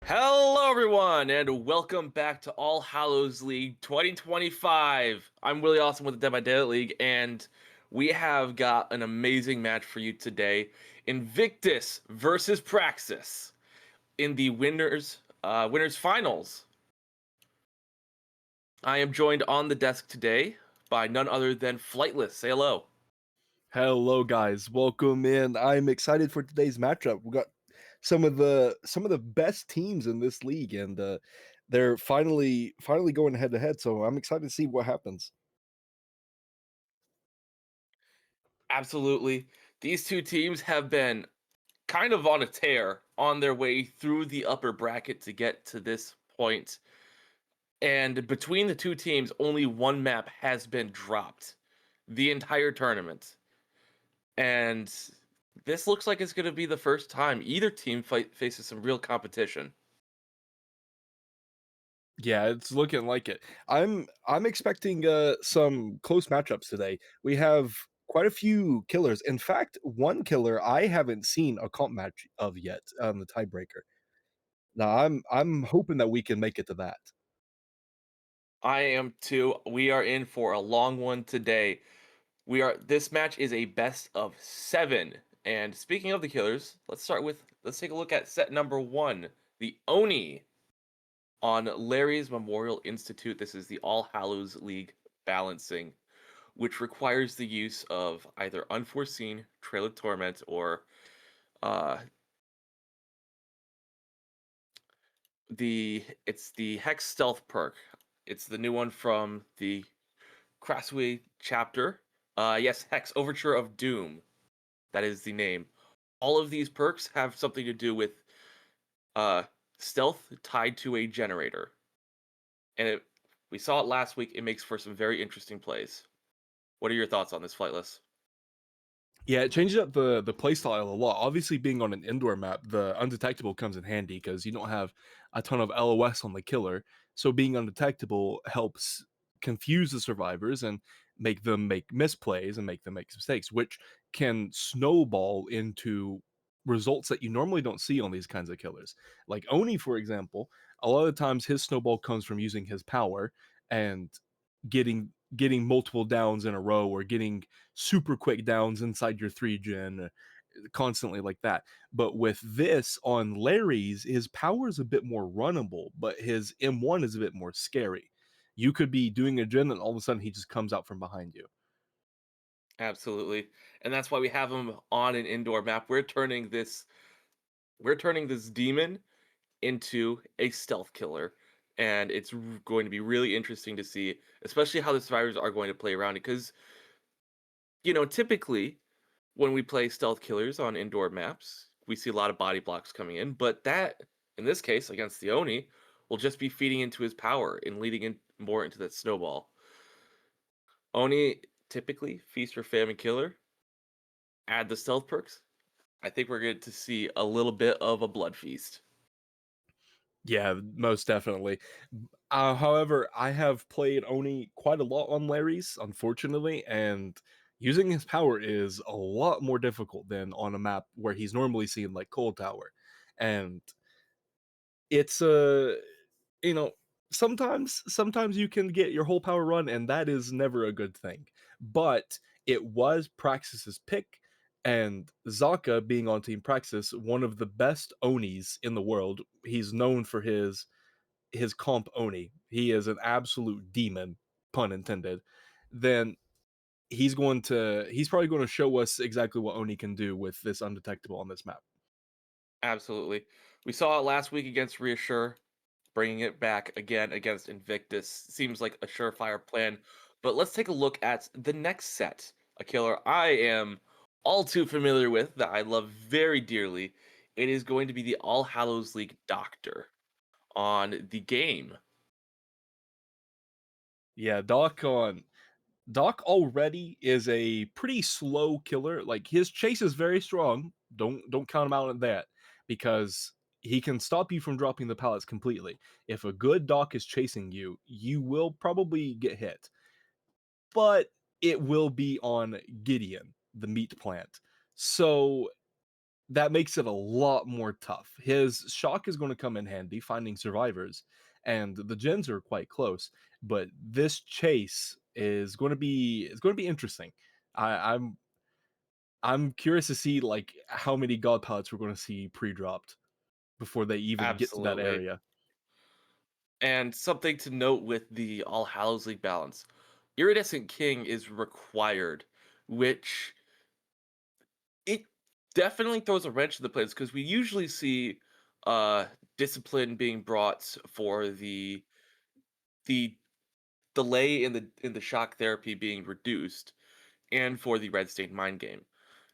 Hello, everyone, and welcome back to All Hallows League 2025. I'm Williawesome with the DBDLeague, and we have got an amazing match for you today. Invictus versus Praxis in the winners finals. I am joined on the desk today by none other than Flightless. Say hello. Hello guys, welcome in. I'm excited for today's matchup. We got some of the best teams in this league, and they're finally going head to head. So I'm excited to see what happens. Absolutely. These two teams have been kind of on a tear on their way through the upper bracket to get to this point. And between the two teams, only one map has been dropped the entire tournament. And this looks like it's going to be the first time either team faces some real competition. Yeah, it's looking like it. I'm expecting some close matchups today. We have quite a few killers. In fact, one killer I haven't seen a comp match of yet on the tiebreaker. Now I'm hoping that we can make it to that. I am too. We are in for a long one today. This match is a best of 7. And speaking of the killers, let's take a look at set number 1, the Oni on Larry's Memorial Institute. This is the All Hallows League balancing, which requires the use of either Unforeseen, Trail of Torment, or uh, it's the Hex Stealth perk. It's the new one from the Crassway chapter. Yes, Hex Overture of Doom. That is the name. All of these perks have something to do with uh, stealth tied to a generator, and we saw it last week. It makes for some very interesting plays. What are your thoughts on this, Flightless? Yeah, it changes up the playstyle a lot. Obviously, being on an indoor map, the undetectable comes in handy because you don't have a ton of LOS on the killer. So being undetectable helps confuse the survivors and make them make misplays and make them make mistakes, which can snowball into results that you normally don't see on these kinds of killers. Like Oni, for example, a lot of times his snowball comes from using his power and getting multiple downs in a row, or getting super quick downs inside your 3 gen constantly like that. But with this on Larry's, his power is a bit more runnable, but his M1 is a bit more scary. You could be doing a gen and all of a sudden he just comes out from behind you. Absolutely, and that's why we have him on an indoor map. We're turning this demon into a stealth killer, and it's going to be really interesting to see, especially how the survivors are going to play around it. Because typically when we play stealth killers on indoor maps, we see a lot of body blocks coming in, but that, in this case, against the Oni, will just be feeding into his power and leading in more into that snowball. Oni typically feast or famine killer. Add the stealth perks. I think we're going to see a little bit of a blood feast. Yeah, most definitely. However, I have played Oni quite a lot on Larry's, unfortunately, and using his power is a lot more difficult than on a map where he's normally seen like Cold Tower. And it's you know, sometimes you can get your whole power run, and that is never a good thing. But it was Praxis's pick, and Zaka being on Team Praxis, one of the best Onis in the world. He's known for his comp Oni. He is an absolute demon, pun intended. Then he's probably going to show us exactly what Oni can do with this undetectable on this map. Absolutely. We saw it last week against Reassure, bringing it back again against Invictus. Seems like a surefire plan. But let's take a look at the next set. A killer I am all too familiar with, that I love very dearly. It is going to be the All Hallows League Doctor on the game. Yeah, Doc already is a pretty slow killer. Like his chase is very strong. Don't count him out on that, because he can stop you from dropping the pallets completely. If a good Doc is chasing you, you will probably get hit. But it will be on Gideon, the meat plant. So that makes it a lot more tough. His shock is going to come in handy finding survivors, and the gens are quite close. But this chase is going to be interesting. I, I'm I'm curious to see like how many god pellets we're going to see pre-dropped before they even get to that Absolutely. area. And something to note with the All Hallows League balance, Iridescent King is required, which it definitely throws a wrench in the plans because we usually see uh discipline being brought for the delay in the shock therapy being reduced and for the red stain mind game.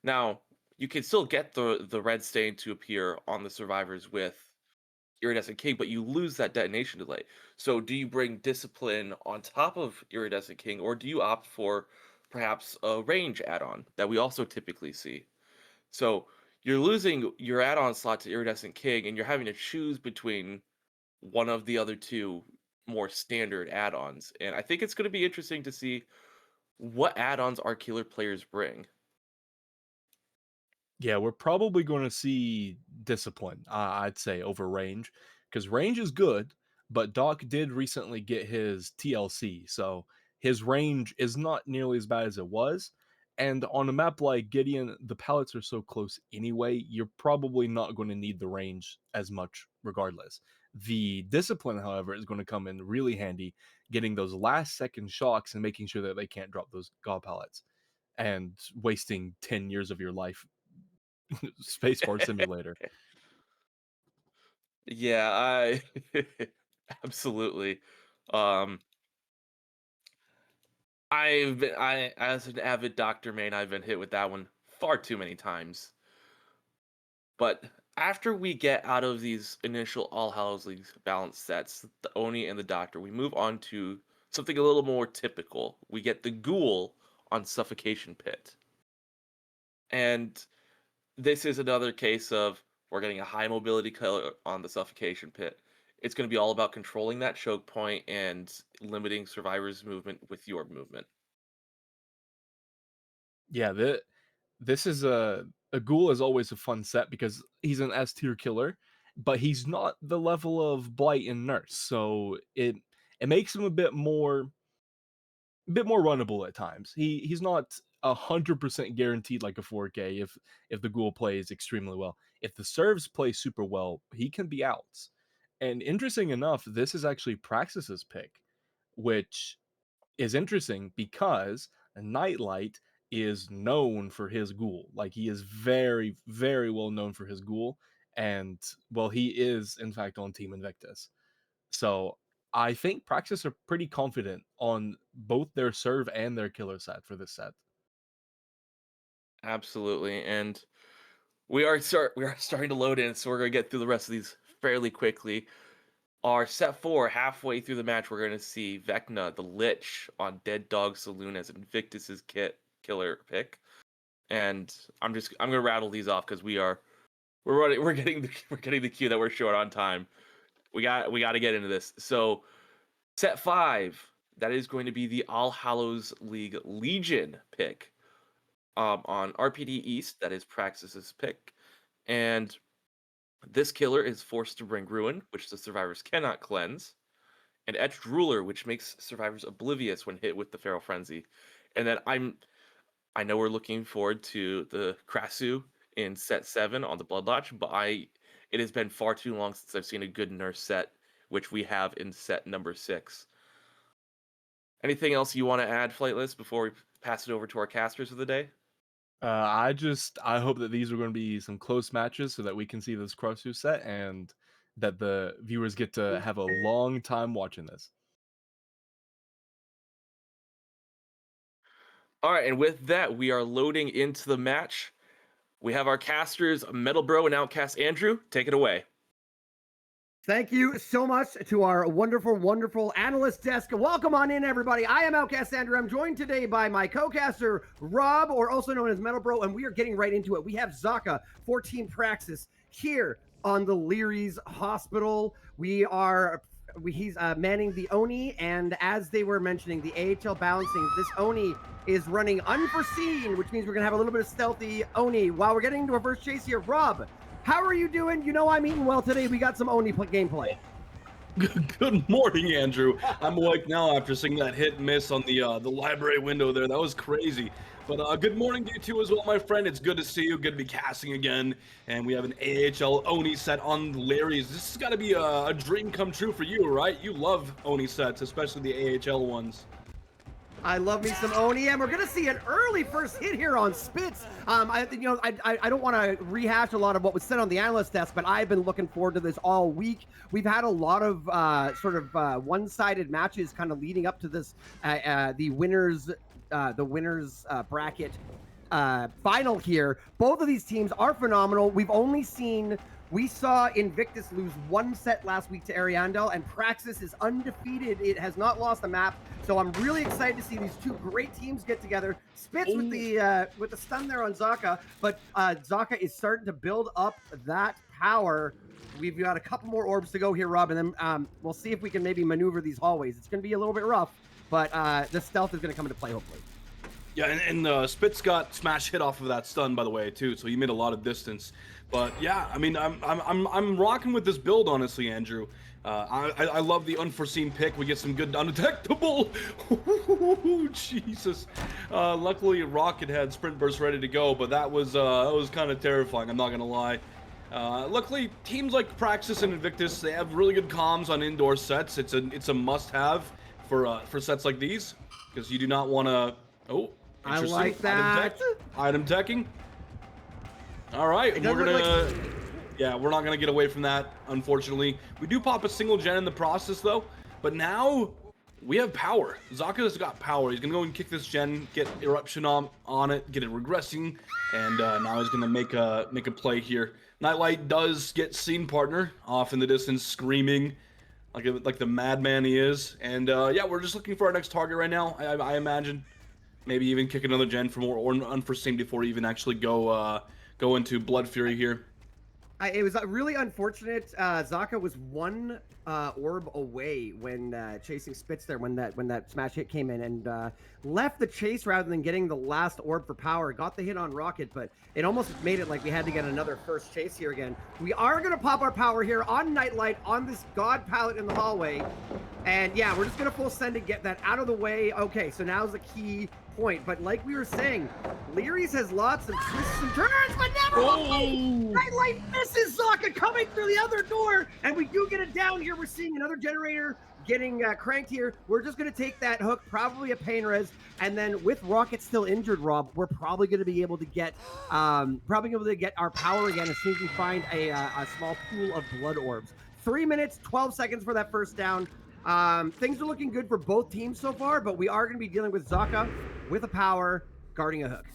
Now, you can still get the red stain to appear on the survivors with Iridescent King, but you lose that detonation delay. So do you bring discipline on top of Iridescent King, or do you opt for perhaps a range add-on that we also typically see? So you're losing your add-on slot to Iridescent King, and you're having to choose between one of the other two more standard add-ons. And I think it's going to be interesting to see what add-ons our killer players bring. Yeah, we're probably going to see discipline, I'd say, over range, because range is good, but Doc did recently get his TLC, so his range is not nearly as bad as it was. And on a map like Gideon, the pallets are so close anyway, you're probably not going to need the range as much regardless. The discipline, however, is going to come in really handy, getting those last second shocks and making sure that they can't drop those god pallets and wasting 10 years of your life Spacebar Simulator. Yeah, I absolutely. Um, I as an avid Doctor main, I've been hit with that one far too many times. But after we get out of these initial All Hallows League balance sets, the Oni and the Doctor, we move on to something a little more typical. We get the Ghoul on Suffocation Pit. And this is another case of we're getting a high mobility color on the Suffocation Pit. It's going to be all about controlling that choke point and limiting survivors' movement with your movement. Yeah, this is a ghoul is always a fun set because he's an S tier killer, but he's not the level of Blight and Nurse, so it makes him a bit more runnable at times. He's not 100% guaranteed like a 4K if the ghoul plays extremely well. If the serves play super well, he can be outs. And interesting enough, this is actually Praxis's pick, which is interesting because Nightlight is known for his ghoul. Like he is very, very well known for his ghoul. And well, he is in fact on Team Invictus. So I think Praxis are pretty confident on both their serve and their killer set for this set. Absolutely. And we are starting to load in, so we're gonna get through the rest of these fairly quickly. Our set four, halfway through the match, we're gonna see Vecna, the Lich, on Dead Dog Saloon as Invictus's killer pick. And I'm gonna rattle these off because we're getting the cue that we're short on time. We got to get into this. So set five, that is going to be the All Hallows League Legion pick. On RPD East, that is Praxis's pick, and this killer is forced to bring Ruin, which the survivors cannot cleanse, and Etched Ruler, which makes survivors oblivious when hit with the Feral Frenzy. And then I know we're looking forward to the Krasu in set seven on the Bloodlodge, but it has been far too long since I've seen a good nurse set, which we have in set number 6. Anything else you want to add, Flightless, before we pass it over to our casters of the day? I hope that these are going to be some close matches so that we can see this Crossfire set and that the viewers get to have a long time watching this. All right, and with that, we are loading into the match. We have our casters, MetalBro and OutcastAndrew. Take it away. Thank you so much to our wonderful, wonderful analyst desk. Welcome on in, everybody. I am OutcastAndrew. I'm joined today by my co-caster, Rob, or also known as MetalBro, and we are getting right into it. We have Zaka, 14 Praxis, here on the Leary's Hospital. We are he's manning the Oni, and as they were mentioning, the AHL balancing, this Oni is running unforeseen, which means we're gonna have a little bit of stealthy Oni. While we're getting into our first chase here, Rob, how are you doing? You know I'm eating well today. We got some Oni gameplay. Good morning, Andrew. I'm awake now after seeing that hit and miss on the library window there. That was crazy. But good morning to you too as well, my friend. It's good to see you. Good to be casting again. And we have an AHL Oni set on Larry's. This has got to be a dream come true for you, right? You love Oni sets, especially the AHL ones. I love me some Oni, and we're gonna see an early first hit here on Spitz. I don't want to rehash a lot of what was said on the analyst desk, but I've been looking forward to this all week. We've had a lot of one-sided matches kind of leading up to this, the winners bracket final here. Both of these teams are phenomenal. We saw Invictus lose one set last week to Ariandel, and Praxis is undefeated. It has not lost a map, so I'm really excited to see these two great teams get together. Spitz with the stun there on Zaka, but Zaka is starting to build up that power. We've got a couple more orbs to go here, Rob, and then we'll see if we can maybe maneuver these hallways. It's going to be a little bit rough, but the stealth is going to come into play, hopefully. Yeah, and Spitz got smash hit off of that stun, by the way, too. So he made a lot of distance. But yeah, I mean, I'm rocking with this build, honestly, Andrew. I love the unforeseen pick. We get some good undetectable. Jesus. Luckily, Rocket had sprint burst ready to go, but that was kind of terrifying. I'm not gonna lie. Luckily, teams like Praxis and Invictus, they have really good comms on indoor sets. It's a must-have for sets like these, because you do not want to. Oh. I like that. Item teching. All right, we're not gonna get away from that, unfortunately. We do pop a single gen in the process though, but now we have power. Zaka's got power. He's gonna go and kick this gen, get eruption on it, get it regressing, and now he's gonna make a play here. Nightlight does get seen, partner, off in the distance, screaming like the madman he is, and yeah, we're just looking for our next target right now. I imagine. Maybe even kick another gen for more unforeseen before we even actually go into Blood Fury here. It was really unfortunate. Zaka was one orb away when chasing Spitz there when that smash hit came in, and left the chase rather than getting the last orb for power. Got the hit on Rocket, but it almost made it like we had to get another first chase here again. We are going to pop our power here on Nightlight on this God pallet in the hallway. And yeah, we're just going to full send to get that out of the way. Okay, so now's the key point. But like we were saying, Leary's has lots of twists and turns, but never Nightlight misses Zaka coming through the other door. And we do get it down here. We're seeing another generator getting cranked here. We're just going to take that hook, probably a pain res, and then with Rocket still injured, Rob, we're probably going to be able to get our power again as soon as we find a small pool of blood orbs. 3 minutes, 12 seconds for that first down. Things are looking good for both teams so far, but we are going to be dealing with Zaka with a power, guarding a hook.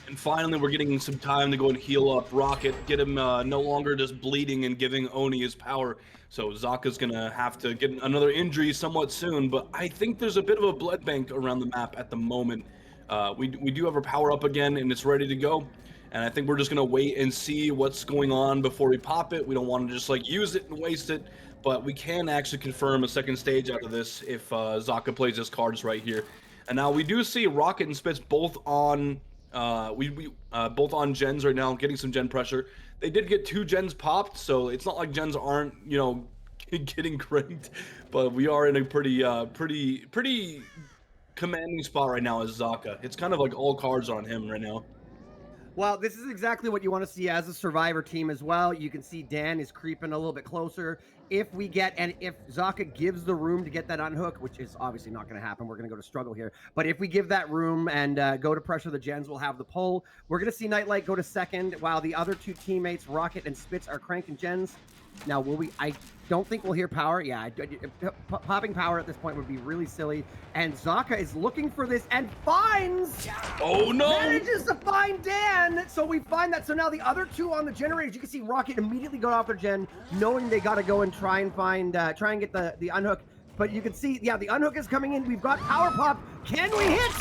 And finally, we're getting some time to go and heal up Rocket, get him no longer just bleeding and giving Oni his power. So Zaka's going to have to get another injury somewhat soon, but I think there's a bit of a blood bank around the map at the moment. We do have our power up again, and it's ready to go. And I think we're just going to wait and see what's going on before we pop it. We don't want to just like use it and waste it, but we can actually confirm a second stage out of this if Zaka plays his cards right here. And now we do see Rocket and Spitz both on both on gens right now, getting some gen pressure. They did get 2 gens popped, so it's not like gens aren't, you know, getting cranked, but we are in a pretty commanding spot right now as Zaka. It's kind of like all cards on him right now. Well, this is exactly what you want to see as a survivor team as well. You can see Dan is creeping a little bit closer. If Zaka gives the room to get that unhook, which is obviously not going to happen, we're going to go to struggle here. But if we give that room and go to pressure the gens, we'll have the pull. We're going to see Nightlight go to second while the other 2 teammates, Rocket and Spitz, are cranking gens. Now, will we? I don't think we'll hear power. Yeah, popping power at this point would be really silly. And Zaka is looking for this and finds. Oh no! Manages to find Dan. So we find that. So now the other 2 on the generators, you can see Rocket immediately go off their gen, knowing they got to go and try and get the unhook. But you can see, yeah, the unhook is coming in. We've got power pop. Can we hit?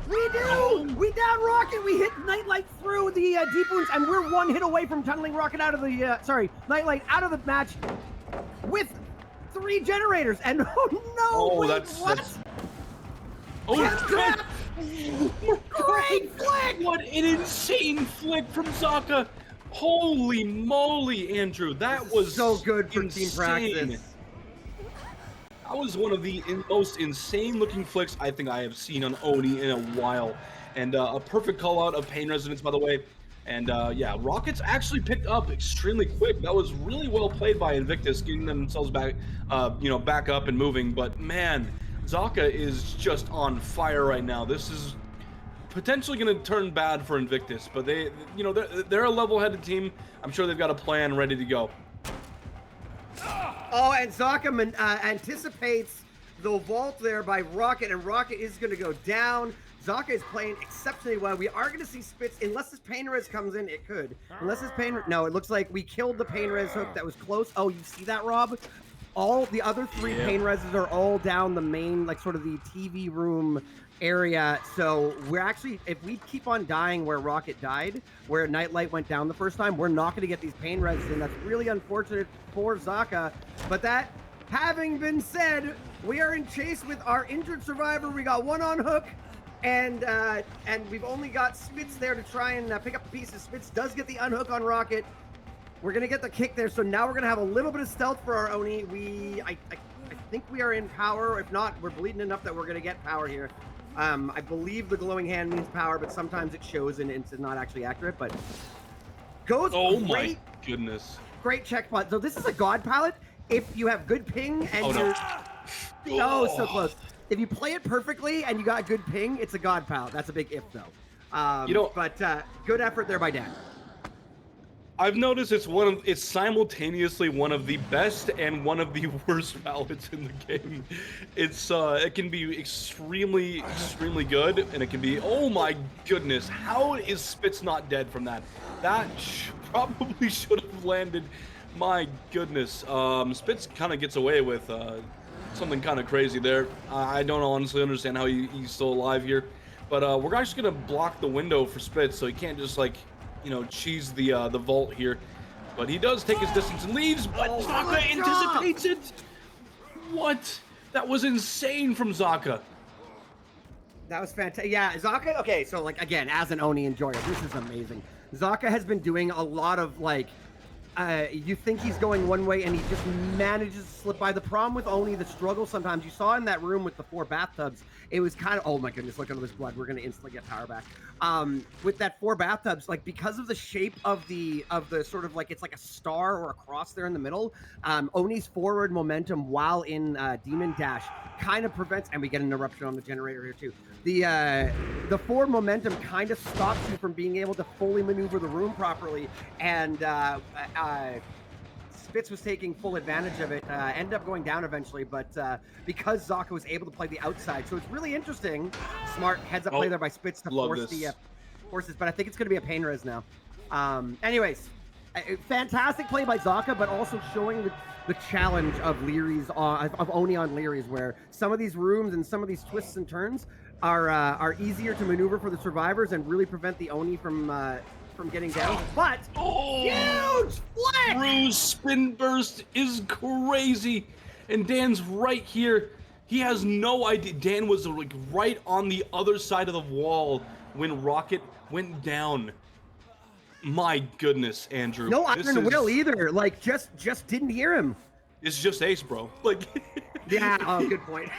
We do! We down Rocket. We hit Nightlight through the deep wounds, and we're 1 hit away from tunneling Rocket out of the, Nightlight out of the match with 3 generators, and oh no! Oh, wait, that's what? Oh, Great flick! what an insane flick from Zaka! Holy moly, Andrew, that was so good for insane. Team Praxis. That was one of the most insane-looking flicks I think I have seen on Oni in a while, and a perfect call-out of Pain Resonance, by the way. And yeah, Rockets actually picked up extremely quick. That was really well played by Invictus, getting themselves back, back up and moving. But man, Zaka is just on fire right now. This is potentially going to turn bad for Invictus, but they're a level-headed team. I'm sure they've got a plan ready to go. Oh, and Zaka anticipates the vault there by Rocket, and Rocket is going to go down. Zaka is playing exceptionally well. We are going to see Spitz, unless this Pain Res comes in, it could. Unless this Pain, no, it looks like we killed the Pain Res hook that was close. Oh, you see that, Rob? All the other 3 Pain Reses are all down the main, like sort of the TV room area. So we're actually, if we keep on dying where Rocket died, where Nightlight went down the first time, we're not going to get these Pain Reses in. That's really unfortunate for Zaka. But that having been said, we are in chase with our injured survivor. We got 1 on hook. And we've only got Spitz there to try and pick up the pieces. Spitz does get the unhook on Rocket. We're going to get the kick there. So now we're going to have a little bit of stealth for our Oni. I think we are in power. If not, we're bleeding enough that we're going to get power here. I believe the glowing hand means power, but sometimes it shows and it's not actually accurate. But goes my goodness. Great checkpoint. So this is a god palette. If you have good ping and you're so close. If you play it perfectly and you got good ping, it's a god palette. That's a big if though. But good effort there by Dan. I've noticed it's simultaneously one of the best and one of the worst palettes in the game. It can be extremely good, and it can be, oh my goodness, how is Spitz not dead from that? That probably should have landed. My goodness, Spitz kind of gets away with something kind of crazy there. I don't honestly understand how he's still alive here, but we're actually gonna block the window for Spitz, so he can't just cheese the vault here. But he does take his distance and leaves, but Zaka anticipates it. What? That was insane from Zaka. That was fantastic. Yeah, Zaka. Okay, so again, as an Oni enjoyer, this is amazing. Zaka has been doing a lot of you think he's going one way and he just manages to slip by. The problem with Oni, the struggle sometimes, you saw in that room with the 4 bathtubs, it was kind of, oh my goodness, look at all this blood. We're going to instantly get power back. With that 4 bathtubs, because of the shape of the sort of it's like a star or a cross there in the middle, Oni's forward momentum while in Demon Dash kind of prevents, and we get an eruption on the generator here too. The forward momentum kind of stops you from being able to fully maneuver the room properly, and Spitz was taking full advantage of it, ended up going down eventually, but because Zaka was able to play the outside, so it's really interesting. Smart heads up play there by Spitz to force this, but I think it's going to be a Pain Res now. Anyways, fantastic play by Zaka, but also showing the challenge of Oni on Leary's, where some of these rooms and some of these twists and turns are easier to maneuver for the survivors and really prevent the Oni from getting down. But huge flick! Bruce spin burst is crazy, and Dan's right here. He has no idea. Dan was right on the other side of the wall when Rocket went down. My goodness, Andrew. No Iron Will either. Just didn't hear him. It's just Ace, bro. Yeah. Oh, good point.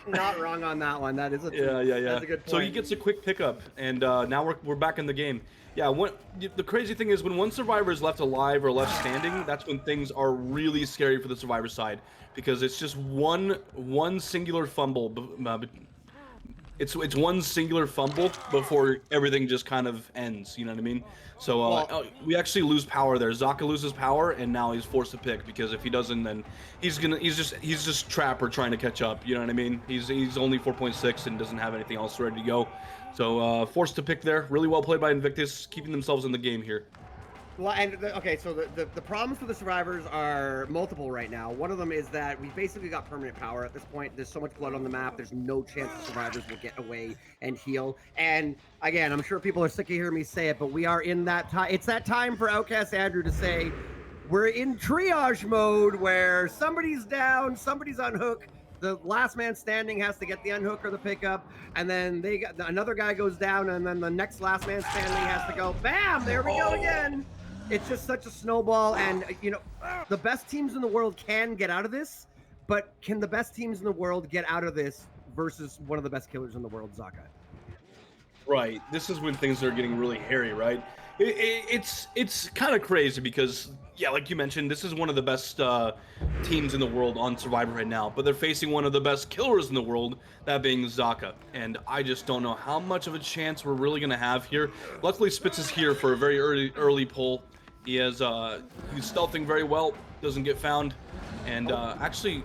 Not wrong on that one. That is a yeah. That's a good point. So he gets a quick pickup, and now we're back in the game. Yeah. The crazy thing is when one survivor is left alive or left standing, that's when things are really scary for the survivor side, because it's just one singular fumble. It's one singular fumble before everything just kind of ends. You know what I mean? So we actually lose power there. Zaka loses power, and now he's forced to pick, because if he doesn't, then he's just Trapper trying to catch up. You know what I mean? He's only 4.6 and doesn't have anything else ready to go. So forced to pick there. Really well played by Invictus, keeping themselves in the game here. Well, and okay, so the problems for the survivors are multiple right now. One of them is that we basically got permanent power at this point. There's so much blood on the map. There's no chance the survivors will get away and heal. And again, I'm sure people are sick of hearing me say it, but we are in that time. It's that time for OutcastAndrew to say, we're in triage mode where somebody's down, somebody's on hook. The last man standing has to get the unhook or the pickup, and then another guy goes down, and then the next last man standing has to go. Bam! There we go again. It's just such a snowball, and the best teams in the world can get out of this, but can the best teams in the world get out of this versus one of the best killers in the world, Zaka? Right. This is when things are getting really hairy, right? It's kind of crazy because, yeah, like you mentioned, this is one of the best teams in the world on Survivor right now, but they're facing one of the best killers in the world, that being Zaka. And I just don't know how much of a chance we're really going to have here. Luckily, Spitz is here for a very early pull. He has he's stealthing very well, doesn't get found, and actually,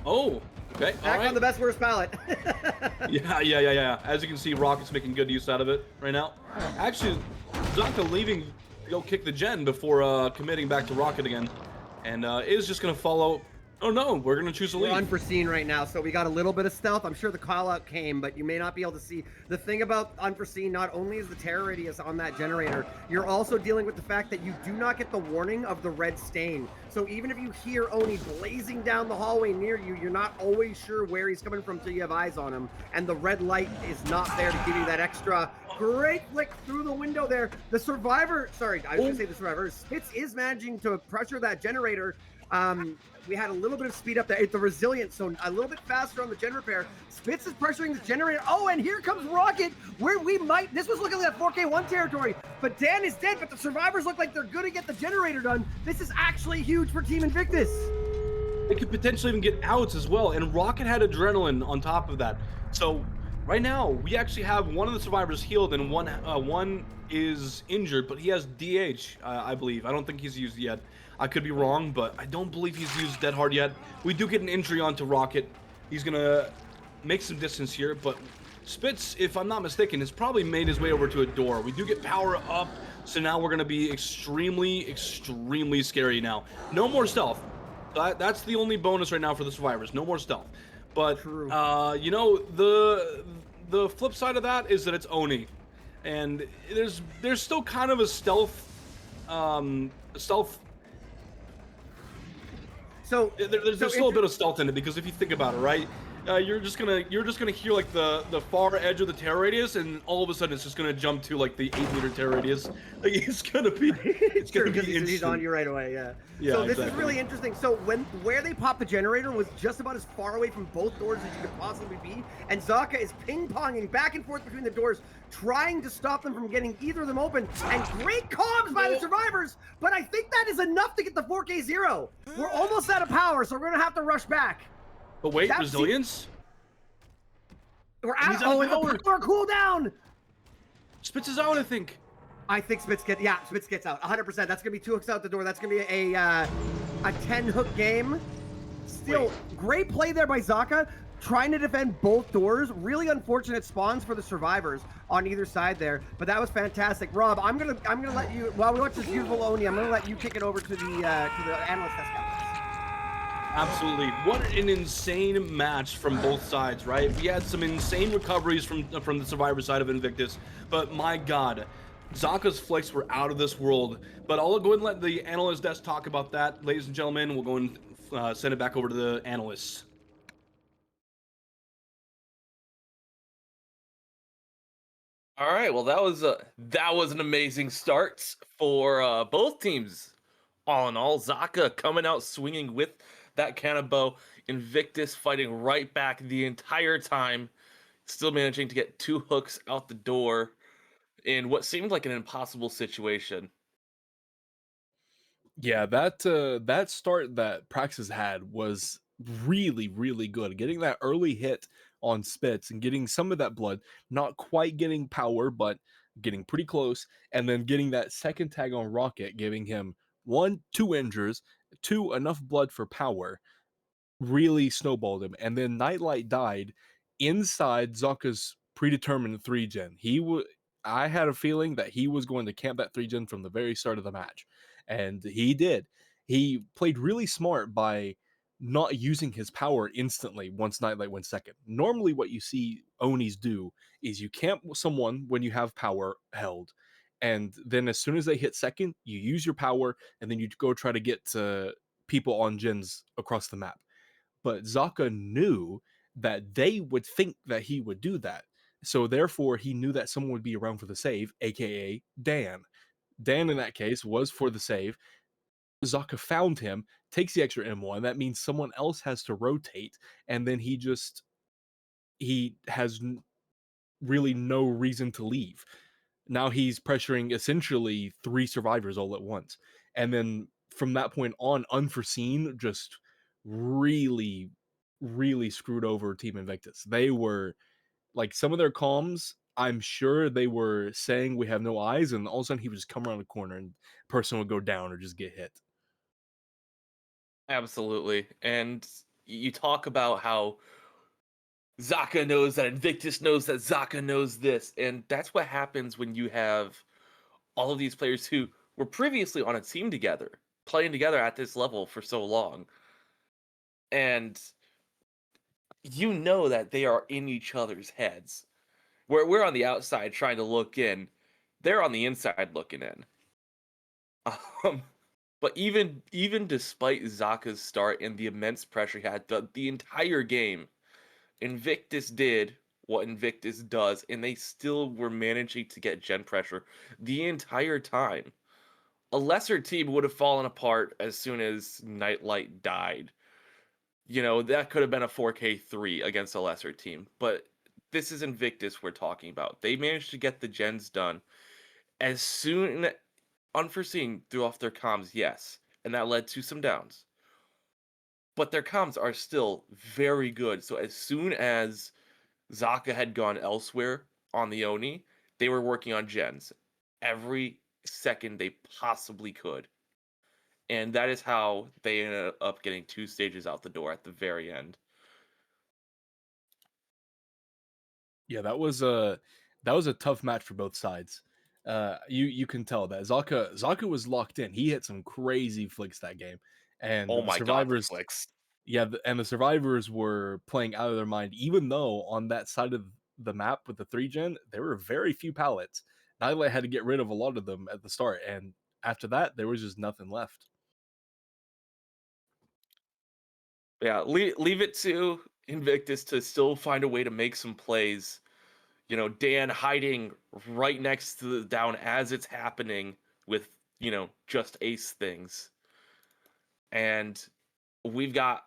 oh. Okay, Back on the best worst palette. Yeah. As you can see, Rocket's making good use out of it right now. Actually, Zaka leaving to go kick the gen before committing back to Rocket again. And is just going to follow. Oh no, we're going to choose a lead. We're unforeseen right now, so we got a little bit of stealth. I'm sure the call out came, but you may not be able to see. The thing about unforeseen, not only is the terror radius on that generator, you're also dealing with the fact that you do not get the warning of the red stain. So even if you hear Oni blazing down the hallway near you, you're not always sure where he's coming from till you have eyes on him. And the red light is not there to give you that extra great flick through the window there. The survivor, sorry, I was going to say the survivor, Spitz is managing to pressure that generator. We had a little bit of speed up there. It's the resilience, so a little bit faster on the gen repair. Spitz is pressuring the generator. Oh, and here comes Rocket, where we might, this was looking like 4K1 territory, but Dan is dead, but the survivors look like they're going to get the generator done. This is actually huge for Team Invictus. They could potentially even get outs as well, and Rocket had adrenaline on top of that. So right now, we actually have one of the survivors healed, and one is injured, but he has DH, I believe. I don't think he's used yet. I could be wrong, but I don't believe he's used Dead Hard yet. We do get an injury onto Rocket. He's gonna make some distance here, but Spitz, if I'm not mistaken, has probably made his way over to a door. We do get power up, so now we're gonna be extremely scary now. No more stealth. That's the only bonus right now for the survivors. No more stealth. But you know, the flip side of that is that it's Oni, and there's still kind of a stealth. So there's still a bit of stealth in it, because if you think about it, right, you're just gonna hear like the far edge of the terror radius, and all of a sudden it's just gonna jump to like the 8-meter terror radius. Like it's gonna be he's on you right away. Yeah. So this is really interesting. So where they popped the generator was just about as far away from both doors as you could possibly be, and Zaka is ping-ponging back and forth between the doors, trying to stop them from getting either of them open. And great comms by the survivors, but I think that is enough to get the 4K0. We're almost out of power, so we're gonna have to rush back. But wait, resilience? We're out of power. And the power cooldown. Spitz is out, I think. I think Spitz gets out 100%. That's gonna be 2 hooks out the door. That's gonna be a 10 hook game. Still, great play there by Zaka, trying to defend both doors. Really unfortunate spawns for the survivors on either side there, but that was fantastic. Rob, I'm gonna let you, while we watch this beautiful Oni, I'm gonna let you kick it over to the analyst test guys. Absolutely. What an insane match from both sides, right? We had some insane recoveries from the survivor side of Invictus, but my god, Zaka's flicks were out of this world. But I'll go ahead and let the analyst desk talk about that, ladies and gentlemen. We'll go and send it back over to the analysts. All right, well that was an amazing start for both teams. All in all, Zaka coming out swinging with that cannon bow, Invictus fighting right back the entire time, still managing to get 2 hooks out the door in what seemed like an impossible situation. Yeah, that start that Praxis had was really good. Getting that early hit on Spitz and getting some of that blood, not quite getting power, but getting pretty close, and then getting that second tag on Rocket, giving him 1, 2 injures, 2 enough blood for power, really snowballed him. And then Nightlight died inside Zaka's predetermined 3-gen. I had a feeling that he was going to camp that 3-gen from the very start of the match, and he did. He played really smart by not using his power instantly once Nightlight went second. Normally what you see Onis do is you camp someone when you have power held, And then as soon as they hit second, you use your power, and then you go try to get people on gens across the map. But Zaka knew that they would think that he would do that. So therefore, he knew that someone would be around for the save, aka Dan. Dan, in that case, was for the save. Zaka found him, takes the extra M1. That means someone else has to rotate, and then he has really no reason to leave. Now he's pressuring essentially 3 survivors all at once. And then from that point on, Unforeseen just really, really screwed over Team Invictus. They were like, some of their comms, I'm sure they were saying we have no eyes, and all of a sudden he would just come around the corner and person would go down or just get hit. Absolutely. And you talk about how Zaka knows that Invictus knows that Zaka knows this. And that's what happens when you have all of these players who were previously on a team together, playing together at this level for so long. And you know that they are in each other's heads. We're on the outside trying to look in. They're on the inside looking in. But even despite Zaka's start and the immense pressure he had the entire game, Invictus did what Invictus does, and they still were managing to get gen pressure the entire time. A lesser team would have fallen apart as soon as Nightlight died. You know, that could have been a 4K3 against a lesser team, but this is Invictus we're talking about. They managed to get the gens done as soon. Unforeseen threw off their comms, yes, and that led to some downs. But their comms are still very good. So as soon as Zaka had gone elsewhere on the Oni, they were working on gens every second they possibly could. And that is how they ended up getting 2 stages out the door at the very end. Yeah, that was a tough match for both sides. You can tell that Zaka was locked in. He hit some crazy flicks that game, and Oh the my survivors, god, the flicks. yeah, and the survivors were playing out of their mind. Even though on that side of the map with the 3-gen, there were very few pallets. Nightlight had to get rid of a lot of them at the start, and after that, there was just nothing left. Yeah, leave it to Invictus to still find a way to make some plays. You know, Dan hiding right next to the down as it's happening with, you know, just ace things. And we've got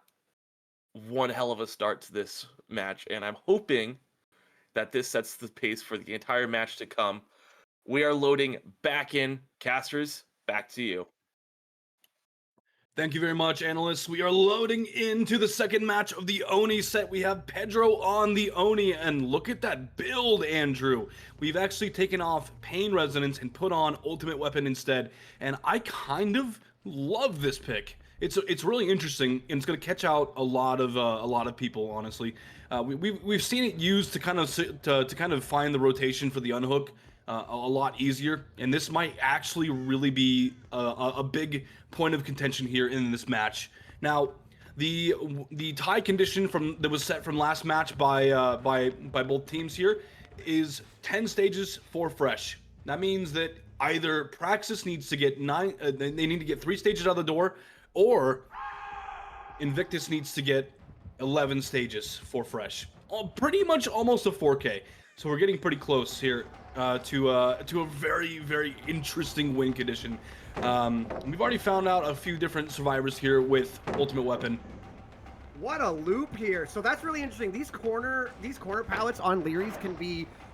one hell of a start to this match, and I'm hoping that this sets the pace for the entire match to come. We are loading back in. Casters, back to you. Thank you very much, Analysts. We are loading into the second match of the Oni set. We have Pedro on the Oni, and look at that build, Andrew. We've actually taken off Pain Resonance and put on Ultimate Weapon instead, and I kind of love this pick. It's really interesting, and it's going to catch out a lot of people. Honestly, we've seen it used to kind of find the rotation for the unhook a lot easier, and this might actually really be a big point of contention here in this match. Now, the tie condition that was set from last match by both teams here is 10 stages for fresh. That means that either Praxis needs to get they need to get 3 stages out of the door, or Invictus needs to get 11 stages for fresh. Pretty much almost a 4K. So we're getting pretty close here to a very, very interesting win condition. We've already found out a few different survivors here with Ultimate Weapon. What a loop here. So that's really interesting. These corner pallets on Leary's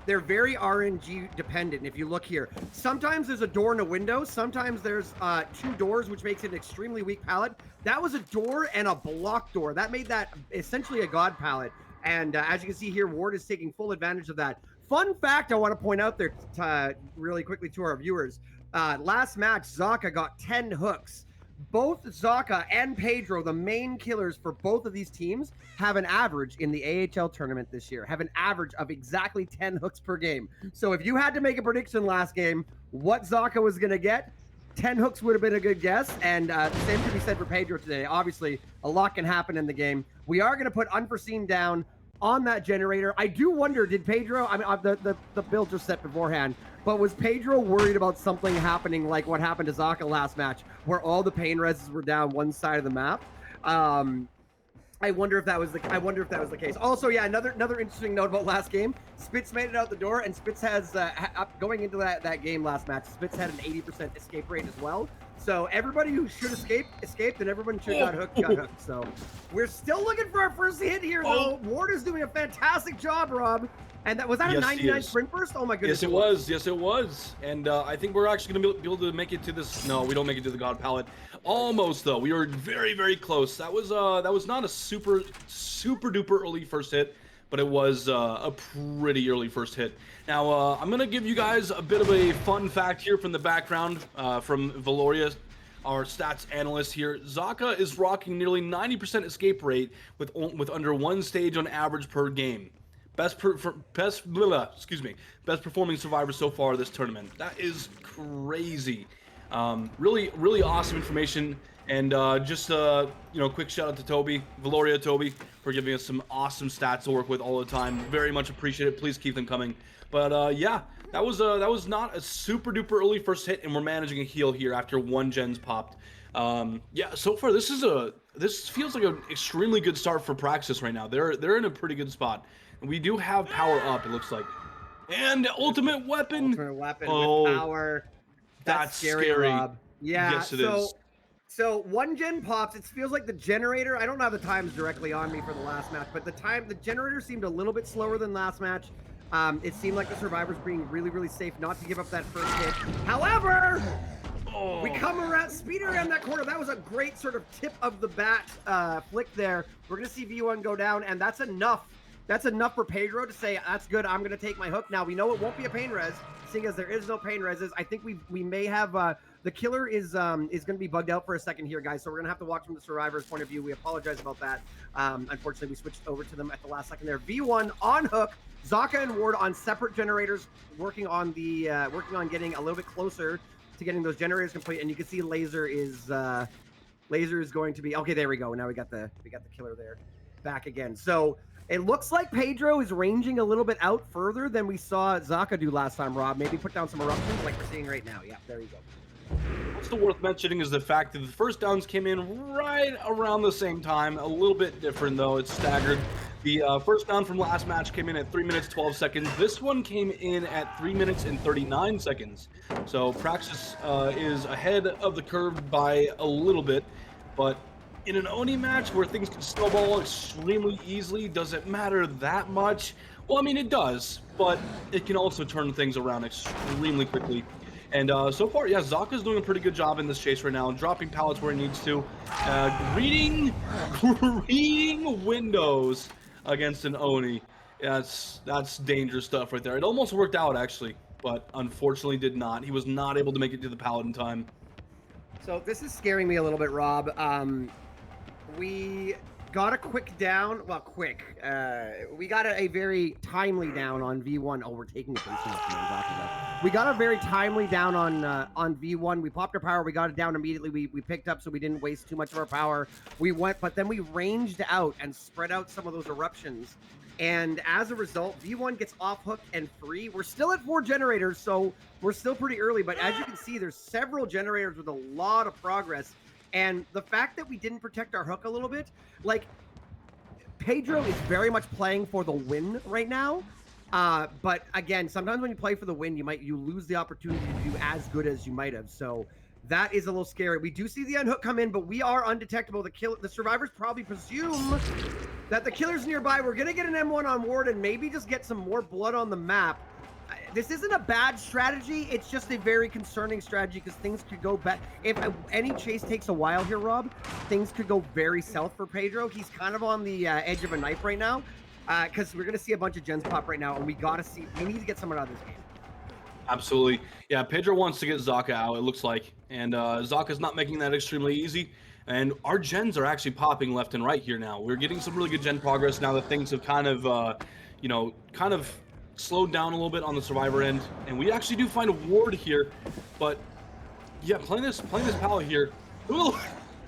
they're very RNG dependent. If you look here, sometimes there's a door and a window. Sometimes there's 2 doors, which makes it an extremely weak pallet. That was a door and a block door. That made that essentially a god pallet. And as you can see here, Ward is taking full advantage of that. Fun fact I want to point out there really quickly to our viewers. Last match, Zaka got 10 hooks. Both Zaka and Pedro, the main killers for both of these teams, have an average in the AHL tournament this year, have an average of exactly 10 hooks per game. So if you had to make a prediction last game, what Zaka was going to get, 10 hooks would have been a good guess, and the same could be said for Pedro today. Obviously, a lot can happen in the game. We are going to put Unforeseen down. on that generator. I do wonder, did Pedro, I mean, the build just set beforehand, but was Pedro worried about something happening like what happened to Zaka last match, where all the pain reses were down one side of the map? I wonder if that was the case. Also, yeah, another interesting note about last game. Spitz made it out the door, and Spitz has going into that game last match. Spitz had an 80% escape rate as well. So everybody who should escaped, and everyone should got hooked. So we're still looking for our first hit here, though. Ward is doing a fantastic job, Rob. And was that a 99 sprint burst? Oh my goodness! Yes, it was. Yes, it was. And I think we're actually going to be able to make it to this. No, we don't make it to the God Palette. Almost though. We were very, very close. That was not a super duper early first hit, but it was a pretty early first hit. Now I'm going to give you guys a bit of a fun fact here from the background from Valoria, our stats analyst here. Zaka is rocking nearly 90% escape rate with under one stage on average per game. Best performing survivor so far this tournament. That is crazy. Really awesome information. And just quick shout out to Toby, Valoria Toby, for giving us some awesome stats to work with all the time. Very much appreciate it. Please keep them coming. But yeah, that was not a super duper early first hit, and we're managing a heal here after one gen's popped. Yeah, so far this feels like an extremely good start for Praxis right now. They're in a pretty good spot. We do have power up, it looks like. And ultimate weapon. Ultimate weapon with power. That's scary, Rob. Yeah, yes, it is. So one gen pops. It feels like the generator, I don't have the times directly on me for the last match, but the generator seemed a little bit slower than last match. It seemed like the survivors being really safe not to give up that first hit. However, we come around, speed around that corner. That was a great sort of tip of the bat flick there. We're going to see V1 go down, and that's enough. That's enough for Pedro to say, that's good, I'm going to take my hook. Now, we know it won't be a pain res, seeing as there is no pain reses. I think we may have, the killer is going to be bugged out for a second here, guys, so we're going to have to watch from the survivor's point of view. We apologize about that. Unfortunately, we switched over to them at the last second there. V1 on hook, Zaka and Ward on separate generators, working on getting a little bit closer to getting those generators complete, and you can see Laser is going to be, okay, there we go. Now we got the killer there back again. So it looks like Pedro is ranging a little bit out further than we saw Zaka do last time, Rob. Maybe put down some eruptions like we're seeing right now. Yeah, there you go. What's worth mentioning is the fact that the first downs came in right around the same time. A little bit different, though. It's staggered. The first down from last match came in at 3 minutes, 12 seconds. This one came in at 3 minutes and 39 seconds. So Praxis is ahead of the curve by a little bit, but in an Oni match where things can snowball extremely easily, does it matter that much? Well, I mean, it does, but it can also turn things around extremely quickly. And so far, yeah, Zaka's doing a pretty good job in this chase right now, dropping pallets where he needs to. Reading windows against an Oni. Yeah, that's dangerous stuff right there. It almost worked out, actually, but unfortunately did not. He was not able to make it to the pallet in time. So this is scaring me a little bit, Rob. We got a quick down. Well, quick. We got a very timely down on V1. Oh, we're taking the place off. We got a very timely down on V1. We popped our power. We got it down immediately. We picked up, so we didn't waste too much of our power. But then we ranged out and spread out some of those eruptions. And as a result, V1 gets off hook and free. We're still at 4 generators, so we're still pretty early. But as you can see, there's several generators with a lot of progress. And the fact that we didn't protect our hook a little bit, like, Pedro is very much playing for the win right now. But again, sometimes when you play for the win, you lose the opportunity to do as good as you might have. So that is a little scary. We do see the unhook come in, but we are undetectable. The survivors probably presume that the killer's nearby. We're gonna get an M1 on Ward and maybe just get some more blood on the map. This isn't a bad strategy. It's just a very concerning strategy because things could go bad. If any chase takes a while here, Rob, things could go very south for Pedro. He's kind of on the edge of a knife right now because we're going to see a bunch of gens pop right now, and we need to get someone out of this game. Absolutely. Yeah, Pedro wants to get Zaka out, it looks like. And Zaka's not making that extremely easy. And our gens are actually popping left and right here now. We're getting some really good gen progress now that things have kind of slowed down a little bit on the survivor end, and we actually do find a Ward here. But yeah, playing this pallet here, doing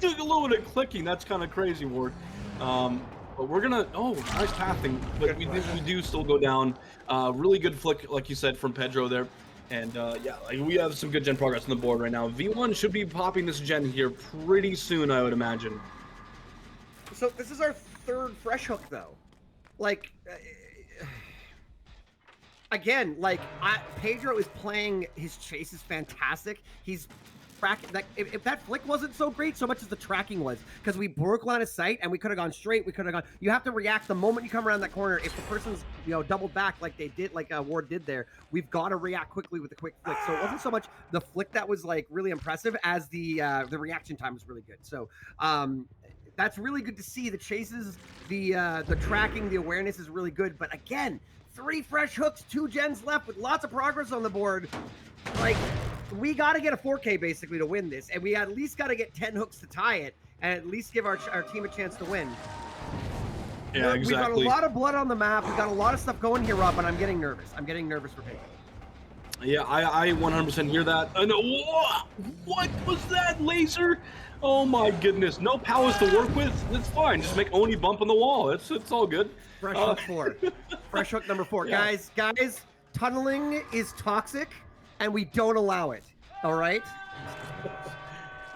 a little bit of clicking. That's kind of crazy, Ward. But But we're gonna, oh, nice pathing, but we do still go down. Really good flick, like you said, from Pedro there. And yeah, like we have some good gen progress on the board right now. V1 should be popping this gen here pretty soon, I would imagine. So this is our third fresh hook, though. Like, again, like Pedro is playing. His chase is fantastic. He's tracking. Like, if that flick wasn't so great, so much as the tracking was, because we broke line of sight and we could have gone straight. We could have gone. You have to react the moment you come around that corner. If the person's doubled back like they did, like Ward did there, we've got to react quickly with the quick flick. So it wasn't so much the flick that was like really impressive as the reaction time was really good. So that's really good to see. The chases, the tracking, the awareness is really good. But again, 3 fresh hooks, 2 gens left with lots of progress on the board. Like, we got to get a 4K basically to win this, and we at least got to get 10 hooks to tie it, and at least give our team a chance to win. Yeah, exactly. We got a lot of blood on the map. We got a lot of stuff going here, Rob, but I'm getting nervous. I'm getting nervous for Pedro. Yeah, I 100% hear that. What was that laser? Oh my goodness! No powers to work with. It's fine. Just make Oni bump on the wall. It's all good. Fresh hook 4. Fresh hook number 4. Yeah. Guys, tunneling is toxic, and we don't allow it. All right.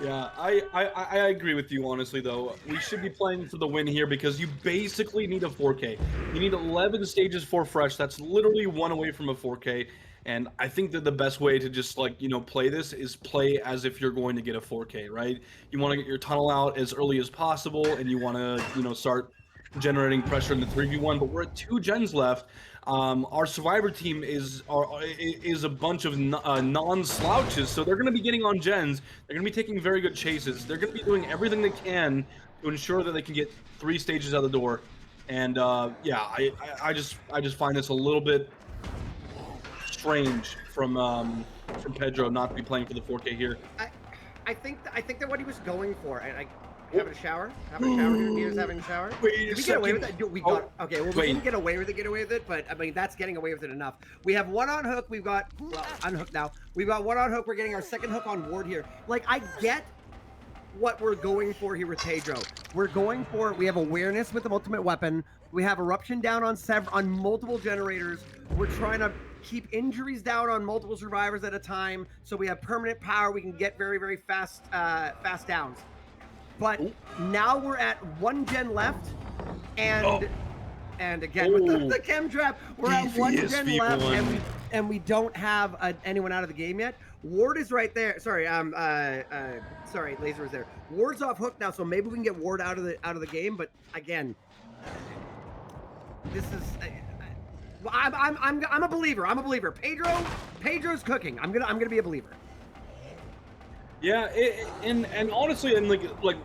Yeah, I agree with you, honestly, though. We should be playing for the win here because you basically need a 4K. You need 11 stages for fresh. That's literally 1 away from a 4K. And I think that the best way to just, like, play this is play as if you're going to get a 4K, right? You want to get your tunnel out as early as possible, and you want to, start generating pressure in the 3v1. But we're at 2 gens left. Our survivor team is a bunch of non-slouches, so they're going to be getting on gens. They're going to be taking very good chases. They're going to be doing everything they can to ensure that they can get 3 stages out the door. And yeah, I just find this a little bit strange from Pedro not to be playing for the 4K here. I think that what he was going for, and having a shower. Having a shower here. Near's having a shower. Did we get away with that? We got okay. Well, we didn't get away with it, but I mean that's getting away with it enough. We have 1 on hook. We've got unhooked now. We've got 1 on hook. We're getting our 2nd hook on Ward here. Like, I get what we're going for here with Pedro. We're going for, we have awareness with the ultimate weapon. We have eruption down on multiple generators. We're trying to keep injuries down on multiple survivors at a time, so we have permanent power. We can get very, very fast downs. But now we're at 1 gen left, and again with the chem trap, we're at 1 gen left, and we don't have anyone out of the game yet. Ward is right there. Sorry, sorry, Laser was there. Ward's off hook now, so maybe we can get Ward out of the game. But again, this is. I'm a believer. I'm a believer. Pedro's cooking. I'm gonna be a believer. Yeah, and honestly, and like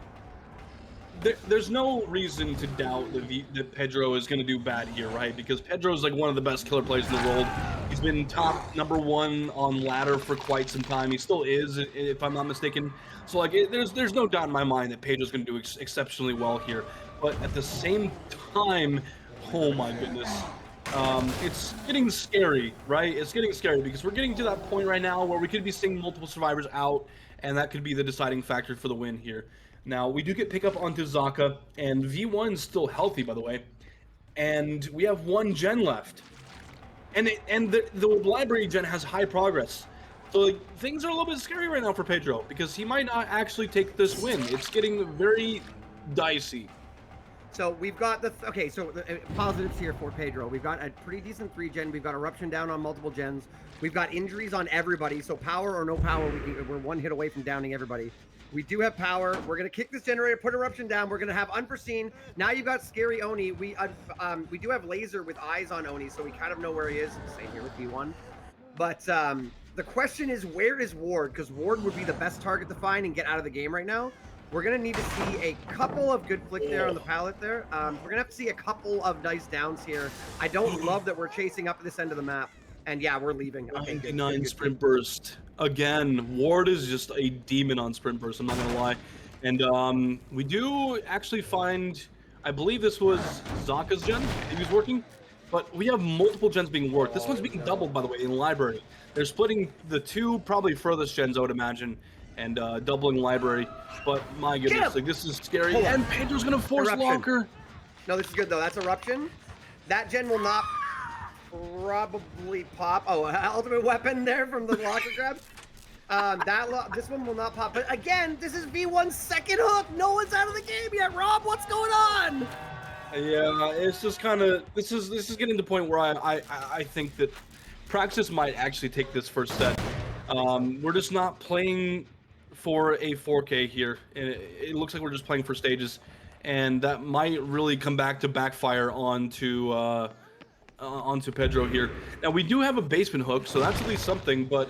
there's no reason to doubt that Pedro is going to do bad here, right? Because Pedro is like one of the best killer players in the world. He's been top #1 on ladder for quite some time. He still is, if I'm not mistaken. So like, there's no doubt in my mind that Pedro's going to do exceptionally well here. But at the same time, oh my goodness. It's getting scary, right? It's getting scary because we're getting to that point right now where we could be seeing multiple survivors out, and that could be the deciding factor for the win here. Now, we do get pickup onto Zaka, and V1's still healthy, by the way, and we have 1 gen left. And the library gen has high progress. So like, things are a little bit scary right now for Pedro, because he might not actually take this win. It's getting very dicey. So we've got the positives here for Pedro. We've got a pretty decent 3 gen. We've got eruption down on multiple gens. We've got injuries on everybody. So power or no power, we're 1 hit away from downing everybody. We do have power. We're gonna kick this generator, put eruption down. We're gonna have unforeseen. Now you've got scary Oni. We do have laser with eyes on Oni, so we kind of know where he is. Same here with V1. But the question is, where is Ward? Because Ward would be the best target to find and get out of the game right now. We're going to need to see a couple of good flick there on the pallet there. We're going to have to see a couple of nice downs here. I don't love that we're chasing up this end of the map. And yeah, we're leaving. Okay, 99 sprint burst. Again, Ward is just a demon on sprint burst, I'm not going to lie. And we do actually find, I believe this was Zaka's gen he was working. But we have multiple gens being worked. This one's being doubled, by the way, in the library. They're splitting the 2 probably furthest gens, I would imagine, and doubling library. But my goodness, like, this is scary. And Pedro's gonna force Eruption. locker. No, this is good though. That's Eruption. That gen will not probably pop. Oh, ultimate weapon there from the locker grab. This one will not pop. But again, this is V1's second hook. No one's out of the game yet. Rob, what's going on? Yeah, it's just kind of this is getting to the point where I think that Praxis might actually take this first set. We're just not playing for a 4K here. It looks like we're just playing for stages, and that might really come back to backfire onto Pedro here. Now we do have a basement hook, so that's at least something. But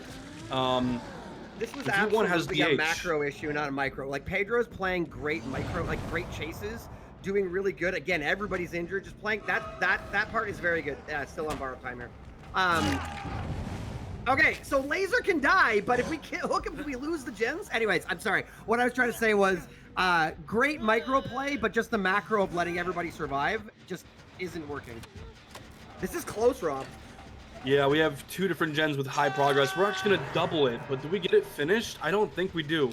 this was absolutely a macro issue, not a micro. Like Pedro's playing great micro, like great chases, doing really good. Again, everybody's injured, just playing that part is very good. Yeah, still on borrowed time here. Okay, so Laser can die, but if we can't hook him, do we lose the gens? Anyways, I'm sorry. What I was trying to say was great micro play, but just the macro of letting everybody survive just isn't working. This is close, Rob. Yeah, we have 2 different gens with high progress. We're actually gonna double it, but do we get it finished? I don't think we do.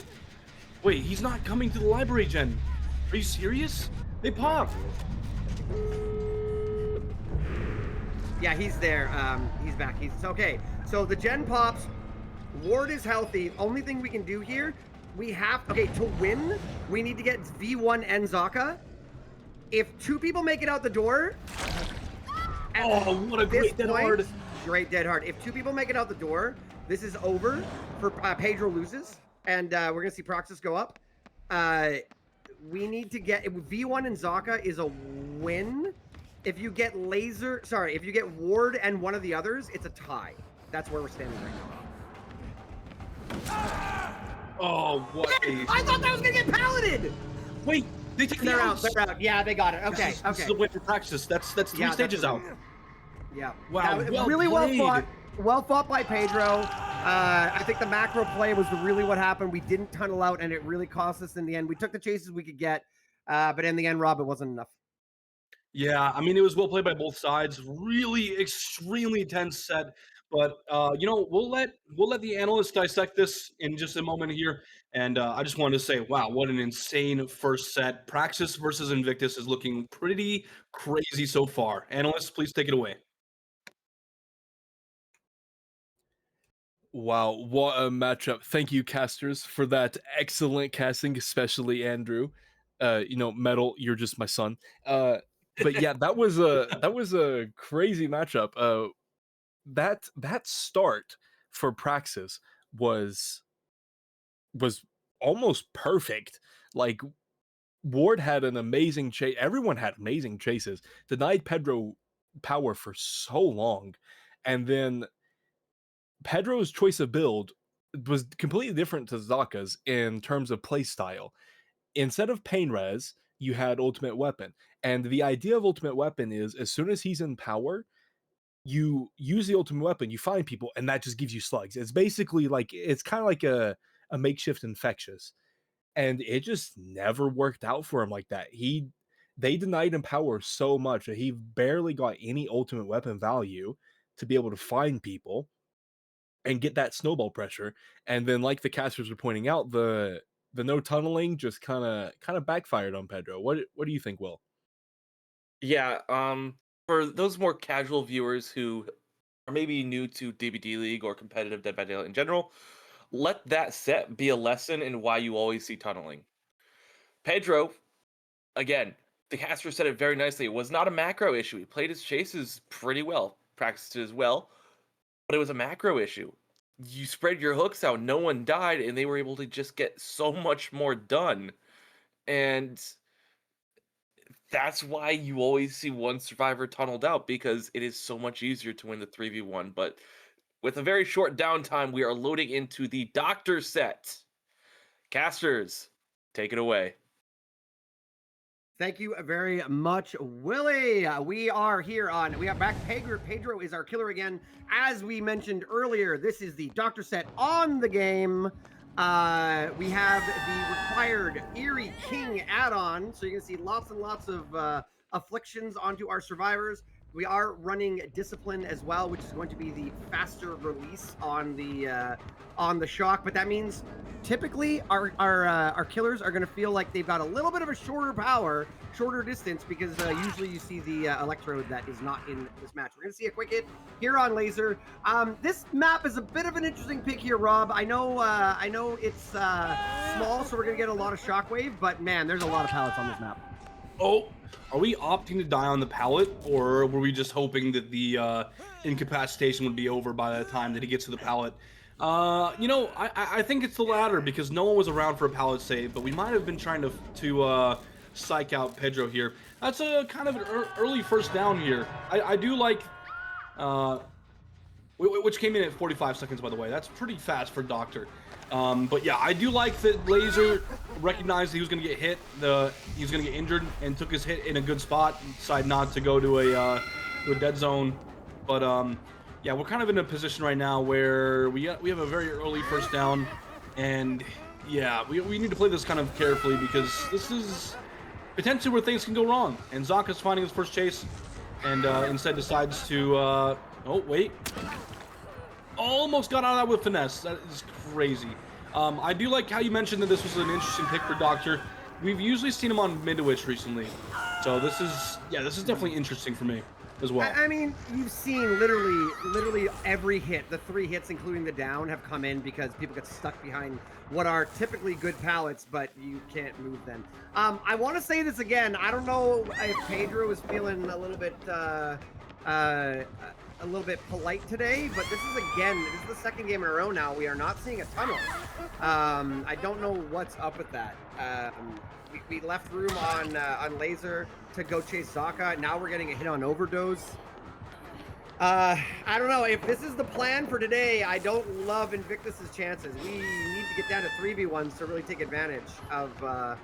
Wait, he's not coming to the library gen. Are you serious? They pop. Yeah, he's there. He's back. He's okay. So the gen pops. Ward is healthy. Only thing we can do here, to win, we need to get V1 and Zaka. If 2 people make it out the door. Oh, what a great dead hard. Great dead hard. If 2 people make it out the door, this is over for Pedro loses, and we're gonna see Praxis go up. We need to get V1 and Zaka is a win. If you get if you get Ward and one of the others, it's a tie. That's where we're standing right now. Oh, what I thought that was gonna get paladed. Wait, they took They're out. They're out. Yeah, they got it. Okay. This is the win for Praxis. That's 3 stages out. Yeah. Wow. Really well fought. Well fought by Pedro. I think the macro play was really what happened. We didn't tunnel out, and it really cost us in the end. We took the chases we could get, but in the end, Rob, it wasn't enough. Yeah, I mean, it was well played by both sides. Really extremely tense set. But you know, we'll let the analysts dissect this in just a moment here. And I just wanted to say, wow, what an insane first set. Praxis versus Invictus is looking pretty crazy so far. Analysts, please take it away. Wow, what a matchup. Thank you, casters, for that excellent casting, especially Andrew. Metal, you're just my son. But yeah, that was a crazy matchup. That start for Praxis was almost perfect. Like Ward had an amazing chase. Everyone had amazing chases. Denied Pedro power for so long, and then Pedro's choice of build was completely different to Zaka's in terms of play style. Instead of pain res, you had ultimate weapon, and the idea of ultimate weapon is as soon as he's in power, you use the ultimate weapon, you find people, and that just gives you slugs. It's basically like it's kind of like a makeshift infectious, and it just never worked out for him like that. They denied him power so much that he barely got any ultimate weapon value to be able to find people and get that snowball pressure. And then, like the casters were pointing out, the no tunneling just kind of backfired on Pedro. What do you think, Will? Yeah, for those more casual viewers who are maybe new to DBDLeague or competitive Dead by Daylight in general, let that set be a lesson in why you always see tunneling. Pedro, again, the caster said it very nicely. It was not a macro issue. He played his chases pretty well, practiced it as well, but it was a macro issue. You spread your hooks out, no one died, and they were able to just get so much more done. And that's why you always see one survivor tunneled out, because it is so much easier to win the 3v1. But with a very short downtime, we are loading into the Doctor set. Casters, take it away. Thank you very much, Willie. We are back. Pedro is our killer again. As we mentioned earlier, this is the Doctor set on the game. We have the required Eerie King add-on, so you can see lots and lots of afflictions onto our survivors. We are running Discipline as well, which is going to be the faster release on the shock. But that means typically our killers are going to feel like they've got a little bit of a shorter power, shorter distance, because usually you see the electrode that is not in this match. We're going to see a quick hit here on Laser. This map is a bit of an interesting pick here, Rob. I know it's small, so we're going to get a lot of shockwave, but man, there's a lot of pallets on this map. Oh, are we opting to die on the pallet, or were we just hoping that the incapacitation would be over by the time that he gets to the pallet? You know, I think it's the latter, because no one was around for a pallet save, but we might have been trying to psych out Pedro here. That's a kind of an early first down here. I do like, which came in at 45 seconds, by the way. That's pretty fast for Doctor. But yeah, I do like that Laser recognized he was going to get hit, he was going to get injured, and took his hit in a good spot, decided not to go to a dead zone. But yeah, we're kind of in a position right now where we have a very early first down, and yeah, we need to play this kind of carefully, because this is potentially where things can go wrong. And Zaka's finding his first chase, and instead decides to, oh wait, almost got out of that with finesse. That is crazy. I do like how you mentioned that this was an interesting pick for Doctor. We've usually seen him on mid-witch recently, so this is definitely interesting for me as well. I mean, you've seen literally every hit. The 3 hits, including the down, have come in because people get stuck behind what are typically good pallets, but you can't move them. I want to say this again. I don't know if Pedro is feeling a little bit polite today, but this is the second game in a row now. We are not seeing a tunnel. I don't know what's up with that. We left room on Laser to go chase Zaka. Now we're getting a hit on Overdose. I don't know if this is the plan for today. I don't love Invictus's chances. We need to get down to 3v1s to really take advantage of the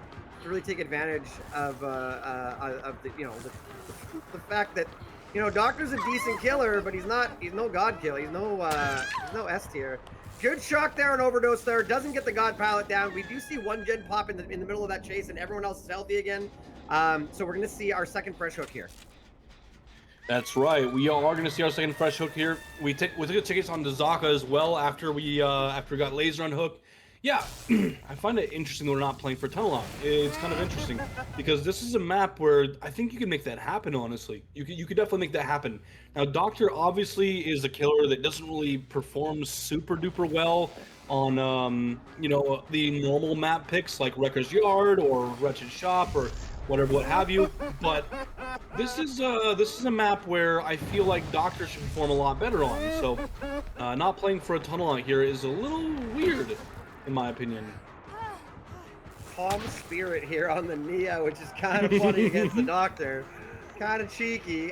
fact that, you know, Doctor's a decent killer, but he's no god killer. He's no S tier. Good shock there on Overdose there. Doesn't get the god pallet down. We do see one gen pop in the middle of that chase, and everyone else is healthy again. So we're gonna see our second fresh hook here. That's right. We are going to see our second fresh hook here. We took a tickets on the Zaka as well after we got Laser on hook. Yeah, I find it interesting that we're not playing for Tunnel Lock. It's kind of interesting because this is a map where I think you can make that happen, honestly. You could definitely make that happen. Now, Doctor obviously is a killer that doesn't really perform super duper well on, you know, the normal map picks like Wrecker's Yard or Wretched Shop or whatever, what have you. But this is a map where I feel like Doctor should perform a lot better on. So not playing for a Tunnel Lock here is a little weird, in my opinion. Calm Spirit here on the Nia, which is kind of funny against the Doctor. Kind of cheeky.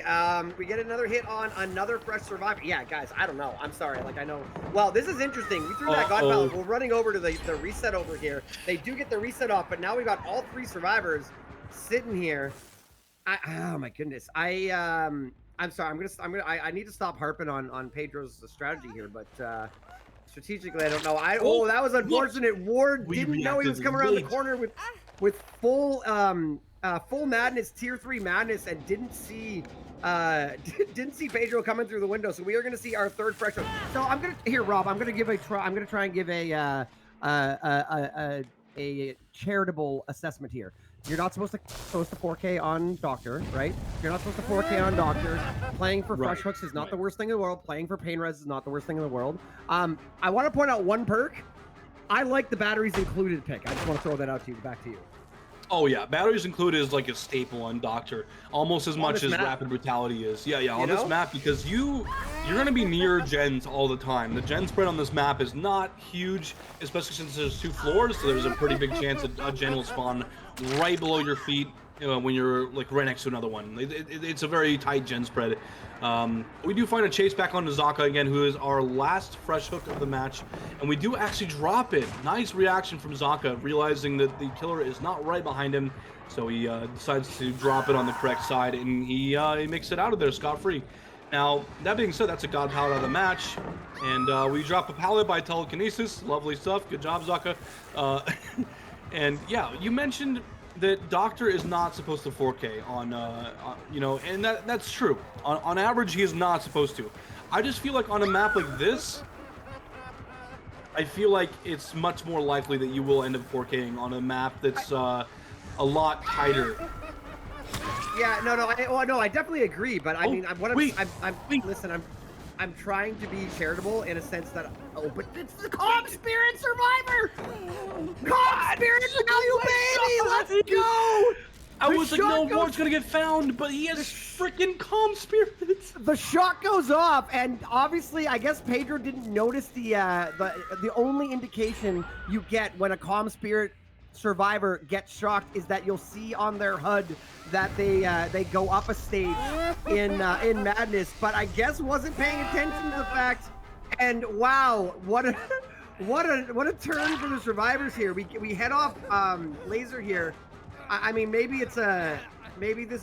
We get another hit on another fresh survivor. Yeah, guys, I don't know. I'm sorry. Like, I know. Well, this is interesting. We threw that god pallet. We're running over to the reset over here. They do get the reset off, but now we've got all 3 survivors sitting here. Oh my goodness. I'm sorry. I need to stop harping on Pedro's strategy here, but strategically, I don't know. Oh, that was unfortunate. Ward didn't know he was coming around the corner with full madness, tier 3 madness, and didn't see Pedro coming through the window. So we are going to see our third fresh hook. So I'm gonna Rob. I'm gonna try and give a charitable assessment here. You're not supposed to 4K on Doctor, right? You're not supposed to 4K on Doctor. Playing for fresh hooks is not the worst thing in the world. Playing for pain res is not the worst thing in the world. I want to point out one perk. I like the batteries included pick. I just want to throw that out to you, back to you. Oh yeah, batteries included is like a staple on Doctor, almost as much as Rapid Brutality is. Yeah, on this map, because you're gonna be near gens all the time. The gen spread on this map is not huge, especially since there's 2 floors, so there's a pretty big chance that a gen will spawn right below your feet when you're like right next to another one. It's a very tight gen spread. We do find a chase back onto Zaka again, who is our last fresh hook of the match, and we do actually drop it. Nice reaction from Zaka, realizing that the killer is not right behind him, so he decides to drop it on the correct side, and he makes it out of there scot-free. Now, that being said, that's a god pallet out of the match, and we drop a pallet by telekinesis. Lovely stuff. Good job, Zaka. And yeah, you mentioned that Doctor is not supposed to 4K on, you know, and that's true. On average, he is not supposed to. I just feel like on a map like this, I feel like it's much more likely that you will end up 4King on a map that's a lot tighter. Yeah, no, I definitely agree, but I mean, listen, I'm trying to be charitable in a sense that, but it's the Calm Spirit Survivor! Calm Spirit value, baby! Let's go! I was like, no, Ward's gonna get found, but he has freaking Calm Spirit. The shot goes off, and obviously, I guess Pedro didn't notice the only indication you get when a Calm Spirit Survivor gets shocked is that you'll see on their HUD that they go up a stage in Madness, but I guess wasn't paying attention to the fact. And wow, what a turn for the survivors here. We head off laser here. I mean, maybe this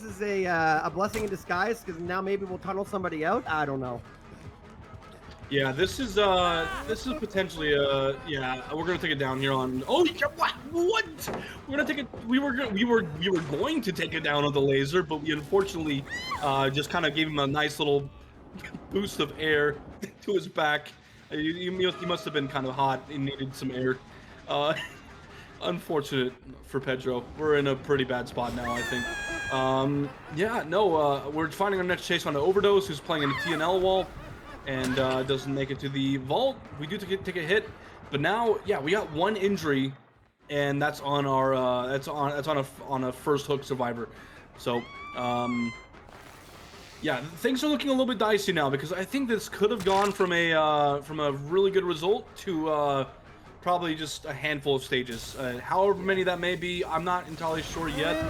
is a blessing in disguise, because now maybe we'll tunnel somebody out. I don't know. Yeah, this is potentially yeah, we're gonna take it down here on. Oh, what? We're gonna take it. We were going to take it down on the laser, but we unfortunately just kind of gave him a nice little boost of air to his back. He must have been kind of hot and needed some air. Unfortunate for Pedro. We're in a pretty bad spot now, I think. Yeah, no, we're finding our next chase on an Overdose, who's playing in the TNL wall. And doesn't make it to the vault. We do take a hit, but now, yeah, we got one injury, and that's on our that's on a first hook survivor. So, yeah, things are looking a little bit dicey now, because I think this could have gone from a really good result to probably just a handful of stages. However many that may be, I'm not entirely sure yet.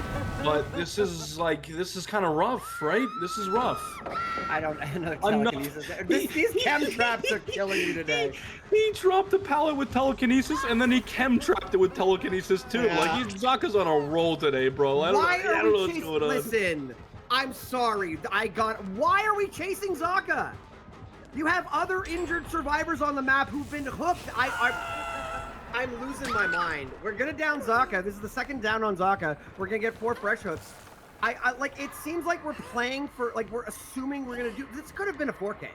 But this is kind of rough, right? This is rough. I don't know. Telekinesis. These chem traps are killing you today. He dropped the pallet with telekinesis, and then he chem trapped it with telekinesis too. Yeah. Like Zaka's on a roll today, bro. I don't know what's going on. Listen, I'm sorry. Why are we chasing Zaka? You have other injured survivors on the map who've been hooked. I'm losing my mind. We're gonna down Zaka. This is the second down on Zaka. We're gonna get 4 fresh hooks. I like, it seems like we're playing for, like, we're assuming we're gonna do. This could have been a 4K.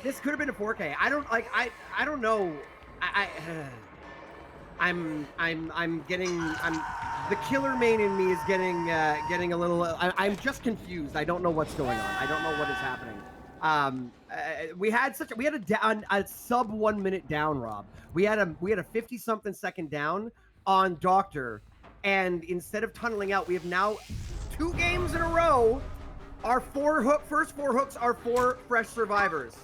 This could have been a 4K. I don't know. The killer main in me is getting a little. I'm just confused. I don't know what's going on. I don't know what is happening. We had a sub 1 minute down, Rob. We had a 50-something second down on Doctor, and instead of tunneling out, we have now 2 games in a row. Our first 4 hooks are 4 fresh survivors.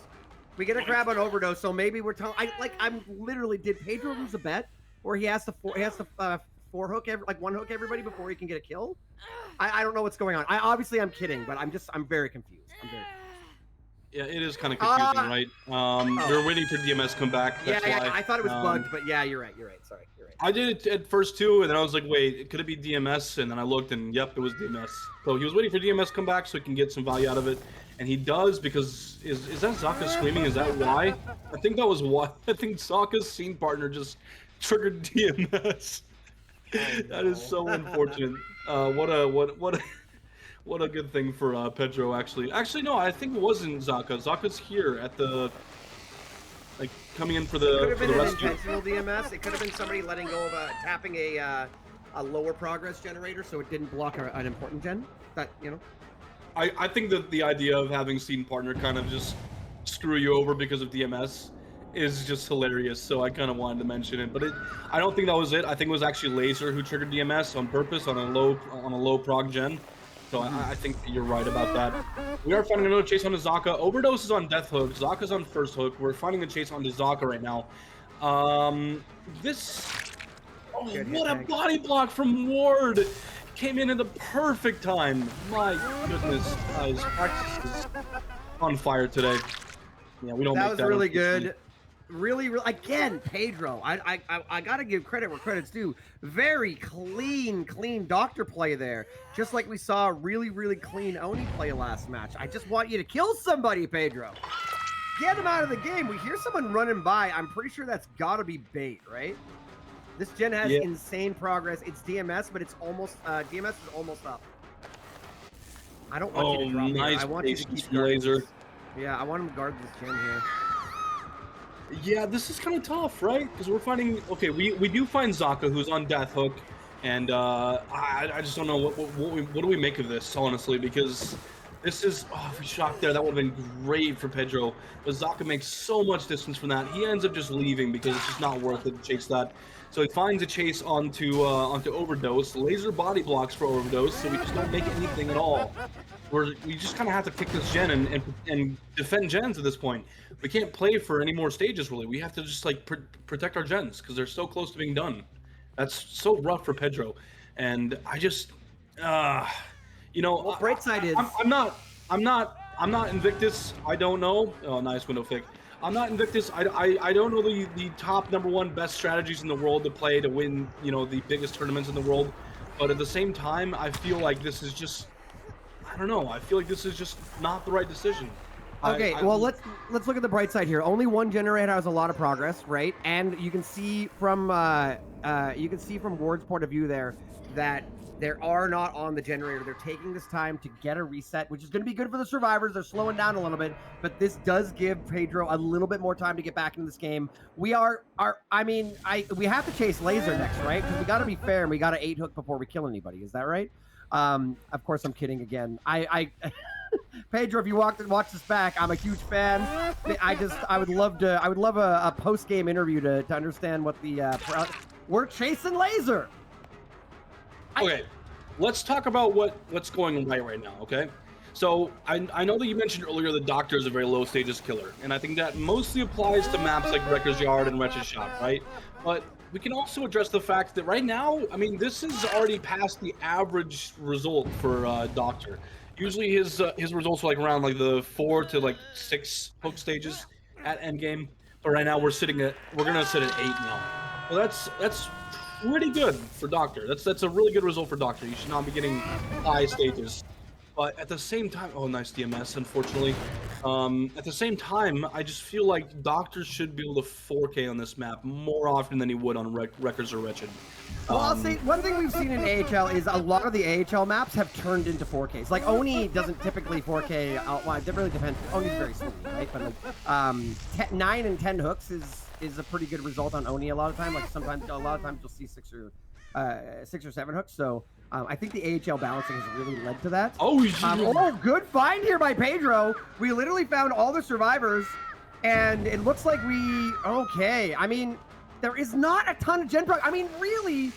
We get a grab on Overdose, so maybe we're I'm literally, did Pedro lose a bet where he has to 4 hook one hook everybody before he can get a kill? I don't know what's going on. I'm kidding, but I'm very confused. Yeah, it is kind of confusing, right? They're waiting for DMS to come back. That's why. I thought it was bugged, but yeah, you're right. Sorry, you're right. I did it at first too, and then I was like, wait, could it be DMS? And then I looked, and yep, it was DMS. So he was waiting for DMS to come back so he can get some value out of it, and he does, because is that Zaka screaming? Is that why? I think that was why. I think Zaka's scene partner just triggered DMS. That is so unfortunate. What a good thing for Pedro, actually. Actually, no, I think it wasn't Zaka. Zaka's here at the, like, coming in for the rescue. It could have been an intentional DMS. It could have been somebody letting go of tapping a lower progress generator so it didn't block an important gen. That, you know. I think that the idea of having scene partner kind of just screw you over because of DMS is just hilarious. So I kind of wanted to mention it, but I don't think that was it. I think it was actually Laser who triggered DMS on purpose on a low prog gen. So I think you're right about that. We are finding another chase on the Zaka. Overdose is on death hook. Zaka's on first hook. We're finding a chase on the Zaka right now. What a body block from Ward. Came in at the perfect time. My goodness, guys. Praxis is on fire today. Yeah, we don't. That was really good. Really, again, Pedro. I gotta give credit where credit's due. Very clean Doctor play there. Just like we saw really clean Oni play last match. I just want you to kill somebody, Pedro. Get him out of the game. We hear someone running by. I'm pretty sure that's gotta be bait, right? This gen has Yeah. insane progress. It's DMS, but it's almost DMS is almost up. I don't want you to drop nice here. I want you to patience keep from guarding Laser. this. Yeah, I want him to guard this gen here. Yeah, this is kind of tough, right? Because we're finding, okay, we do find Zaka, who's on Death Hook, and I just don't know what do we make of this, honestly, because this is, if we shot there, that would have been great for Pedro, but Zaka makes so much distance from that. He ends up just leaving because it's just not worth it to chase that. So he finds a chase onto Overdose. Laser body blocks for Overdose, so we just don't make anything at all. We just kind of have to pick this gen and defend gens at this point. We can't play for any more stages, really. We have to just like protect our gens because they're so close to being done. That's so rough for Pedro, and I just, you know, Well, bright side is I'm not Invictus. I don't know. Oh, nice window flick. I'm not Invictus. I don't know the top #1 best strategies in the world to play to win, you know, the biggest tournaments in the world. But at the same time, I feel like this is just, I don't know. I feel like this is just not the right decision. okay. Well, let's look at the bright side here. Only one generator has a lot of progress, right? And you can see from Ward's point of view there that there are not on the generator. They're taking this time to get a reset, which is going to be good for the survivors. They're slowing down a little bit, but this does give Pedro a little bit more time to get back into this game. We have to chase Laser next, right? Because we got to be fair and we got to 8-hook before we kill anybody. Is that right? Of course, I'm kidding again. Pedro, if you watch this back, I'm a huge fan. I would love a post-game interview to understand what we're chasing Laser. Okay, let's talk about what's going right now, okay? So, I know that you mentioned earlier the Doctor is a very low stages killer, and I think that mostly applies to maps like Wrecker's Yard and Wretched Shop, right? But we can also address the fact that right now, I mean, this is already past the average result for Doctor. Usually his results are like around like the 4 to 6 hook stages at endgame, but right now we're gonna sit at 8 now. Well, that's pretty good for Doctor. That's a really good result for Doctor. You should not be getting high stages. But at the same time, oh, nice DMS, unfortunately. At the same time, I just feel like Doctor should be able to 4K on this map more often than he would on Wreckers or Wretched. Well, I'll say one thing we've seen in AHL is a lot of the AHL maps have turned into 4Ks. Like Oni doesn't typically 4K outline. It really depends. Oni's very smooth, right? But like 9 and 10 hooks is a pretty good result on Oni a lot of time. Like a lot of times you'll see 6 or 7 hooks. So I think the AHL balancing has really led to that. Oh, good find here by Pedro. We literally found all the survivors, and it looks like okay. I mean, there is not a ton of gen prog. I mean, really,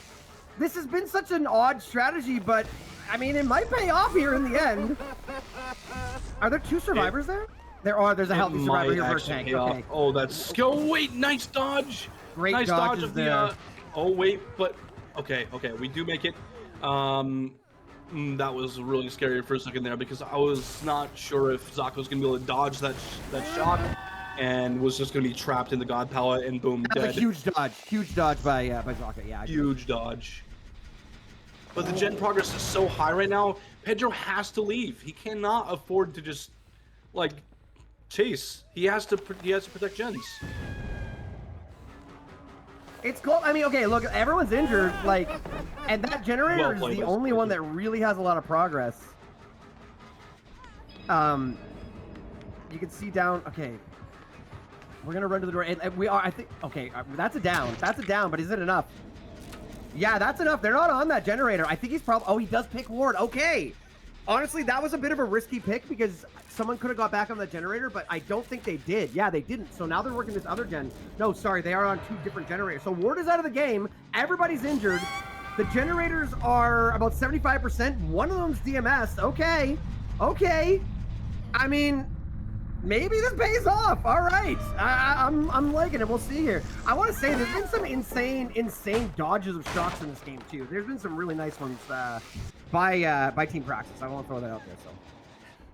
this has been such an odd strategy, but I mean, it might pay off here in the end. Are there 2 survivors there? There are. There's a healthy survivor here for a tank. Okay. Oh, that's. Oh, wait, nice dodge. Great nice dodge of there. the. Oh wait, but okay, we do make it. That was really scary for a second there because I was not sure if Zaka was gonna be able to dodge that shot, and was just gonna be trapped in the God Palette and boom, That's dead. a huge dodge by Zaka. Yeah. Huge dodge. But the gen progress is so high right now. Pedro has to leave. He cannot afford to just like chase. He has to protect gens. It's cool. I mean, okay, look, everyone's injured, like, and that generator is the only one that really has a lot of progress. You can see down. Okay, we're gonna run to the door, and we are. I think. Okay, that's a down. That's a down, but is it enough? Yeah, that's enough. They're not on that generator. I think he's probably. Oh, he does pick Ward. Okay. Honestly, that was a bit of a risky pick because someone could have got back on the generator, but I don't think they did. Yeah, they didn't. So now they're working this other gen. No, sorry, they are on 2 different generators. So Ward is out of the game. Everybody's injured. The generators are about 75%. One of them's DMS. Okay. I mean, maybe this pays off. All right. I'm liking it. We'll see here. I want to say there's been some insane dodges of shots in this game too. There's been some really nice ones by Team Praxis. I want to throw that out there. So.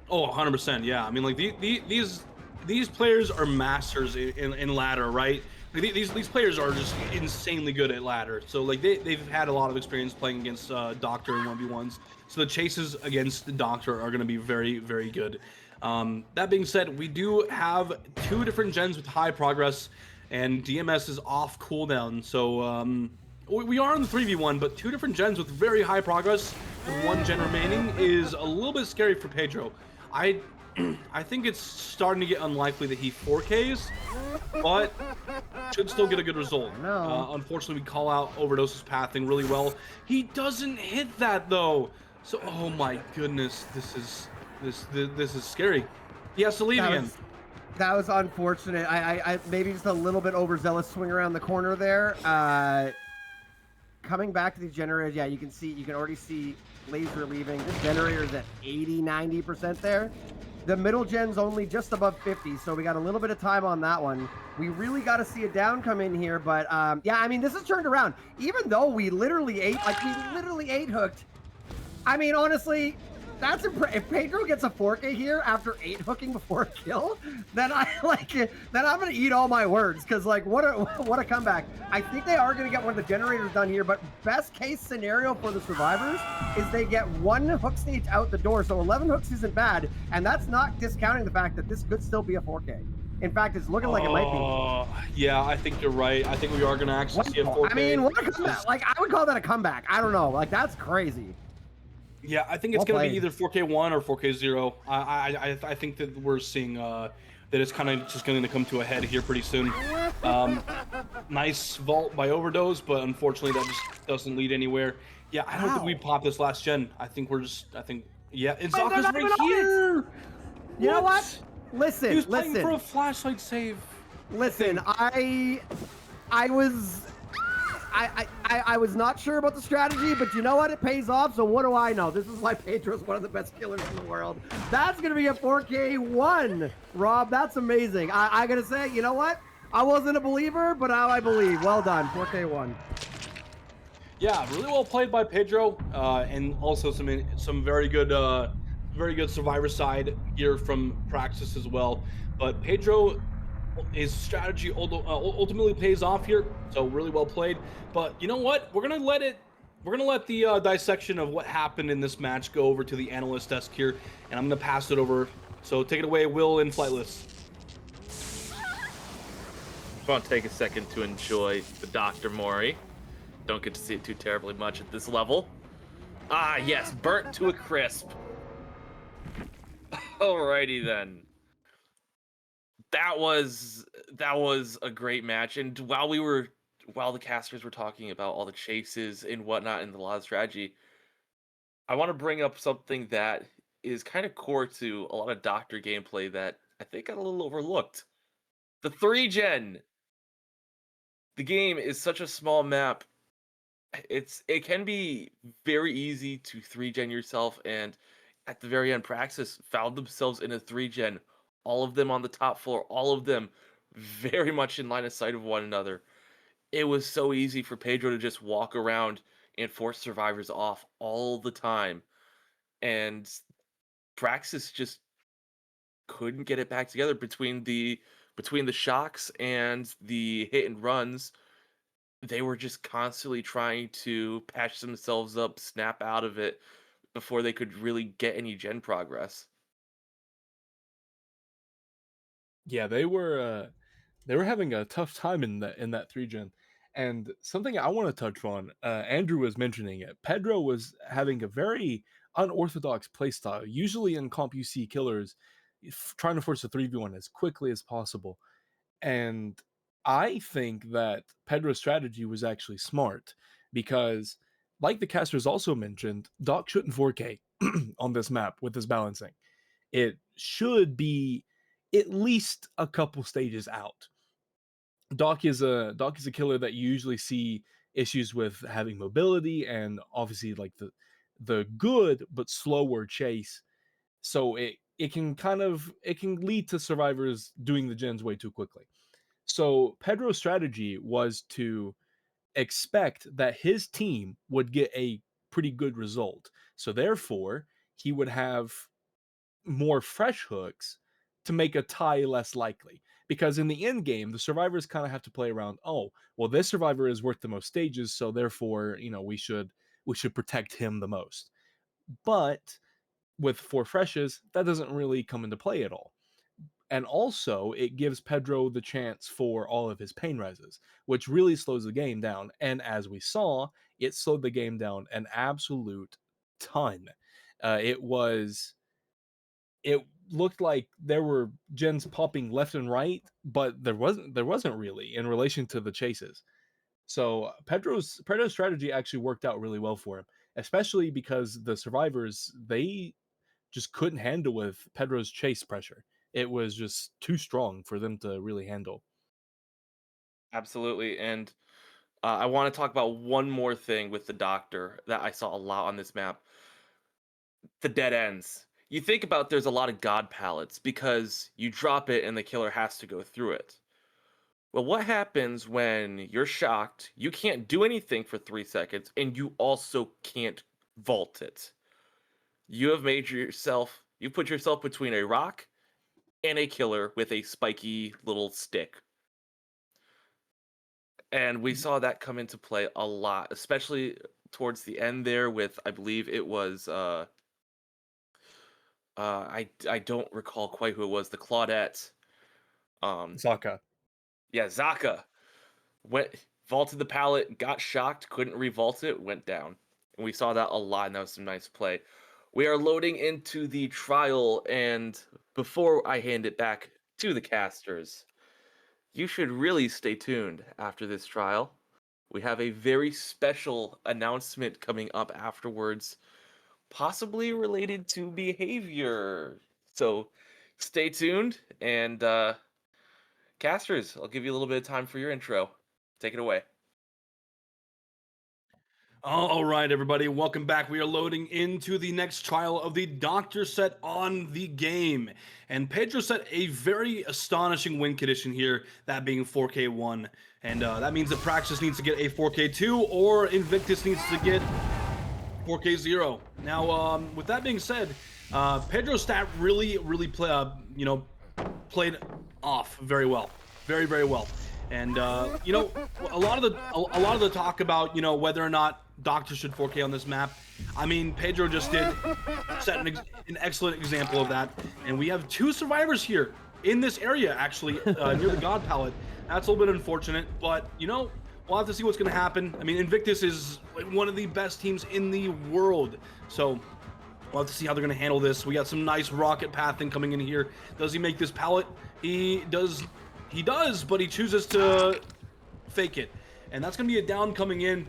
Oh, 100%. Yeah. I mean, like these players are masters in ladder, right? Like, these players are just insanely good at ladder. So like they've had a lot of experience playing against Doctor in 1v1s. So the chases against the Doctor are going to be very, very good. That being said, we do have 2 different gens with high progress, and DMS is off cooldown. So we are in the 3v1, but 2 different gens with very high progress with 1 gen remaining is a little bit scary for Pedro. I think it's starting to get unlikely that he 4Ks, but should still get a good result. Unfortunately, we call out Overdose's pathing really well. He doesn't hit that though. So, oh my goodness, this is scary. He has to leave again. That was unfortunate. I maybe just a little bit overzealous swing around the corner there. Coming back to these generators, yeah, you can already see laser leaving. This generator's at 80-90% there. The middle gen's only just above 50, so we got a little bit of time on that one. We really got to see a down come in here, but yeah, I mean, this is turned around. Even though we literally ate hooked. I mean, honestly, that's if Pedro gets a 4K here after 8 hooking before a kill, then I like it. Then I'm gonna eat all my words, because like what a comeback. I think they are gonna get one of the generators done here, but best case scenario for the survivors is they get 1 hook stage out the door. So 11 hooks isn't bad, and that's not discounting the fact that this could still be a 4K. In fact, it's looking like it might be. Yeah, I think you're right. I think we are gonna actually see a 4K. I mean, what a comeback. Like, I would call that a comeback. I don't know. Like, that's crazy. Yeah, I think it's going to be either 4K1 or 4K0. I think that we're seeing that it's kind of just going to come to a head here pretty soon. Nice vault by Overdose, but unfortunately that just doesn't lead anywhere. Yeah, I don't think we popped this last gen. I think yeah, and Zaka's right here! You know what? Listen, he was playing for a flashlight save. Listen, I was not sure about the strategy, but you know what? It pays off, so what do I know? This is why Pedro's one of the best killers in the world. That's going to be a 4K1, Rob. That's amazing. I got to say, you know what? I wasn't a believer, but now I believe. Well done, 4K1. Yeah, really well played by Pedro, and also some very good survivor side here from Praxis as well. But Pedro, his strategy ultimately pays off here, so really well played. But you know what? We're gonna let the dissection of what happened in this match go over to the analyst desk here, and I'm gonna pass it over. So take it away, Will and Flightless. I want to take a second to enjoy the Dr. Mori. Don't get to see it too terribly much at this level. Ah, yes, burnt to a crisp. Alrighty then. That was a great match, and while the casters were talking about all the chases and whatnot and the lot of strategy, I want to bring up something that is kind of core to a lot of Doctor gameplay that I think got a little overlooked. The 3-gen. The game is such a small map. It can be very easy to 3-gen yourself, and at the very end, Praxis found themselves in a 3-gen. All of them on the top floor, all of them very much in line of sight of one another. It was so easy for Pedro to just walk around and force survivors off all the time. And Praxis just couldn't get it back together between the shocks and the hit and runs. They were just constantly trying to patch themselves up, snap out of it before they could really get any gen progress. Yeah, they were having a tough time in that 3-gen. And something I want to touch on, Andrew was mentioning it. Pedro was having a very unorthodox playstyle. Usually in comp you see killers trying to force a 3v1 as quickly as possible. And I think that Pedro's strategy was actually smart because, like the casters also mentioned, Doc shouldn't 4K on this map with his balancing. It should be at least a couple stages out. Doc is a killer that you usually see issues with having mobility and obviously like the good but slower chase. So it can lead to survivors doing the gens way too quickly. So Pedro's strategy was to expect that his team would get a pretty good result. So therefore, he would have more fresh hooks to make a tie less likely. Because in the end game, the survivors kind of have to play around, oh, well, this survivor is worth the most stages, so therefore, we should protect him the most. But with 4 freshes, that doesn't really come into play at all. And also, it gives Pedro the chance for all of his pain reses, which really slows the game down. And as we saw, it slowed the game down an absolute ton. It looked like there were gens popping left and right, but there wasn't really in relation to the chases. So Pedro's strategy actually worked out really well for him, especially because the survivors, they just couldn't handle with Pedro's chase pressure. It was just too strong for them to really handle. Absolutely. And I want to talk about one more thing with the Doctor that I saw a lot on this map. The dead ends. You think about there's a lot of God palettes because you drop it and the killer has to go through it. Well, what happens when you're shocked, you can't do anything for 3 seconds, and you also can't vault it? You put yourself between a rock and a killer with a spiky little stick. And we saw that come into play a lot, especially towards the end there with, I believe it was, I don't recall quite who it was, the Claudette. Zaka. Yeah, Zaka vaulted the pallet, got shocked, couldn't revault it, went down. And we saw that a lot, and that was some nice play. We are loading into the trial, and before I hand it back to the casters, you should really stay tuned after this trial. We have a very special announcement coming up afterwards, possibly related to behavior. So stay tuned, and casters, I'll give you a little bit of time for your intro. Take it away. All right, everybody, welcome back. We are loading into the next trial of the Doctor set on the game. And Pedro set a very astonishing win condition here, that being 4K1. And that means that Praxis needs to get a 4K2 or Invictus needs to get 4K0. Now, with that being said, Pedro's stat really played off very well. Very, very well. And a lot of the talk about whether or not Doctor should 4K on this map. I mean, Pedro just did set an excellent example of that. And we have 2 survivors here in this area, actually, near the God Palette. That's a little bit unfortunate, but we'll have to see what's going to happen. I mean, Invictus is one of the best teams in the world, so we'll have to see how they're going to handle this. We got some nice rocket pathing coming in here. Does he make this pallet? He does, but he chooses to fake it. And that's going to be a down coming in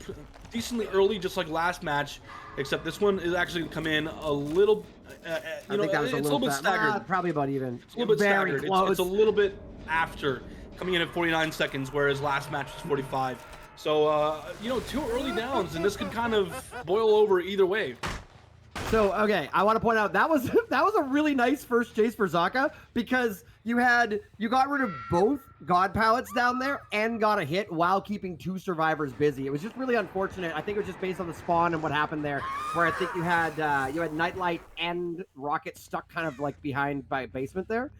decently early, just like last match, except this one is actually going to come in a little, I think that was it's a little bit staggered. Probably about even. It's a little bit very staggered. Close. It's a little bit after, coming in at 49 seconds, whereas last match was 45. So, 2 early downs, and this could kind of boil over either way. So, okay, I want to point out that was a really nice first chase for Zaka, because you got rid of both God pallets down there and got a hit while keeping 2 survivors busy. It was just really unfortunate. I think it was just based on the spawn and what happened there, where I think you had Nightlight and Rocket stuck kind of like behind by basement there,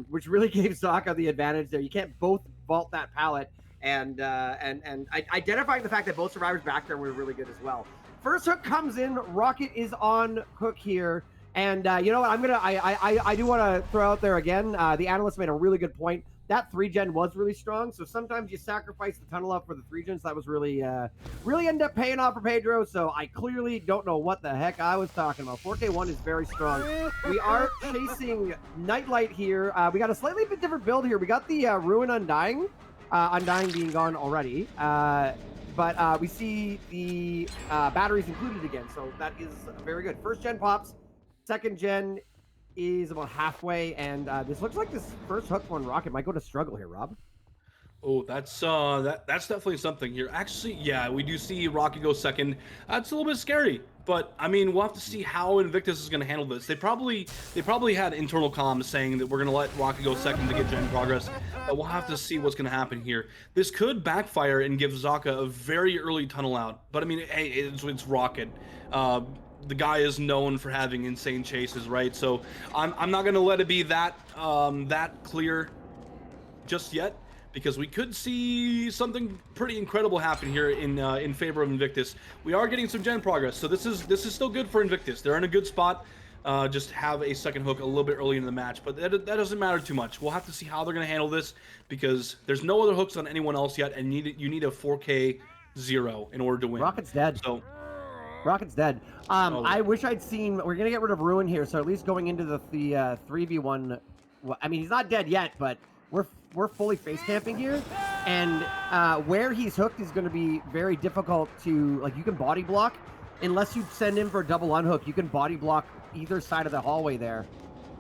which really gave Zaka the advantage there. You can't both vault that pallet, and identifying the fact that both survivors back there were really good as well. First hook comes in. Rocket is on hook here. And you know what? I do want to throw out there again. The analyst made a really good point. That 3-gen was really strong. So sometimes you sacrifice the tunnel up for the 3-gens. That was really ended up paying off for Pedro. So I clearly don't know what the heck I was talking about. 4K1 is very strong. We are chasing Nightlight here. We got a slightly bit different build here. We got the Ruin Undying. Undying being gone already. But we see the batteries included again. So that is very good. 1st gen pops. 2nd gen is about halfway, and this looks like this first hook one Rocket might go to struggle here, Rob. Oh, that's definitely something here. Actually, yeah, we do see Rocket go 2nd. That's a little bit scary, but I mean, we'll have to see how Invictus is going to handle this. They probably had internal comms saying that we're going to let Rocket go 2nd to get gen progress, but we'll have to see what's going to happen here. This could backfire and give Zaka a very early tunnel out, but I mean, hey, it's Rocket. The guy is known for having insane chases, right? So I'm not going to let it be that clear just yet, because we could see something pretty incredible happen here in favor of Invictus. We are getting some gen progress, so this is still good for Invictus. They're in a good spot. just have a second hook a little bit early in the match, but that doesn't matter too much. We'll have to see how they're going to handle this because there's no other hooks on anyone else yet, and you need a 4K 0 in order to win. Rocket's dead. So Rocket's dead. I wish I'd seen. We're gonna get rid of Ruin here, so at least going into the 3v1. Well, I mean, he's not dead yet, but we're fully face camping here, and where he's hooked is going to be very difficult to like. You can body block unless you send him for a double unhook. You can body block either side of the hallway there.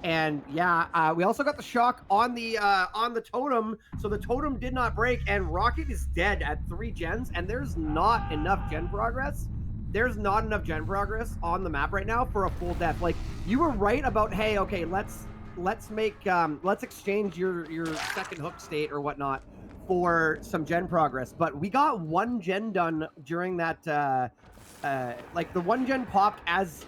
And yeah, we also got the shock on the totem, so the totem did not break, and Rocket is dead at 3 gens, and there's not enough gen progress. There's not enough gen progress on the map right now for a full death. Like, you were right about, hey, okay, let's exchange your second hook state or whatnot for some gen progress. But we got 1 gen done during that, like the 1 gen popped as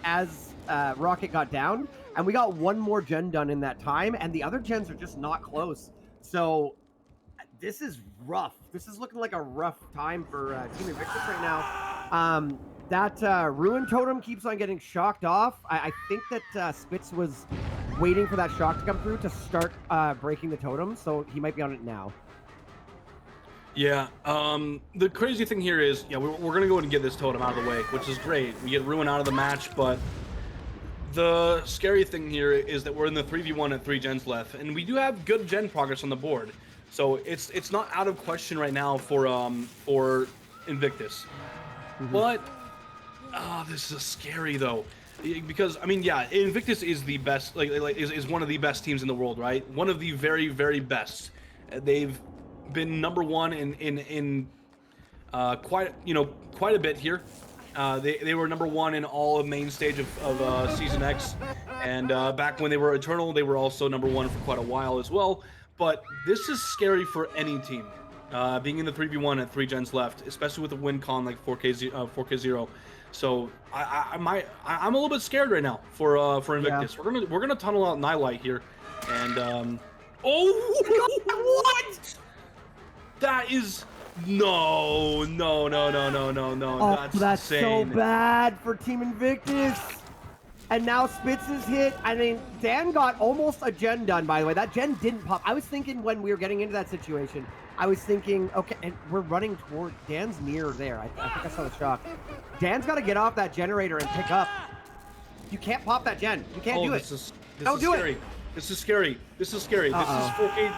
Rocket got down, and we got 1 more gen done in that time, and the other gens are just not close. So this is rough. This is looking like a rough time for Team Invictus right now. That Ruin Totem keeps on getting shocked off. I think that Spitz was waiting for that shock to come through to start breaking the totem, so he might be on it now. Yeah, the crazy thing here is, yeah, we're going to go and get this totem out of the way, which is great. We get Ruin out of the match, but the scary thing here is that we're in the 3v1 at 3 gens left, and we do have good gen progress on the board. So it's not out of question right now for Invictus. But this is scary though, because I mean, yeah, Invictus is the best, is one of the best teams in the world, right? One of the very, very best. They've been #1 in quite a bit here. They were #1 in all of main stage of Season X, and back when they were Eternal, they were also #1 for quite a while as well. But this is scary for any team, being in the 3v1 at 3 gens left, especially with a win con like 4K 0. So I'm a little bit scared right now for Invictus. Yeah. We're gonna tunnel out Nightlight here, and what? That is no. Oh, that's so bad for Team Invictus. And now Spitz is hit. I mean, Dan got almost a gen done, by the way. That gen didn't pop. I was thinking when we were getting into that situation, I was thinking, okay, and we're running toward Dan's near there. I think I saw the shock. Dan's got to get off that generator and pick up. You can't pop that gen. You can't do it. Don't do it. This is scary. This is scary. This is 4K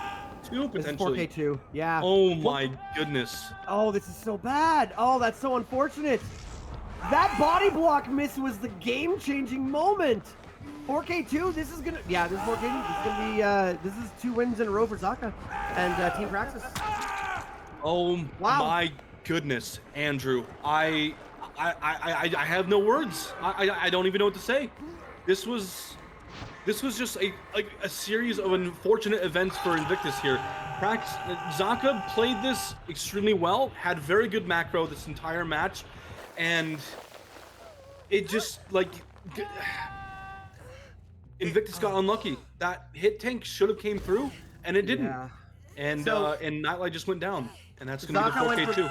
2 potentially. This is 4K 2. Yeah. Oh my goodness. Oh, this is so bad. Oh, that's so unfortunate. That body block miss was the game-changing moment. 4K2, this is gonna, yeah, this is 4K2. This is gonna be, this is 2 wins in a row for Zaka and Team Praxis. Oh my goodness, Andrew. I have no words. I don't even know what to say. This was just a series of unfortunate events for Invictus here. Zaka played this extremely well, had very good macro this entire match, and it just Invictus got unlucky. That hit tank should have came through, and it didn't. Yeah. And Nightlight just went down, and that's gonna be the 4K2.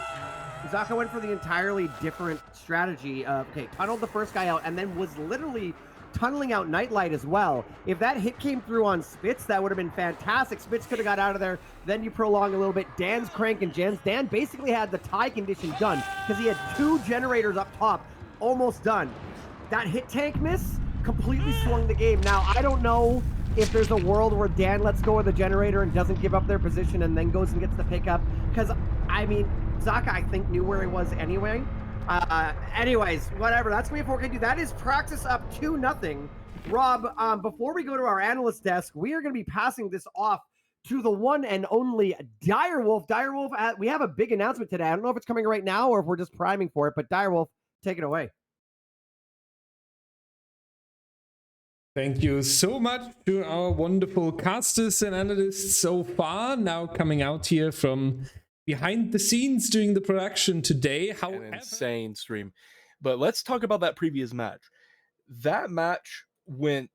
Zaka went for the entirely different strategy of, okay, tunneled the first guy out, and then was literally tunneling out Nightlight as well. If that hit came through on Spitz, that would have been fantastic. Spitz could have got out of there. Then you prolong a little bit. Dan's cranking gens. Dan basically had the tie condition done because he had 2 generators up top, almost done. That hit tank miss completely swung the game. Now, I don't know if there's a world where Dan lets go of the generator and doesn't give up their position and then goes and gets the pickup. Because, I mean, Zaka, I think, knew where he was anyway. Anyways, whatever. That's going to be 4K2. That is Praxis up 2-0. Rob, before we go to our analyst desk, we are going to be passing this off to the one and only Direwolf. Direwolf, we have a big announcement today. I don't know if it's coming right now or if we're just priming for it, but Direwolf, take it away. Thank you so much to our wonderful casters and analysts so far. Now coming out here from behind the scenes during the production today. However, an insane stream. But let's talk about that previous match. That match went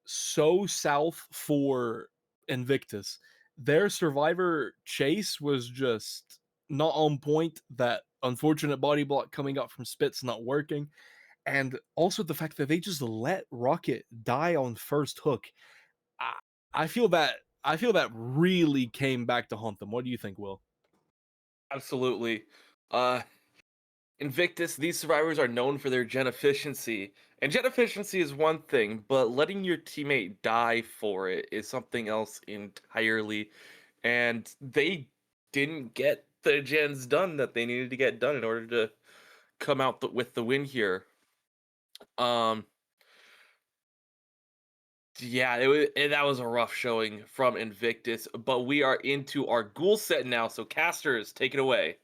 so south for Invictus. Their survivor chase was just not on point. That unfortunate body block coming up from Spitz not working. and also the fact that they just let Rocket die on first hook. I feel that really came back to haunt them. What do you think, Will? Absolutely. Invictus, these survivors are known for their gen efficiency. And gen efficiency is one thing, but letting your teammate die for it is something else entirely. And they didn't get the gens done that they needed to get done in order to come out with the win here. Yeah, that was a rough showing from Invictus, but we are into our Ghoul set now, so casters, take it away.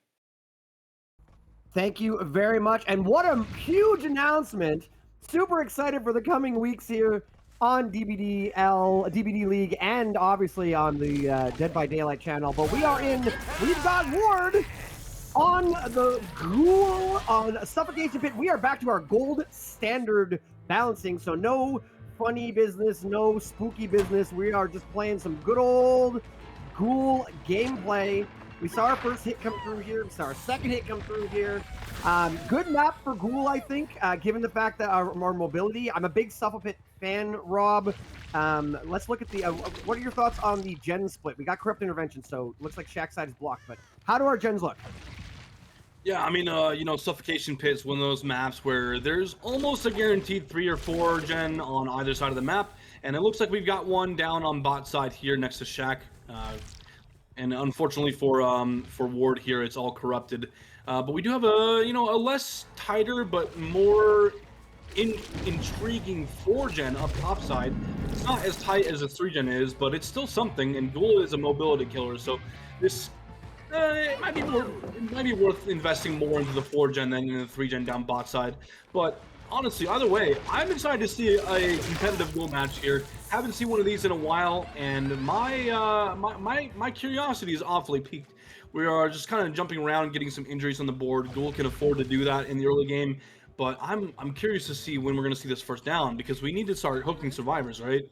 Thank you very much. And what a huge announcement. Super excited for the coming weeks here on DBDLeague, and obviously on the Dead by Daylight channel. But we've got Ward on the Ghoul on Suffocation Pit. We are back to our gold standard balancing, so no funny business, no spooky business. We are just playing some good old Ghoul gameplay. We saw our first hit come through here. We saw our second hit come through here. Good map for Ghoul, I think, given the fact that our mobility. I'm a big Suffocation fan, Rob. Let's look at the. What are your thoughts on the gen split? We got Corrupt Intervention, so it looks like Shack's side is blocked. But how do our gens look? Yeah, I mean, Suffocation Pit is one of those maps where there's almost a guaranteed 3 or 4 gen on either side of the map, and it looks like we've got one down on bot side here next to Shack. And unfortunately for Ward here, it's all corrupted. But we do have a less tighter but more intriguing 4-gen up top side. It's not as tight as a 3-gen is, but it's still something. And Ghoul is a mobility killer, so this it might be worth investing more into the 4-gen than in the 3-gen down bot side. But honestly, either way, I'm excited to see a competitive Ghoul match here. Haven't seen one of these in a while, and my curiosity is awfully piqued. We are just kind of jumping around, getting some injuries on the board. Ghoul can afford to do that in the early game, but I'm curious to see when we're going to see this first down, because we need to start hooking survivors, right?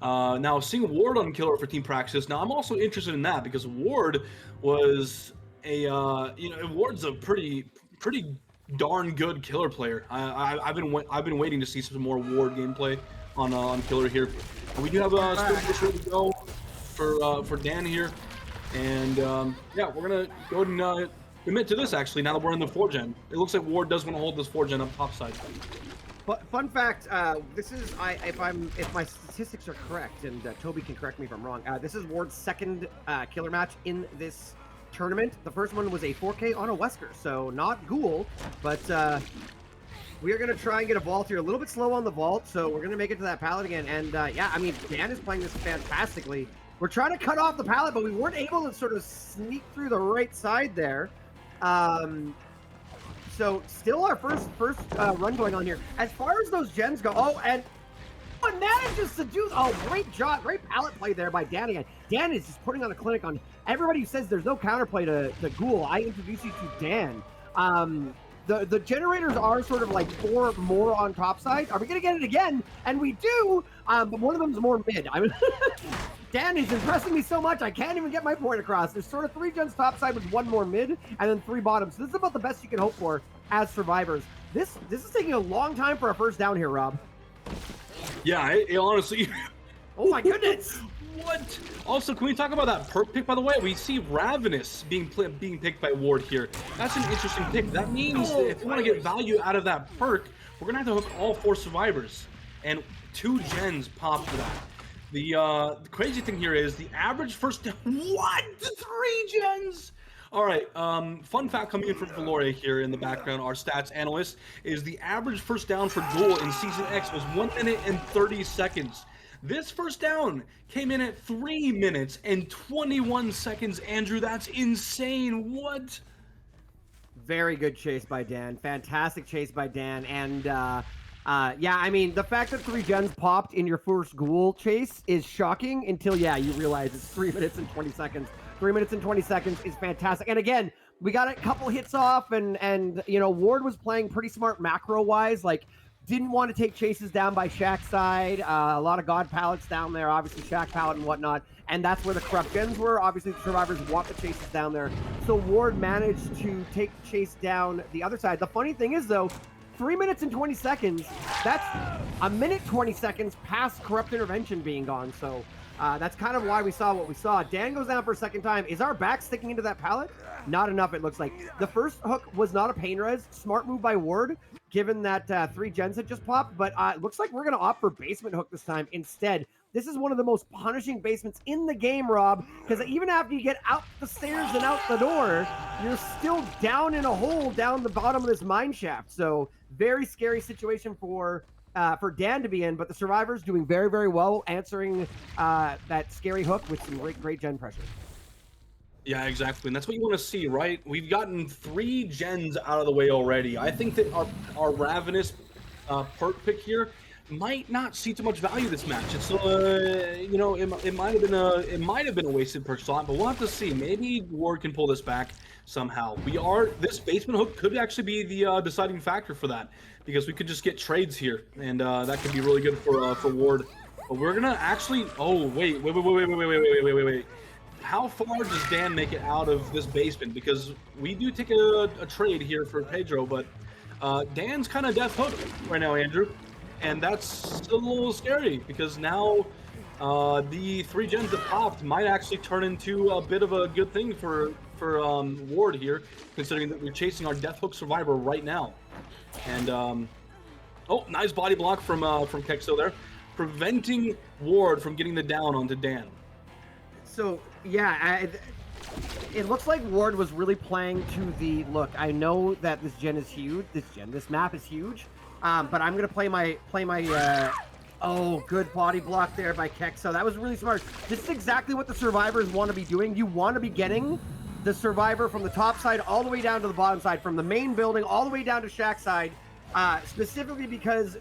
Now, seeing Ward on killer for Team Praxis. Now, I'm also interested in that because Ward was Ward's a pretty darn good killer player. I've been waiting to see some more Ward gameplay on killer here. We do have a sprint ready to go for Dan here, and yeah, we're gonna go ahead and commit to this actually. Now that we're in the 4-gen, it looks like Ward does want to hold this 4-gen up top side. But fun fact, this is if my statistics are correct, and Toby can correct me if I'm wrong. This is Ward's second killer match in this tournament. The first one was a 4K on a Wesker, so not Ghoul, but we are going to try and get a vault here. A little bit slow on the vault, so we're going to make it to that pallet again. And yeah, I mean, Dan is playing this fantastically. We're trying to cut off the pallet, but we weren't able to sort of sneak through the right side there. So still our first run going on here. As far as those gens go, and manages to do, great job, great pallet play there by Dan again. Dan is just putting on a clinic on everybody who says there's no counterplay to Ghoul. I introduce you to Dan. The generators are sort of like 4 more on top side. Are we gonna get it again? And we do, but one of them's more mid. I mean, Dan is impressing me so much, I can't even get my point across. There's sort of 3 gens top side with 1 more mid, and then 3 bottom. So this is about the best you can hope for as survivors. This is taking a long time for a first down here, Rob. Yeah, it honestly. Oh my goodness! What? Also, can we talk about that perk pick, by the way? We see Ravenous being picked by Ward here. That's an interesting pick. That means that if we want to get value out of that perk, we're going to have to hook all 4 survivors. And 2 gens pop for that. The crazy thing here is the average first down. What? 3 gens? All right, fun fact coming in from Valoria here in the background, our stats analyst, is the average first down for Ghoul in Season X was 1 minute and 30 seconds. This first down came in at 3 minutes and 21 seconds. Andrew, that's insane. What? Very good chase by Dan. Fantastic chase by Dan. And yeah, I mean, the fact that 3 gens popped in your first Ghoul chase is shocking until, yeah, you realize it's 3 minutes and 20 seconds. 3 minutes and 20 seconds is fantastic. And again, we got a couple hits off, and you know, Ward was playing pretty smart macro-wise, like, didn't want to take chases down by Shack's side. A lot of God pallets down there, obviously Shack pallet and whatnot, and that's where the corrupt gens were. Obviously, the survivors want the chases down there. So Ward managed to take the chase down the other side. The funny thing is, though, 3 minutes and 20 seconds. That's a minute 20 seconds past corrupt intervention being gone. So that's kind of why we saw what we saw. Dan goes down for a second time. Is our back sticking into that pallet? Not enough, it looks like. The first hook was not a pain res. Smart move by Ward, given that 3 gens had just popped. But it looks like we're going to opt for basement hook this time instead. This is one of the most punishing basements in the game, Rob, because even after you get out the stairs and out the door, you're still down in a hole down the bottom of this mine shaft. So very scary situation for Dan to be in, but the survivors doing very, very well, answering that scary hook with some great gen pressure. Yeah, exactly, and that's what you want to see, right? We've gotten 3 gens out of the way already. I think that our Ravenous perk pick here might not see too much value this match. It's you know, it might have been a wasted perk slot, but we'll have to see. Maybe Ward can pull this back somehow. This basement hook could actually be the deciding factor for that, because we could just get trades here, and that could be really good for Ward. But we're gonna actually. Oh wait. How far does Dan make it out of this basement? Because we do take a trade here for Pedro, but Dan's kind of death hooked right now, Andrew. And that's a little scary, because now the 3 gens that popped might actually turn into a bit of a good thing for Ward here, considering that we're chasing our death hook survivor right now. And oh, nice body block from Kexo there, preventing Ward from getting the down onto Dan. So yeah, it looks like Ward was really playing to the look. I know that this gen is huge. This map is huge. But I'm gonna play my oh, good body block there by Kexo. That was really smart. This is exactly what the survivors want to be doing. You want to be getting the survivor from the top side all the way down to the bottom side, from the main building all the way down to shack side, specifically because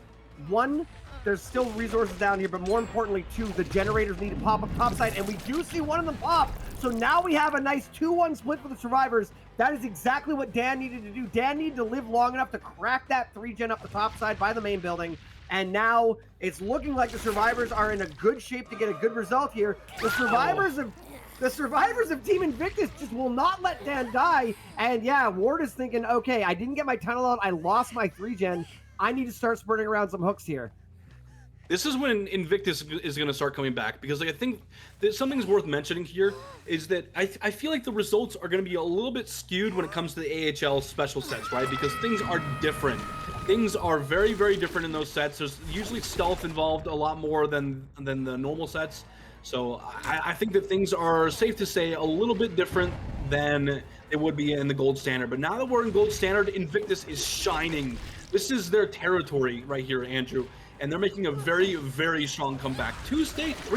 1, there's still resources down here, but more importantly 2, the generators need to pop up top side, and we do see one of them pop. So now we have a nice 2-1 split for the survivors. That is exactly what Dan needed to do. Dan needed to live long enough to crack that 3 gen up the top side by the main building. And now it's looking like the survivors are in a good shape to get a good result here. The survivors of Team Invictus just will not let Dan die. And yeah, Ward is thinking, okay, I didn't get my tunnel out. I lost my 3 gen. I need to start spurting around some hooks here. This is when Invictus is going to start coming back, because like, I think that something's worth mentioning here is that I feel like the results are going to be a little bit skewed when it comes to the AHL special sets, right? Because things are different. Things are very, very different in those sets. There's usually stealth involved a lot more than the normal sets. So I think that things are, safe to say, a little bit different than they would be in the Gold Standard. But now that we're in Gold Standard, Invictus is shining. This is their territory right here, Andrew. And they're making a very, very strong comeback. 3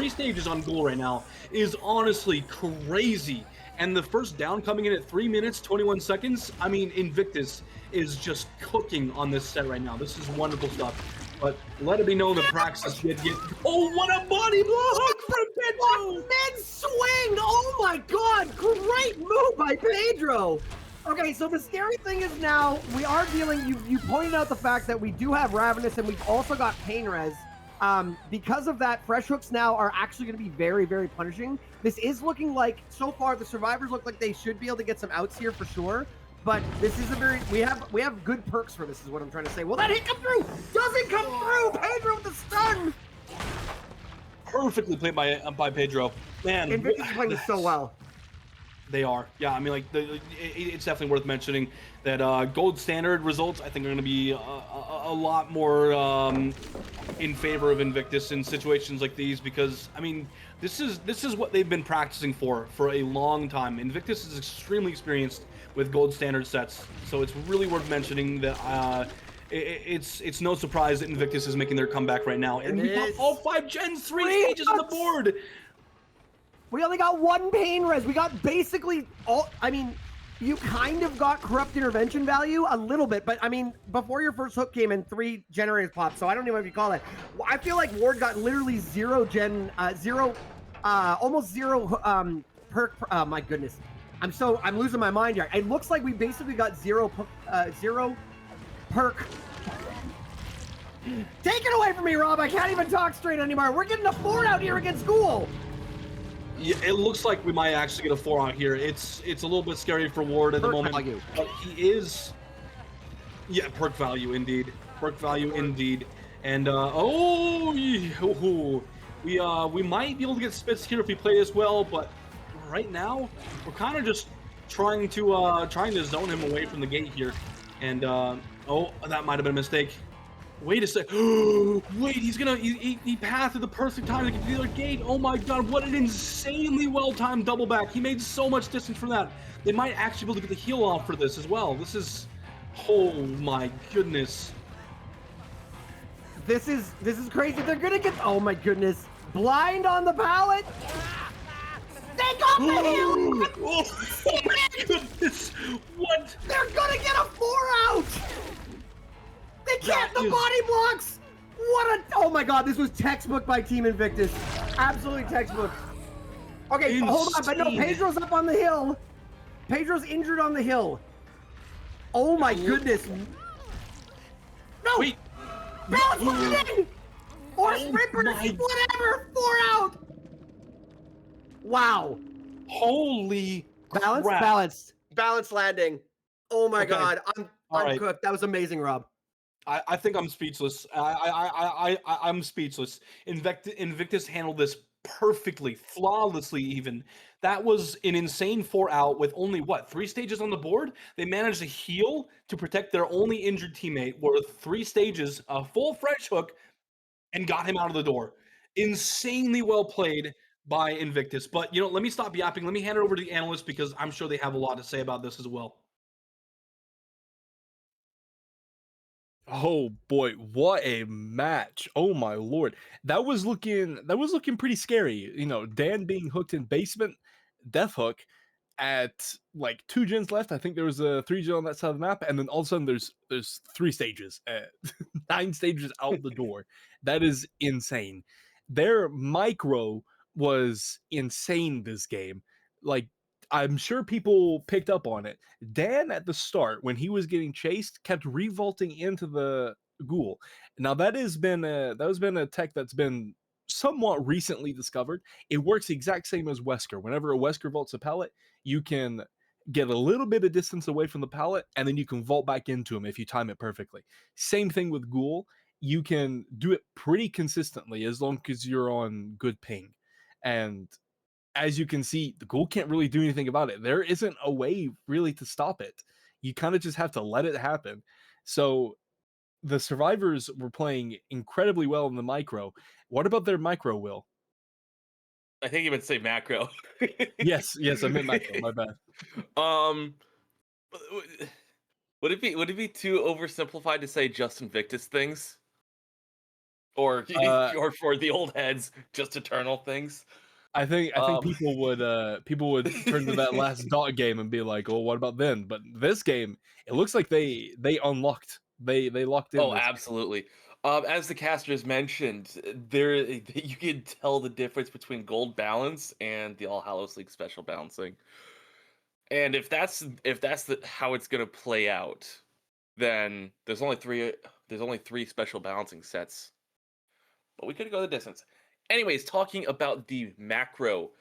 stages on Ghoul right now is honestly crazy. And the first down coming in at 3 minutes, 21 seconds. I mean, Invictus is just cooking on this set right now. This is wonderful stuff. But let it be known that Praxis did get... Oh, what a body block from Pedro! Mid-swing! Oh my god! Great move by Pedro! Okay, so the scary thing is now we are dealing, you pointed out the fact that we do have Ravenous and we've also got Pain Res. Because of that, fresh hooks now are actually going to be very, very punishing. This is looking like, so far, the survivors look like they should be able to get some outs here for sure. But this is a very, we have good perks for this is what I'm trying to say. Will that hit come through? Doesn't come through! Pedro with the stun! Perfectly played by Pedro. Man, Invictus is playing this so well. They are. Yeah, I mean, like, it's definitely worth mentioning that Gold Standard results, I think, are going to be a lot more in favor of Invictus in situations like these, because, I mean, this is what they've been practicing for a long time. Invictus is extremely experienced with Gold Standard sets, so it's really worth mentioning that it's no surprise that Invictus is making their comeback right now. And we got all 5 gens, 3 stages on the board. We only got 1 pain res. We got basically all, I mean, you kind of got corrupt intervention value a little bit, but I mean, before your first hook came in, 3 generators popped, so I don't know what you call it. I feel like Ward got literally almost zero perk, my goodness. I'm losing my mind here. It looks like we basically got zero perk. Take it away from me, Rob. I can't even talk straight anymore. We're getting a 4 out here against Ghoul. Yeah, it looks like we might actually get a 4 out here. It's a little bit scary for Ward at the moment. But he is... Yeah, perk value indeed. Perk value indeed. And we might be able to get spits here if we play this well, but right now we're kind of just trying to zone him away from the gate here. And oh, that might have been a mistake. Wait a sec. Wait, he passed at the perfect time to get to the other gate. Oh my god, what an insanely well-timed double back. He made so much distance from that. They might actually be able to get the heal off for this as well. This is, oh my goodness. This is crazy. They're gonna get, oh my goodness. Blind on the pallet. They got the heal. Oh my goodness. What? They're gonna get a 4 out. They can't, the body blocks. What a, oh my god, this was textbook by Team Invictus. Absolutely textbook. Okay, hold on, but no, Pedro's up on the hill. Pedro's injured on the hill. Oh my goodness. No. Wait. Balance landing! Or sprint, whatever! 4 out! Wow. Holy Balance, crap. balance landing. Oh my god, I'm right. cooked. That was amazing, Rob. I think I'm speechless. I'm speechless. Invictus handled this perfectly, flawlessly even. That was an insane 4 out with only, what, 3 stages on the board? They managed to heal to protect their only injured teammate with 3 stages, a full fresh hook, and got him out of the door. Insanely well played by Invictus. But, you know, let me stop yapping. Let me hand it over to the analysts because I'm sure they have a lot to say about this as well. Oh boy, what a match. Oh my lord. That was looking pretty scary. You know, Dan being hooked in basement, death hook at like 2 gens left. I think there was a 3 gen on that side of the map, and then all of a sudden there's 3 stages, 9 stages out the door. That is insane. Their micro was insane this game. Like, I'm sure people picked up on it. Dan at the start, when he was getting chased, kept revolting into the ghoul. Now that has been a tech that's been somewhat recently discovered. It works the exact same as Wesker. Whenever a Wesker vaults a pallet, you can get a little bit of distance away from the pallet, and then you can vault back into him if you time it perfectly. Same thing with Ghoul. You can do it pretty consistently as long as you're on good ping. And as you can see, the Ghoul can't really do anything about it. There isn't a way really to stop it. You kind of just have to let it happen. So the survivors were playing incredibly well in the micro. What about their micro, Will? I think you would say macro. Yes, I meant macro. My bad. Would it be too oversimplified to say just Invictus things, or or for the old heads, just eternal things? I think people would turn to that last dot game and be like, "Oh, what about then?" But this game, it looks like they unlocked, they locked in. Oh, absolutely. As the casters mentioned, there you can tell the difference between gold balance and the All Hallows League special balancing. And if that's how it's gonna play out, then there's only three special balancing sets. But we could go the distance. Anyways, talking about the macro,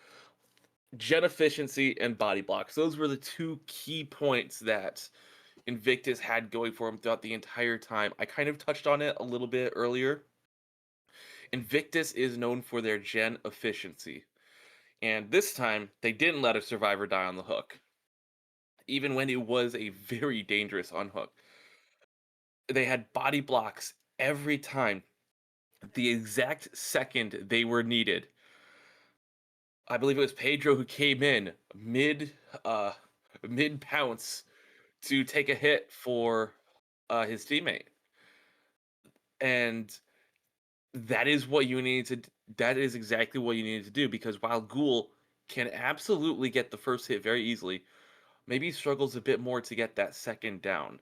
gen efficiency and body blocks. Those were the 2 key points that Invictus had going for him throughout the entire time. I kind of touched on it a little bit earlier. Invictus is known for their gen efficiency. And this time, they didn't let a survivor die on the hook. Even when it was a very dangerous unhook. They had body blocks every time. The exact second they were needed. I believe it was Pedro who came in mid pounce to take a hit for his teammate. And that is exactly what you needed to do, because while Ghoul can absolutely get the first hit very easily, maybe he struggles a bit more to get that second down.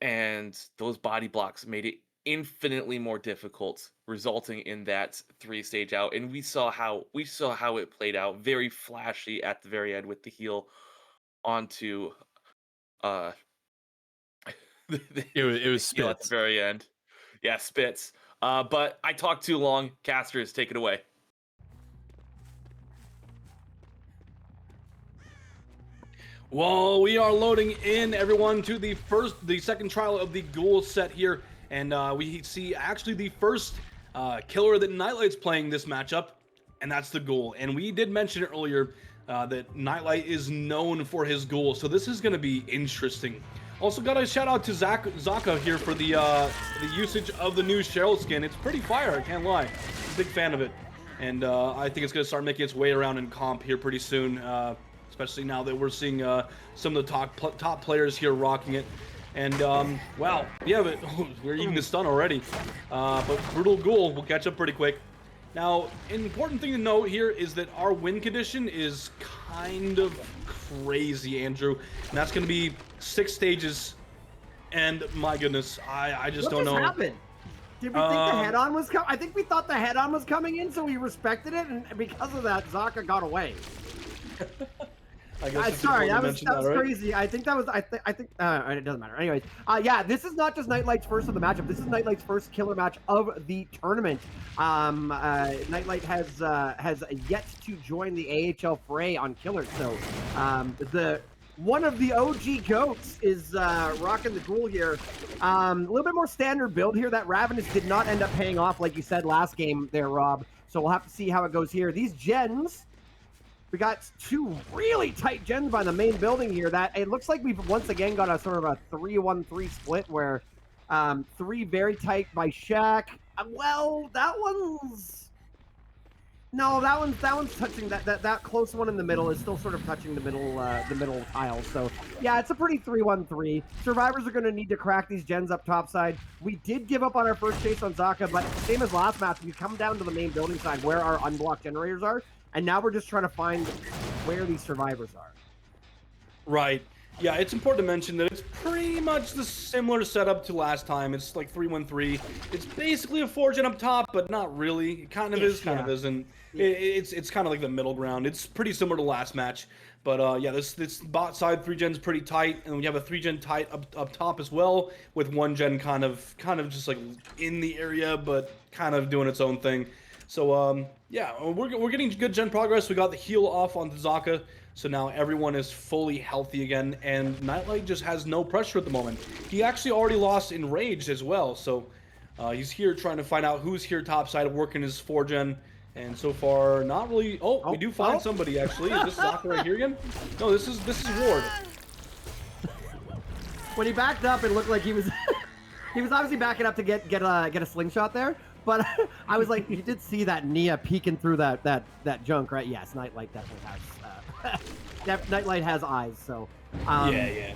And those body blocks made it infinitely more difficult, resulting in that 3-stage out. And we saw how it played out, very flashy at the very end with the heal onto it was Spitz at the Spitz. very end. Yeah, Spitz. But I talked too long. Casters, take it away. Well, we are loading in, everyone, to the second trial of the Ghoul set here, and we see actually the first killer that Nightlight's playing this matchup, and that's the Ghoul. And we did mention it earlier that Nightlight is known for his Ghoul, so this is going to be interesting. Also, got a shout out to Zaka here for the usage of the new Cheryl skin. It's pretty fire, I can't lie. Big fan of it, and I think it's going to start making its way around in comp here pretty soon. Especially now that we're seeing some of the top players here rocking it. And, wow, yeah, but we're eating the stun already. But Brutal Ghoul will catch up pretty quick. Now, an important thing to note here is that our win condition is kind of crazy, Andrew. And that's going to be 6 stages. And, my goodness, I just don't know. What just happened? Did we think the head-on was coming? I think we thought the head-on was coming in, so we respected it. And because of that, Zaka got away. Sorry, that was right? Crazy. I think that was. I think. It doesn't matter. Anyways, yeah, this is not just Nightlight's first of the matchup. This is Nightlight's first killer match of the tournament. Nightlight has yet to join the AHL fray on killers. So, one of the OG goats is rocking the Ghoul here. A little bit more standard build here. That Ravenous did not end up paying off like you said last game there, Rob. So we'll have to see how it goes here. These gens. We got 2 really tight gens by the main building here. That it looks like we've once again got a sort of a 3-1-3 split where 3 very tight by Shaq. Well, that one's touching that close one in the middle is still sort of touching the middle tile. So yeah, it's a pretty 3-1-3. Survivors are going to need to crack these gens up topside. We did give up on our first chase on Zaka, but same as last match, we come down to the main building side where our unblocked generators are. And now we're just trying to find where these survivors are. Right. Yeah, it's important to mention that it's pretty much the similar setup to last time. It's like 3-1-3. It's basically a 4-gen up top, but not really. It kind of is, kind of isn't. It's kind of like the middle ground. It's pretty similar to last match. But yeah, this bot side 3-gen's pretty tight, and we have a 3-gen tight up top as well, with 1-gen kind of just like in the area, but kind of doing its own thing. So, yeah, we're getting good gen progress. We got the heal off on Zaka, so now everyone is fully healthy again, and Nightlight just has no pressure at the moment. He actually already lost in Rage as well, so he's here trying to find out who's here topside working his 4-gen, and so far, not really... Oh, we do find somebody, actually. Is this Zaka right here again? No, this is Ward. When he backed up, it looked like he was... he was obviously backing up to get a slingshot there. But I was like, you did see that Nia peeking through that junk, right? Yes, Nightlight definitely has. Nightlight has eyes, so. Yeah.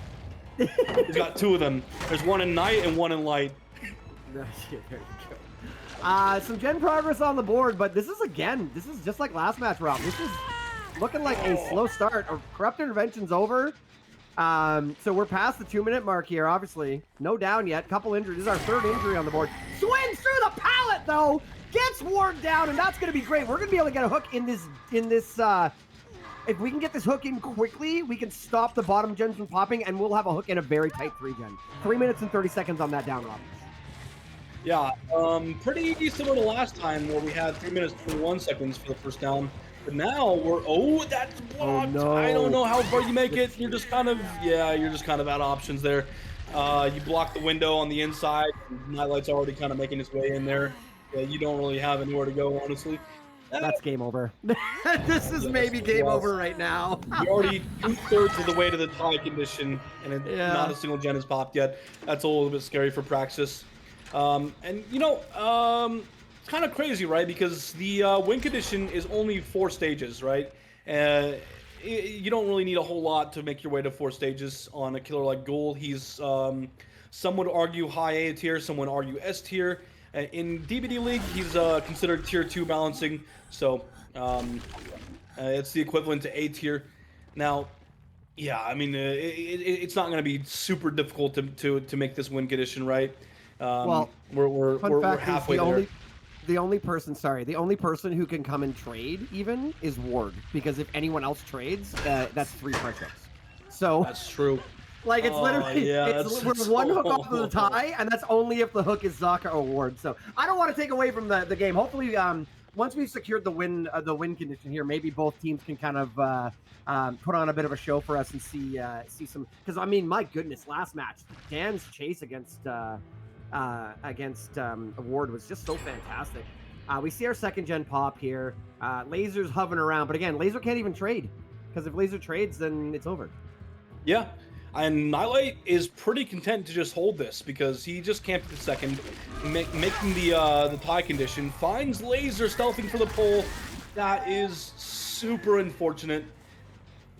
He's got 2 of them. There's one in night and one in light. There you go. Some gen progress on the board, but this is just like last match, Rob. This is looking like a slow start. Corrupt Intervention's over. So we're past the 2-minute mark here, obviously. No down yet. Couple injuries. This is our 3rd injury on the board. Swings through the pallet, though. Gets Ward down, and that's going to be great. We're going to be able to get a hook in this, if we can get this hook in quickly, we can stop the bottom gens from popping, and we'll have a hook in a very tight 3-gen. 3 minutes and 30 seconds on that down, Rob. Yeah, pretty similar to last time where we had 3 minutes 21 seconds for the first down. But now we're, that's blocked. Oh, no. I don't know how far you make it. You're just kind of out of options there. You block the window on the inside. Nightlight's already kind of making its way in there. Yeah, you don't really have anywhere to go, honestly. That's game over. This is maybe game over right now. You're already 2/3 of the way to the tie condition, and not a single gen has popped yet. That's a little bit scary for Praxis. And you know, it's kind of crazy, right? Because the win condition is only 4 stages, right? You don't really need a whole lot to make your way to 4 stages on a killer like Ghoul. He's some would argue high A tier, some would argue S tier. In DBDLeague, he's considered tier 2 balancing, so it's the equivalent to A tier. Now, yeah, I mean, it's not going to be super difficult to make this win condition, right? Well, we're halfway there. The only person who can come and trade even is Ward, because if anyone else trades, that's 3 push-ups. So that's true. Like, it's literally, we're 1 hook off of the tie, and that's only if the hook is Zaka or Ward. So I don't want to take away from the game. Hopefully, we've secured the win condition here, maybe both teams can kind of put on a bit of a show for us and see some. Because I mean, my goodness, last match, Dan's chase against Ward was just so fantastic. We see our second gen pop here. Laser's hovering around, but again, Laser can't even trade, because if Laser trades, then it's over. Yeah, and Nightlight is pretty content to just hold this because he just camped the second, making the tie condition. Finds Laser stealthing for the pull. That is super unfortunate.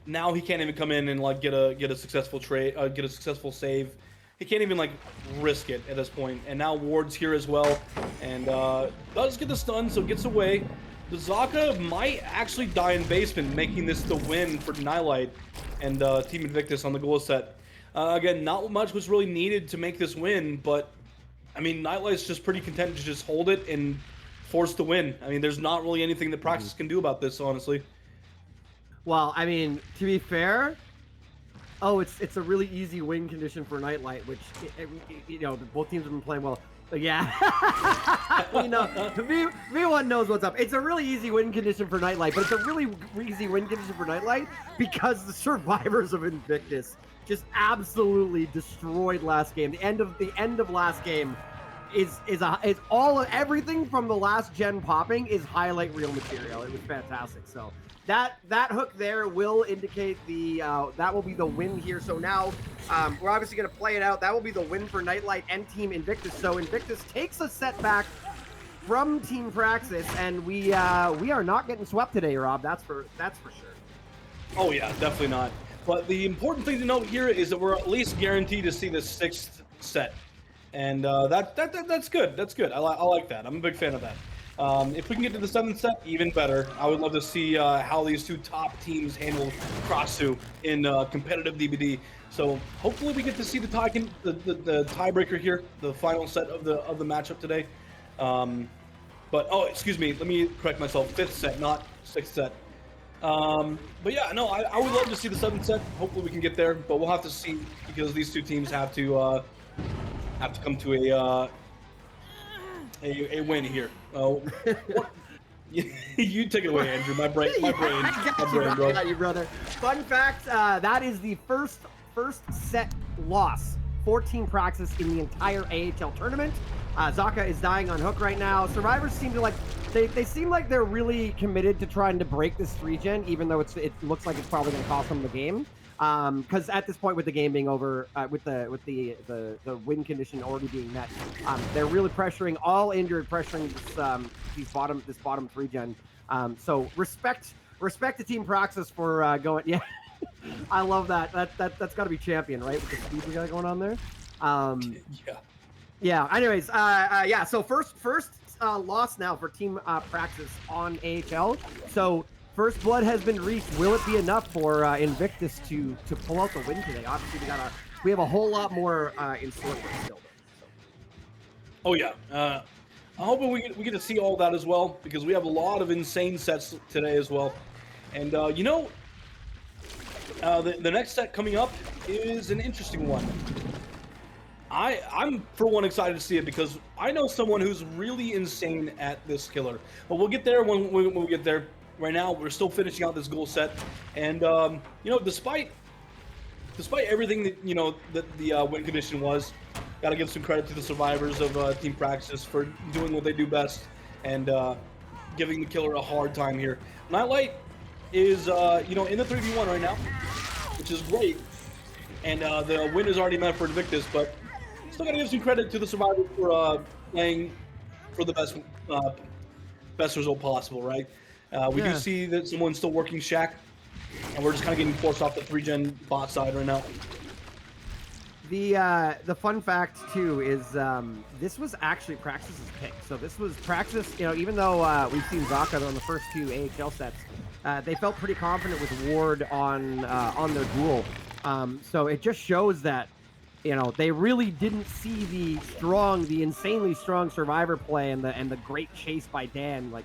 Now he can't even come in and like get a successful trade, get a successful save. He can't even like risk it at this point. And now Ward's here as well, and does get the stun, so gets away. The Zaka might actually die in basement, making this the win for Nightlight and Team Invictus on the goal set. Again, not much was really needed to make this win, but I mean, Nightlight's just pretty content to just hold it and force the win. I mean, there's not really anything that Praxis can do about this, honestly. Well, I mean, to be fair, it's a really easy win condition for Nightlight, which you know both teams have been playing well. But yeah, you know, V1 knows what's up. It's a really easy win condition for Nightlight, but it's a really easy win condition for Nightlight because the survivors of Invictus just absolutely destroyed last game. The end of last game is everything from the last gen popping is highlight reel material. It was fantastic. So that hook there will indicate that will be the win here. So now we're obviously going to play it out. That will be the win for Nightlight and Team Invictus. So Invictus takes a setback from Team Praxis, and we are not getting swept today, Rob. That's for sure. Oh yeah, definitely not. But the important thing to note here is that we're at least guaranteed to see the 6th set, and that's good. That's good. I like that. I'm a big fan of that. If we can get to the 7th set, even better. I would love to see how these two top teams handle Crossu in competitive DBD. So hopefully we get to see the tiebreaker here, the final set of the matchup today. But oh, excuse me, let me correct myself. 5th set, not 6th set. But yeah, no, I would love to see the 7th set. Hopefully we can get there, but we'll have to see because these two teams have to come to a win here. You take it away, Andrew. My brain, bro. I got you, brother. Fun fact: that is the first set loss for Team Praxis in the entire AHL tournament. Zaka is dying on hook right now. Survivors seem to they seem like they're really committed to trying to break this 3-gen, even though it looks like it's probably going to cost them the game. Because at this point, with the game being over, with the win condition already being met, they're really pressuring all injured, pressuring this bottom 3-gen. So respect to Team Praxis for going. Yeah, I love that. That's got to be champion, right? With the speed we got going on there. Yeah. Yeah. Anyways, yeah. So first loss now for Team Praxis on AHL. So first blood has been reached. Will it be enough for Invictus to pull out the win today? Obviously, we have a whole lot more in store for us still. So. Oh yeah. I'm hoping we get to see all that as well because we have a lot of insane sets today as well. And you know, the next set coming up is an interesting one. I'm for one excited to see it because I know someone who's really insane at this killer. But we'll get there when we get there. Right now, we're still finishing out this goal set, and you know, despite everything that the win condition was, got to give some credit to the survivors of Team Praxis for doing what they do best and giving the killer a hard time here. Nightlight is in the 3v1 right now, which is great, and the win is already meant for Invictus, but still got to give some credit to the survivors for playing for the best result possible, right? We do see that someone's still working Shack, and we're just kind of getting forced off the 3-gen bot side right now. The fun fact too is this was actually Praxis's pick. So this was Praxis. You know, even though we've seen Zaka on the first 2 AHL sets, they felt pretty confident with Ward on their duel. So it just shows that they really didn't see the insanely strong survivor play and the great chase by Dan. Like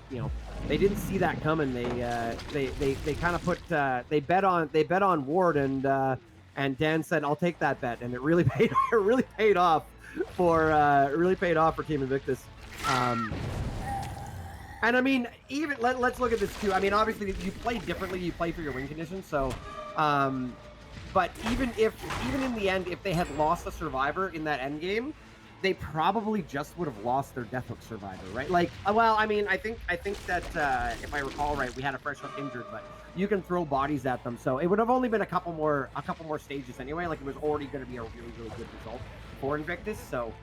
they didn't see that coming. They kind of put they bet on Ward and Dan said, "I'll take that bet," and it really paid off for Team Invictus. And I mean, even let's look at this too. I mean, obviously you play differently. You play for your win conditions. So, but even in the end, if they had lost a survivor in that end game, they probably just would have lost their Death Hook survivor, right? Like, well, I mean, I think that if I recall right, we had a fresh hook injured, but you can throw bodies at them, so it would have only been a couple more stages anyway. Like, it was already going to be a really good result for Invictus. So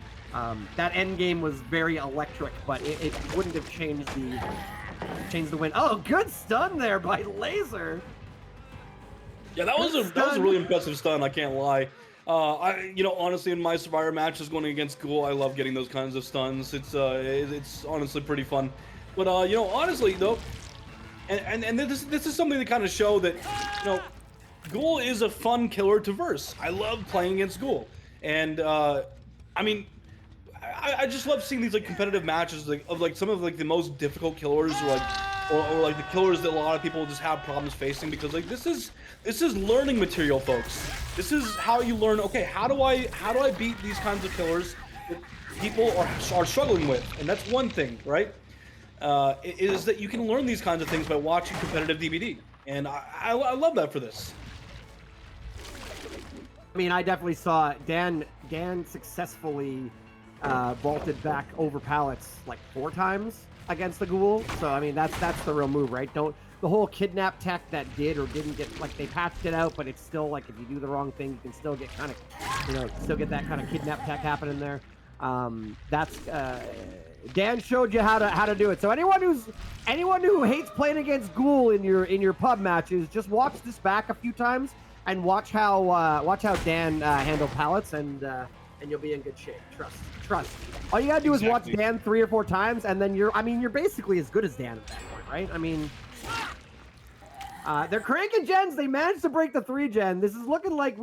that end game was very electric, but it wouldn't have changed the win. Oh, good stun there by Laser. Yeah, that was a really impressive stun. I can't lie. Honestly, in my Survivor matches going against Ghoul, I love getting those kinds of stuns. It's honestly pretty fun. But honestly though, and this is something to kind of show that Ghoul is a fun killer to verse. I love playing against Ghoul, and I mean, I just love seeing these like competitive matches of some of the most difficult killers, or like the killers that a lot of people just have problems facing, because like this is learning material, folks. This is how you learn. Okay, how do I beat these kinds of killers that people are struggling with? And that's one thing, right? Is that you can learn these kinds of things by watching competitive DBD, and I love that for this. I mean, I definitely saw Dan successfully vaulted back over pallets like 4 times against the Ghoul. So I mean, that's the real move, right? The whole kidnap tech that did or didn't get, like, they patched it out, but it's still like if you do the wrong thing, you can still get kind of, still get that kind of kidnap tech happening there. That's Dan showed you how to do it. So anyone who hates playing against Ghoul in your pub matches, just watch this back a few times and watch how Dan handled pallets, and you'll be in good shape. Trust. All you gotta do is watch Dan 3 or 4 times, and then you're basically as good as Dan at that point, right? I mean, they're cranking gens. They managed to break the 3 gen. This is looking like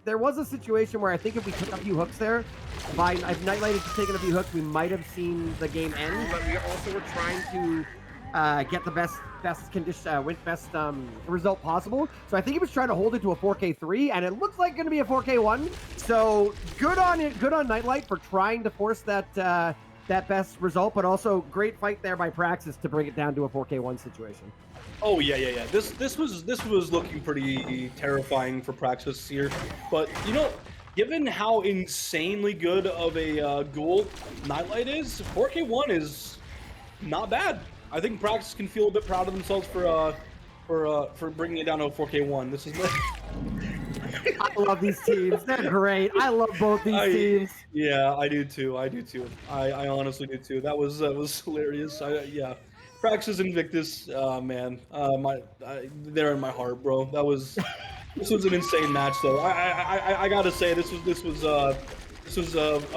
there was a situation where I think if we took a few hooks there, if Nightlight had taken a few hooks, we might have seen the game end. But we also were trying to get the best result possible. So I think he was trying to hold it to a 4K3, and it looks like going to be a 4K1. So good on Nightlight for trying to force that best result, but also great fight there by Praxis to bring it down to a 4K1 situation. Oh yeah. This was looking pretty terrifying for Praxis here, but given how insanely good of a Ghoul Nightlight is, 4K1 is not bad. I think Praxis can feel a bit proud of themselves for bringing it down to a 4K1. This is. I love these teams. They're great. I love both these teams. Yeah, I do too. I honestly do too. That was hilarious. Yeah. Praxis Invictus, man, they're in my heart, bro. This was an insane match, though. I gotta say, this was a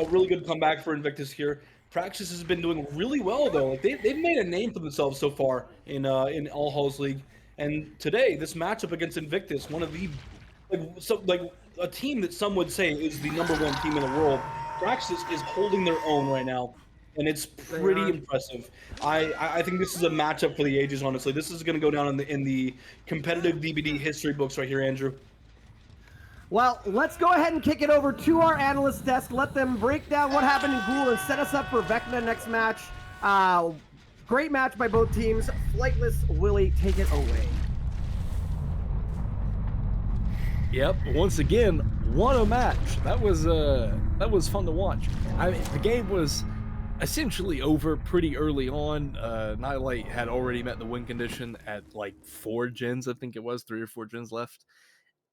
really good comeback for Invictus here. Praxis has been doing really well, though. Like they've made a name for themselves so far in All Hallows League, and today this matchup against Invictus, one of the a team that some would say is the #1 team in the world. Praxis is holding their own right now, and it's pretty impressive. I think this is a matchup for the ages, honestly. This is going to go down in the competitive DBD history books right here, Andrew. Well, let's go ahead and kick it over to our analyst desk. Let them break down what happened in Ghoul and set us up for Vecna next match. Great match by both teams. Flightless, Willie, take it away. Yep, once again, what a match. That was fun to watch. The game was essentially over pretty early on. Nightlight had already met the win condition at like 4 gens, I think it was, 3 or 4 gens left.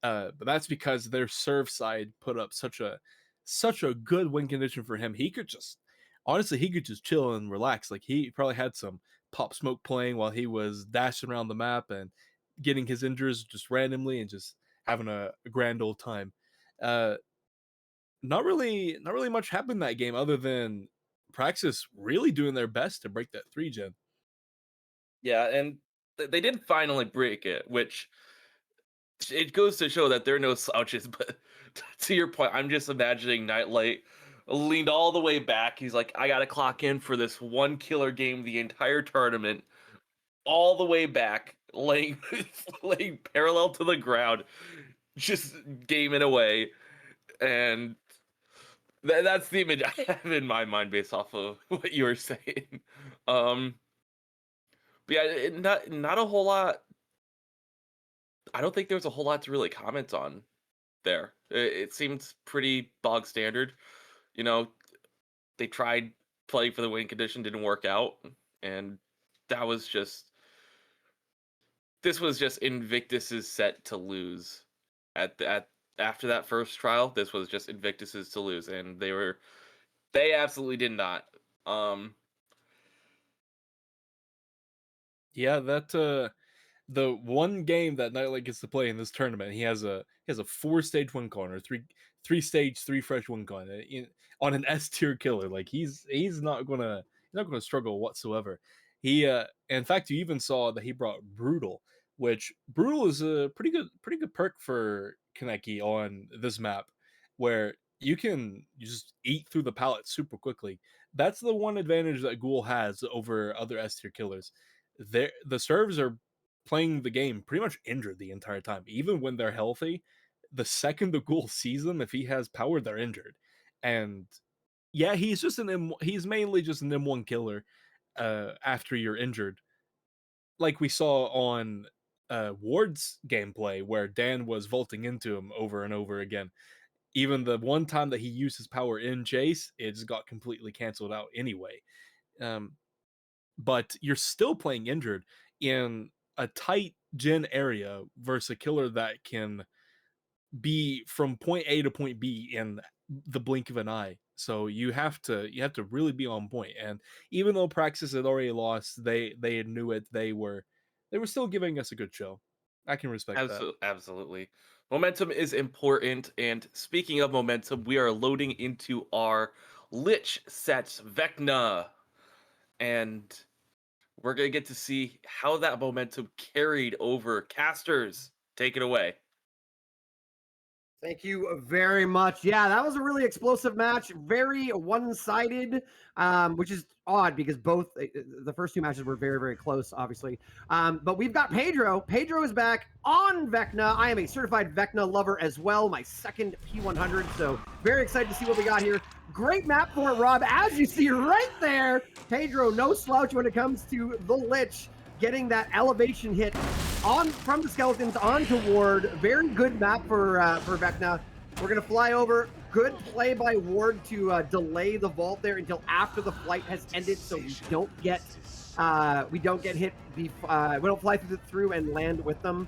But that's because their serve side put up such a good win condition for him. He could just chill and relax. Like, he probably had some Pop Smoke playing while he was dashing around the map and getting his injures just randomly and just having a grand old time. Not really much happened that game other than Praxis really doing their best to break that 3 gen. Yeah, and they did finally break it, which it goes to show that they're no slouches. But to your point, I'm just imagining Nightlight leaned all the way back. He's like, I gotta clock in for this one killer game the entire tournament, all the way back, laying parallel to the ground, just gaming away. And that's the image I have in my mind based off of what you were saying. But yeah, not a whole lot. I don't think there was a whole lot to really comment on there. It seemed pretty bog standard. You know, they tried playing for the win condition, didn't work out, and that was just. This was just Invictus's set to lose. After that first trial, this was just Invictus's to lose, and they absolutely did not. Yeah, that the one game that Nightlight gets to play in this tournament, he has a 4-stage win corner, three stage, 3 fresh win corner on an S tier killer. Like he's not gonna struggle whatsoever. He in fact, you even saw that he brought Brutal, which Brutal is a pretty good perk for Kaneki on this map, where you can just eat through the pallet super quickly. That's the one advantage that Ghoul has over other S tier killers. The serves are playing the game pretty much injured the entire time. Even when they're healthy, the second the Ghoul sees them, if he has power, they're injured. And yeah, he's mainly just an M1 killer after you're injured. Like we saw on Ward's gameplay, where Dan was vaulting into him over and over again. Even the one time that he used his power in chase, it just got completely canceled out anyway. But you're still playing injured in a tight gen area versus a killer that can be from point A to point B in the blink of an eye. So you have to really be on point. And even though Praxis had already lost, they knew it. They were still giving us a good show. I can respect that. Absolutely. Momentum is important. And speaking of momentum, we are loading into our Lich sets, Vecna. And we're going to get to see how that momentum carried over. Casters, take it away. Thank you very much. Yeah, that was a really explosive match. Very one-sided, which is odd because both the first 2 matches were very, very close, obviously. But we've got Pedro. Pedro is back on Vecna. I am a certified Vecna lover as well, my second P100. So very excited to see what we got here. Great map for it, Rob. As you see right there, Pedro, no slouch when it comes to the Lich, getting that elevation hit from the skeletons onto Ward. Very good map for Vecna. We're gonna fly over. Good play by Ward to delay the vault there until after the flight has ended, so we don't get hit. We don't fly through and land with them.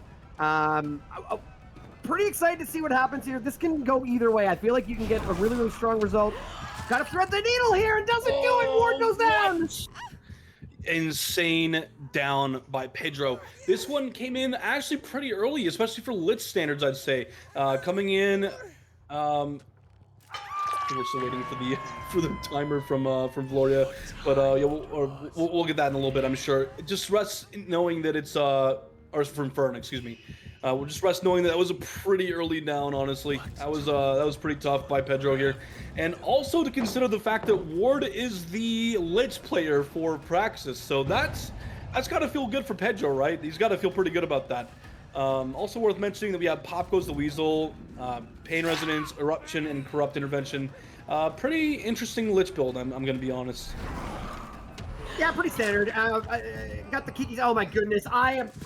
Pretty excited to see what happens here. This can go either way. I feel like you can get a really, really strong result. Gotta thread the needle here and doesn't do it. Ward goes down. Insane down by Pedro. This one came in actually pretty early, especially for Lich standards, I'd say. Coming in, we're still waiting for the timer from Gloria, but yeah, we'll get that in a little bit, I'm sure. Just rest knowing that it's or from Fern, excuse me. We'll just rest knowing that was a pretty early down, honestly. That was pretty tough by Pedro here. And also to consider the fact that Ward is the Lich player for Praxis. So that's got to feel good for Pedro, right? He's got to feel pretty good about that. Also worth mentioning that we have Pop Goes the Weasel, Pain Resonance, Eruption, and Corrupt Intervention. Pretty interesting Lich build, I'm going to be honest. Yeah, pretty standard. Got the Kikis. Oh my goodness.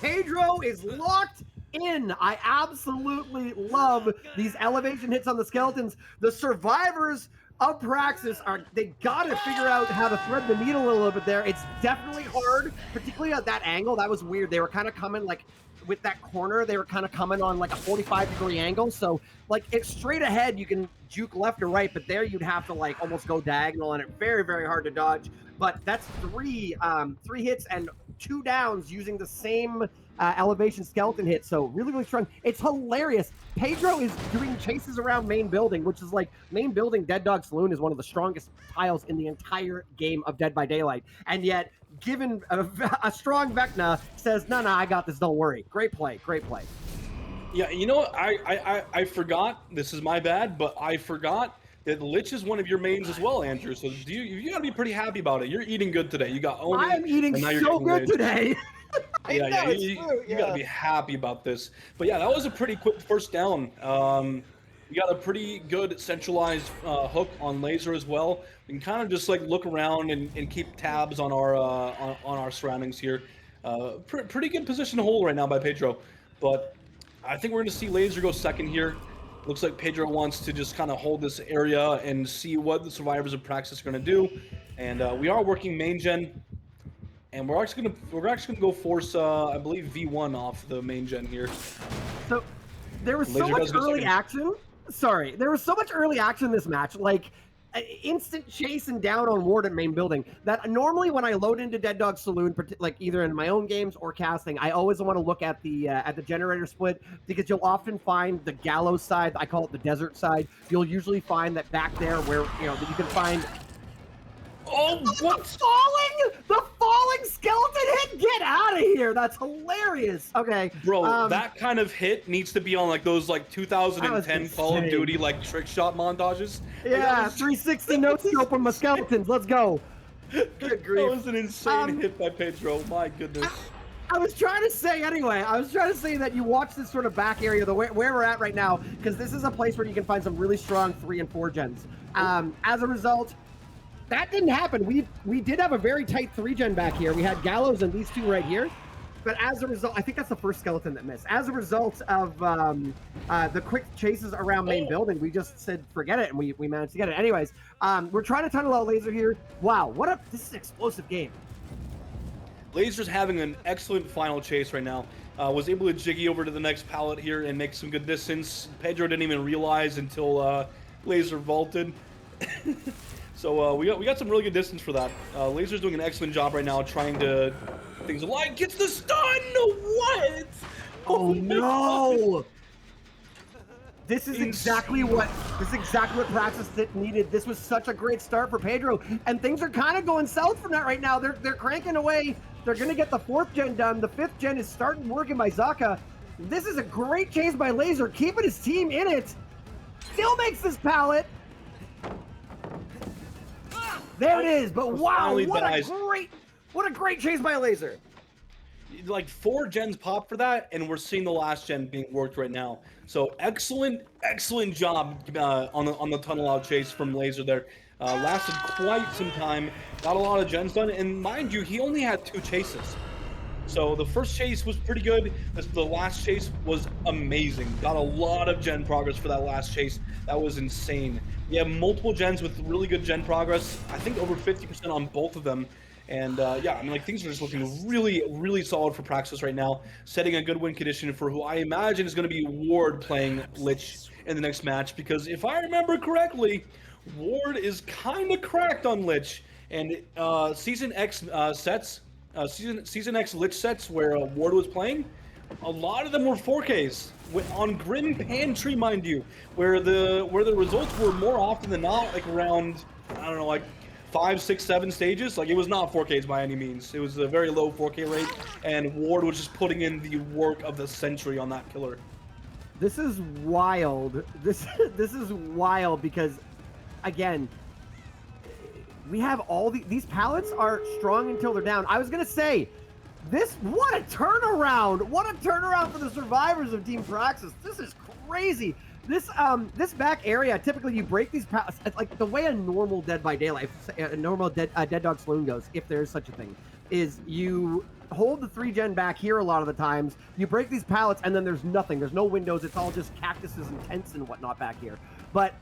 Pedro is locked in. I absolutely love these elevation hits on the skeletons. The survivors of Praxis they gotta figure out how to thread the needle a little bit there. It's definitely hard, particularly at that angle. That was weird. They were kind of coming like with that corner, they were kind of coming on like a 45-degree angle. So like it's straight ahead, you can juke left or right, but there you'd have to like almost go diagonal, and it's very, very hard to dodge. But that's three hits and 2 downs using the same elevation skeleton hit. So really, really strong. It's hilarious. Pedro is doing chases around main building, which is like main building. Dead Dog Saloon is one of the strongest tiles in the entire game of Dead by Daylight. And yet, given a strong Vecna, says, no, I got this. Don't worry. Great play. Great play. Yeah, you know what? I forgot. This is my bad, but I forgot that Lich is one of your mains as well, Andrew. So you got to be pretty happy about it. You're eating good today. You got Oni. I am eating so good today. Yeah, you got to be happy about this. But yeah, that was a pretty quick first down. We got a pretty good centralized hook on laser as well. We can kind of just like look around and keep tabs on our surroundings here. Pretty good position to hold right now by Pedro, but I think we're going to see laser go second here. Looks like Pedro wants to just kind of hold this area and see what the survivors of Praxis are going to do. And we are working main gen, and we're actually gonna go force I believe V1 off the main gen here. So there was so Laser much does go early second. action. Sorry, there was so much early action in this match, like instant chase and down on ward at main building. That normally when I load into Dead Dog Saloon, like either in my own games or casting, I always want to look at the generator split, because you'll often find the Gallows side. I call it the desert side. You'll usually find that back there where that you can find. Oh, what? The falling skeleton hit! Get out of here! That's hilarious. Okay, Bro, that kind of hit needs to be on like those like 2010 Call of Duty like trick shot montages. Yeah, 360 no scope with my skeletons. Let's go. Good grief. That was an insane hit by Pedro. My goodness. I was trying to say anyway. I was trying to say that you watch this sort of back area, where we're at right now, because this is a place where you can find some really strong 3 and 4 gens. As a result. That didn't happen. We did have a very tight 3 gen back here. We had Gallows and these two right here. But as a result, I think that's the first skeleton that missed. As a result of the quick chases around main building, we just said forget it, and we managed to get it. Anyways, we're trying to tunnel out laser here. Wow, this is an explosive game. Laser's having an excellent final chase right now. Was able to jiggy over to the next pallet here and make some good distance. Pedro didn't even realize until Laser vaulted. So we got some really good distance for that. Laser's doing an excellent job right now trying to things alive. Gets the stun! What? Oh no! This is exactly what Praxis needed. This was such a great start for Pedro, and things are kind of going south from that right now. They're cranking away. They're gonna get the 4th gen done. The 5th gen is starting working by Zaka. This is a great chase by Laser, keeping his team in it. Still makes this pallet. There it is, but wow, what a great chase by Laser. Like 4 gens pop for that, and we're seeing the last gen being worked right now. So excellent job on the tunnel out chase from Laser there. Lasted quite some time, got a lot of gens done, and mind you, he only had 2 chases. So the first chase was pretty good. The last chase was amazing. Got a lot of gen progress for that last chase. That was insane. We have multiple gens with really good gen progress. I think over 50% on both of them. And yeah, I mean, like things are just looking really solid for Praxis right now. Setting a good win condition for who I imagine is going to be Ward playing Lich in the next match. Because if I remember correctly, Ward is kind of cracked on Lich. And Season X sets. Season X Lich sets where Ward was playing, a lot of them were 4Ks on Grim Pantry, mind you, where the results were more often than not like around, I don't know, like 5, 6, 7 stages. Like it was not 4Ks by any means. It was a very low 4K rate, and Ward was just putting in the work of the century on that killer. This is wild. This is wild because, again, we have all these pallets are strong until they're down. I was gonna say, what a turnaround! What a turnaround for the survivors of Team Praxis. This is crazy. This back area, typically you break these pallets. Like the way a normal Dead by Daylight, a normal Dead Dog Saloon goes, if there's such a thing, is you hold the 3 gen back here a lot of the times. You break these pallets and then there's nothing. There's no windows. It's all just cactuses and tents and whatnot back here. But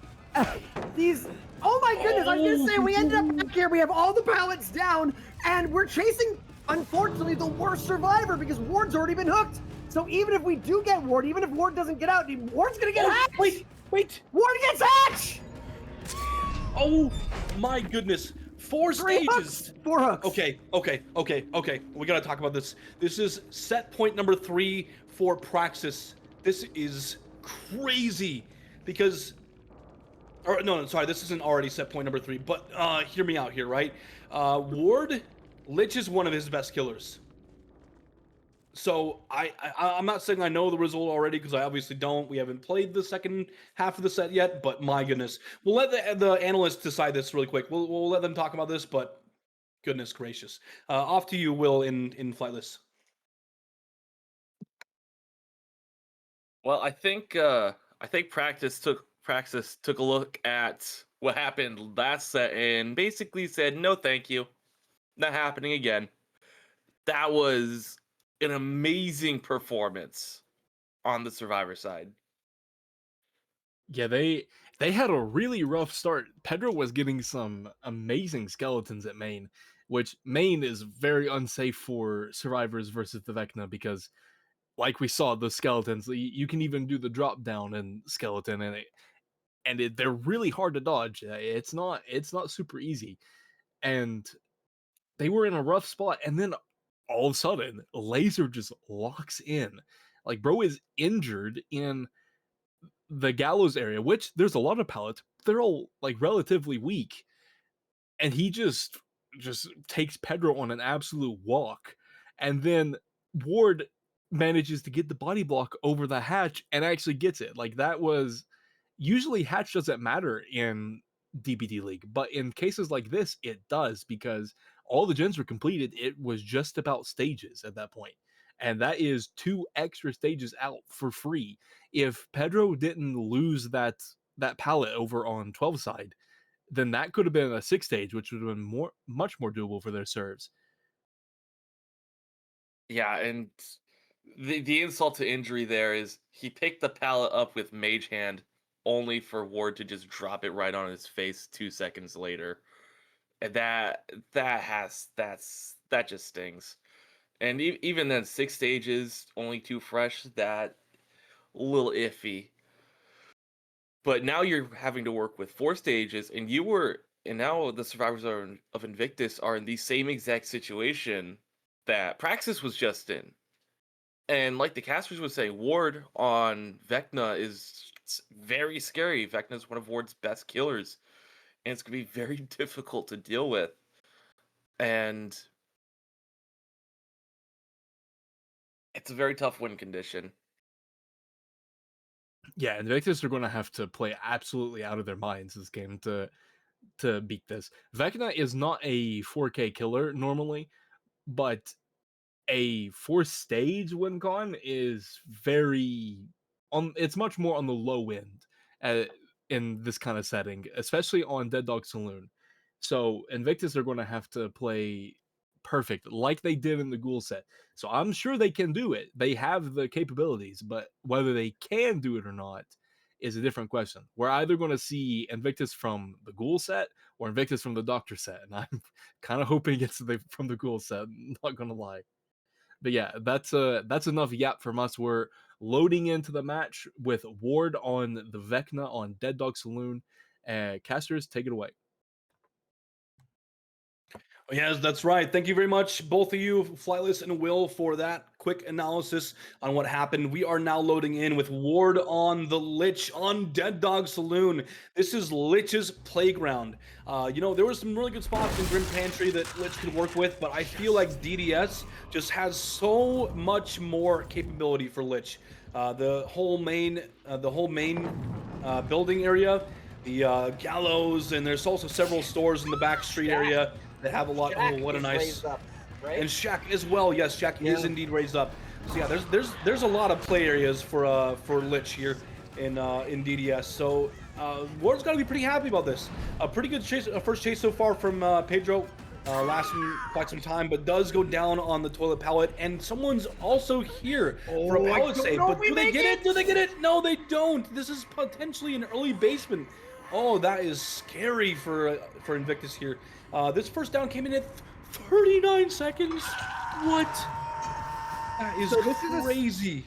these, oh my goodness, I was gonna say, we ended up back here, we have all the pallets down, and we're chasing, unfortunately, the worst survivor because Ward's already been hooked. So even if we do get Ward, even if Ward doesn't get out, Ward's gonna get hatched! Wait! Ward gets hatched! Oh my goodness. 4 stages. Hooks. 4 hooks. Okay. We gotta talk about this. This is set point number 3 for Praxis. This is crazy because, or no, sorry, this isn't already set point number 3. But hear me out here, right? Ward, Lich is one of his best killers. So I'm not saying I know the result already because I obviously don't. We haven't played the second half of the set yet, but my goodness. We'll let the analysts decide this really quick. We'll let them talk about this, but goodness gracious. Off to you, Will, in Flightless. Well, I think Praxis took Praxis took a look at what happened last set and basically said, no, thank you. Not happening again. That was an amazing performance on the Survivor side. Yeah, they had a really rough start. Pedro was getting some amazing skeletons at main, which main is very unsafe for survivors versus the Vecna because, like we saw, the skeletons, you can even do the drop down and skeleton, and they're really hard to dodge. It's not super easy, and they were in a rough spot, and then all of a sudden, Laser just locks in. Like, bro is injured in the gallows area, which there's a lot of pallets. They're all like relatively weak, and he just takes Pedro on an absolute walk, and then Ward manages to get the body block over the hatch and actually gets it. Like, that was usually hatch doesn't matter in DBDLeague, but in cases like this, it does because all the gens were completed. It was just about stages at that point. And that is 2 extra stages out for free. If Pedro didn't lose that pallet over on 12 side, then that could have been a 6 stage, which would have been much more doable for their serves. Yeah, and the insult to injury there is he picked the pallet up with Mage Hand only for Ward to just drop it right on his face 2 seconds later. And that just stings. And even then, 6 stages, only 2 fresh, that a little iffy. But now you're having to work with 4 stages, and now the survivors of Invictus are in the same exact situation that Praxis was just in. And like the casters would say, Ward on Vecna is very scary. Vecna is one of Ward's best killers, and it's going to be very difficult to deal with. And it's a very tough win condition. Yeah, Invictus are going to have to play absolutely out of their minds this game to beat this. Vecna is not a 4K killer normally, but a 4 stage win con is it's much more on the low end in this kind of setting, especially on Dead Dog Saloon. So Invictus are going to have to play perfect like they did in the Ghoul set. So I'm sure they can do it. They have the capabilities, but whether they can do it or not is a different question. We're either going to see Invictus from the Ghoul set or Invictus from the Doctor set, and I'm kind of hoping it's from the Ghoul set, not going to lie. But yeah, that's enough yap from us. We're loading into the match with Ward on the Vecna on Dead Dog Saloon. Casters, take it away. Yes, that's right. Thank you very much, both of you, Flightless and Will, for that quick analysis on what happened. We are now loading in with Ward on the Lich on Dead Dog Saloon. This is Lich's playground. There were some really good spots in Grim Pantry that Lich could work with, but I feel like DDS just has so much more capability for Lich. The whole main building area, the gallows, and there's also several stores in the back street area that have a lot. Shack what a nice raised up, right? And Shack as well. Yes, Shack is indeed raised up. So yeah, there's a lot of play areas for Lich here in DDS. So Ward's got to be pretty happy about this. A pretty good chase, first chase so far from Pedro, lasting quite some time, but does go down on the toilet pallet. And someone's also here for a pallet save. But do they get it? Do they get it? No, they don't. This is potentially an early basement. Oh, that is scary for Invictus here. This first down came in at 39 seconds. What? That is crazy.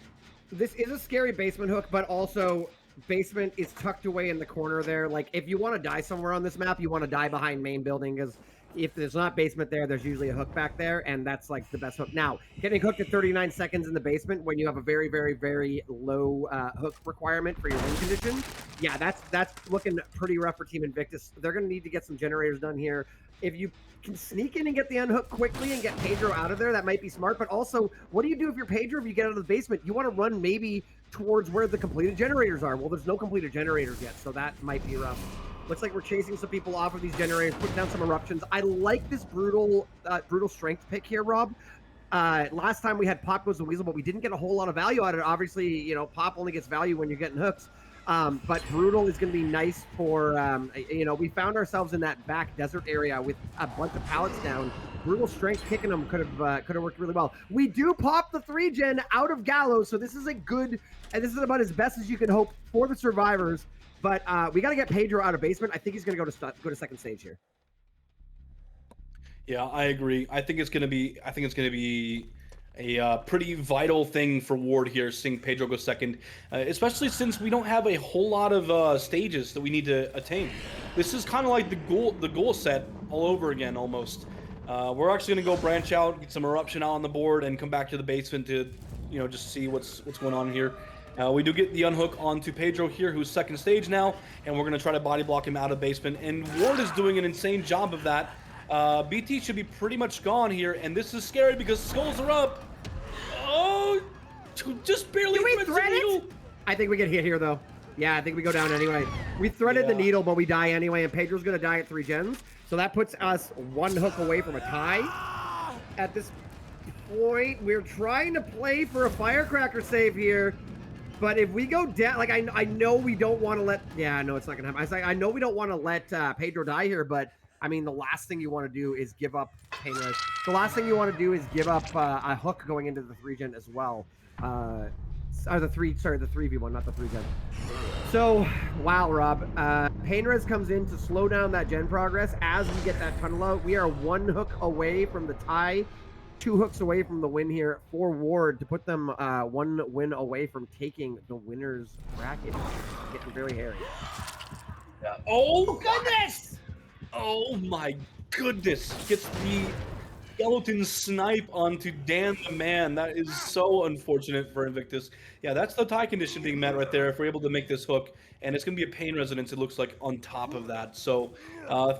This is a scary basement hook, but also basement is tucked away in the corner there. Like, if you want to die somewhere on this map, you want to die behind main building, because if there's not basement there, there's usually a hook back there, and that's like the best hook. Now, getting hooked at 39 seconds in the basement when you have a very, very, very low hook requirement for your win condition, yeah, that's looking pretty rough for Team Invictus. They're going to need to get some generators done here. If you can sneak in and get the unhook quickly and get Pedro out of there, that might be smart. But also, what do you do if you're Pedro if you get out of the basement? You want to run maybe towards where the completed generators are. Well, there's no completed generators yet, so that might be rough. Looks like we're chasing some people off of these generators, putting down some eruptions. I like this brutal strength pick here, Rob. Last time we had Pop Goes the Weasel, but we didn't get a whole lot of value out of it. Obviously, Pop only gets value when you're getting hooks. But Brutal is going to be nice for, we found ourselves in that back desert area with a bunch of pallets down. Brutal strength kicking them could have worked really well. We do pop the 3-gen out of Gallows, so this is a good, and this is about as best as you can hope for the survivors. But we got to get Pedro out of basement. I think he's going to go to second stage here. Yeah, I agree. I think it's gonna be a pretty vital thing for Ward here, seeing Pedro go second, especially since we don't have a whole lot of stages that we need to attain. This is kind of like the goal set all over again, almost. We're actually gonna go branch out, get some eruption out on the board, and come back to the basement to, just see what's going on here. We do get the unhook onto Pedro here, who's second stage now, and we're gonna try to body block him out of basement. And Ward is doing an insane job of that. BT should be pretty much gone here, and this is scary because skulls are up. Oh, just barely threads the needle. I think we get hit here, though. Yeah, I think we go down anyway. We threaded the needle, but we die anyway, and Pedro's going to die at 3 gens. So that puts us 1 hook away from a tie. At this point, we're trying to play for a firecracker save here. But if we go down, like, I know we don't want to let... Yeah, no, it's not going to happen. I know we don't want to let Pedro die here, but... I mean, the last thing you want to do is give up pain res. The last thing you want to do is give up a hook going into the 3-gen as well. Or the 3v1, not the 3-gen. So, wow, Rob. Pain res comes in to slow down that gen progress as we get that tunnel out. We are 1 hook away from the tie, 2 hooks away from the win here for Ward to put them 1 win away from taking the winner's bracket. Getting very hairy. Yeah. Oh, goodness! Oh my goodness! Gets the skeleton snipe onto Dan the Man. That is so unfortunate for Invictus. Yeah, that's the tie condition being met right there if we're able to make this hook. And it's going to be a pain resonance, it looks like, on top of that. So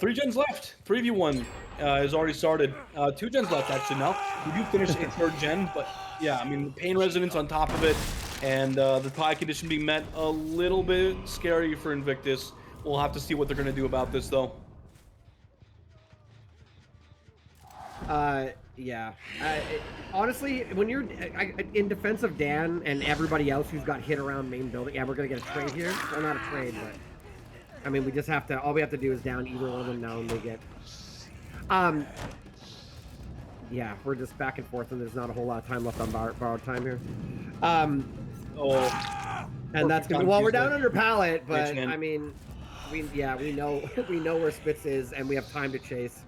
3 gens left. 3v1 has already started. 2 gens left, actually, now. We do finish a 3rd gen, but yeah, I mean, pain resonance on top of it. And the tie condition being met, a little bit scary for Invictus. We'll have to see what they're going to do about this, though. Yeah. Honestly, when you're in defense of Dan and everybody else who's got hit around main building, yeah, we're gonna get a trade here. Well, not a trade, but I mean, we just have to. All we have to do is down either one of them now, and they get. Yeah, we're just back and forth, and there's not a whole lot of time left on borrowed time here. And that's gonna. Well, we're down under pallet, but I mean, we know where Spitz is, and we have time to chase.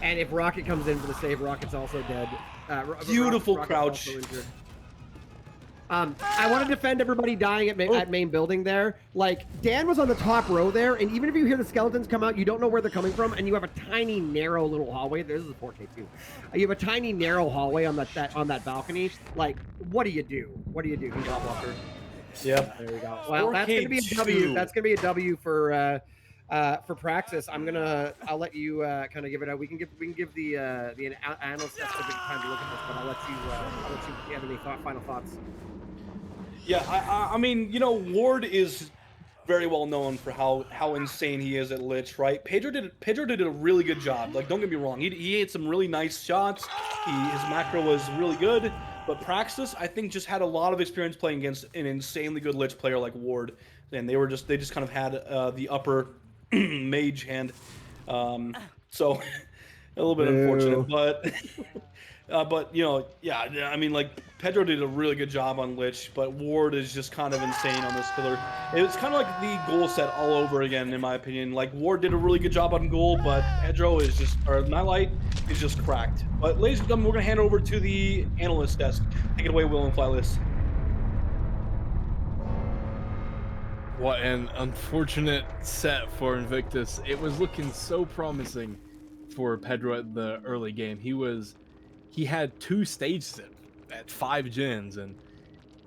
And if Rocket comes in for the save, Rocket's also dead. Beautiful Rocket's crouch. also injured. I want to defend everybody dying at main building there. Like, Dan was on the top row there, and even if you hear the skeletons come out, you don't know where they're coming from, and you have a tiny, narrow little hallway. This is a 4K too. You have a tiny, narrow hallway on that balcony. Like, what do you do? What do you do? He's blocker. Yep. There we go. Well, that's gonna be a W. That's gonna be a W for Praxis. I'll let you kind of give it out. We can give the analysts a bit time to look at this, but I'll let you have any final thoughts. Yeah, I mean, Ward is very well known for how insane he is at Lich, right? Pedro did a really good job. Like, don't get me wrong, he had some really nice shots. His macro was really good, but Praxis, I think, just had a lot of experience playing against an insanely good Lich player like Ward, and they just kind of had the upper mage hand. So a little bit unfortunate, but yeah, I mean, like, Pedro did a really good job on Lich, but Ward is just kind of insane on this killer. It's kind of like the Ghoul set all over again, in my opinion. Like, Ward did a really good job on Ghoul, but Pedro is just, or Nightlight is just cracked. But ladies and gentlemen, we're gonna hand over to the analyst desk. Take it away, Will and Flightless. What an unfortunate set for Invictus. It was looking so promising for Pedro at the early game. He had 2 stages at 5 gens, and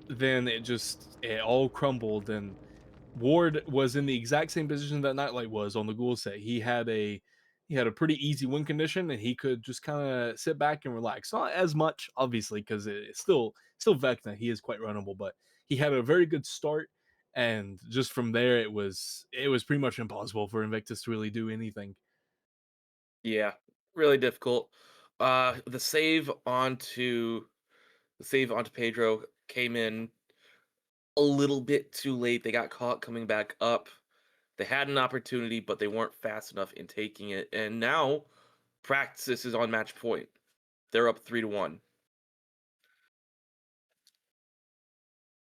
then it all crumbled, and Ward was in the exact same position that Nightlight was on the Ghoul set. He had a pretty easy win condition, and he could just kind of sit back and relax. Not as much, obviously, because it's still Vecna. He is quite runnable, but he had a very good start, and just from there, it was pretty much impossible for Invictus to really do anything. Yeah, really difficult. The save onto Pedro came in a little bit too late. They got caught coming back up. They had an opportunity, but they weren't fast enough in taking it. And now Praxis is on match point. They're up 3-1.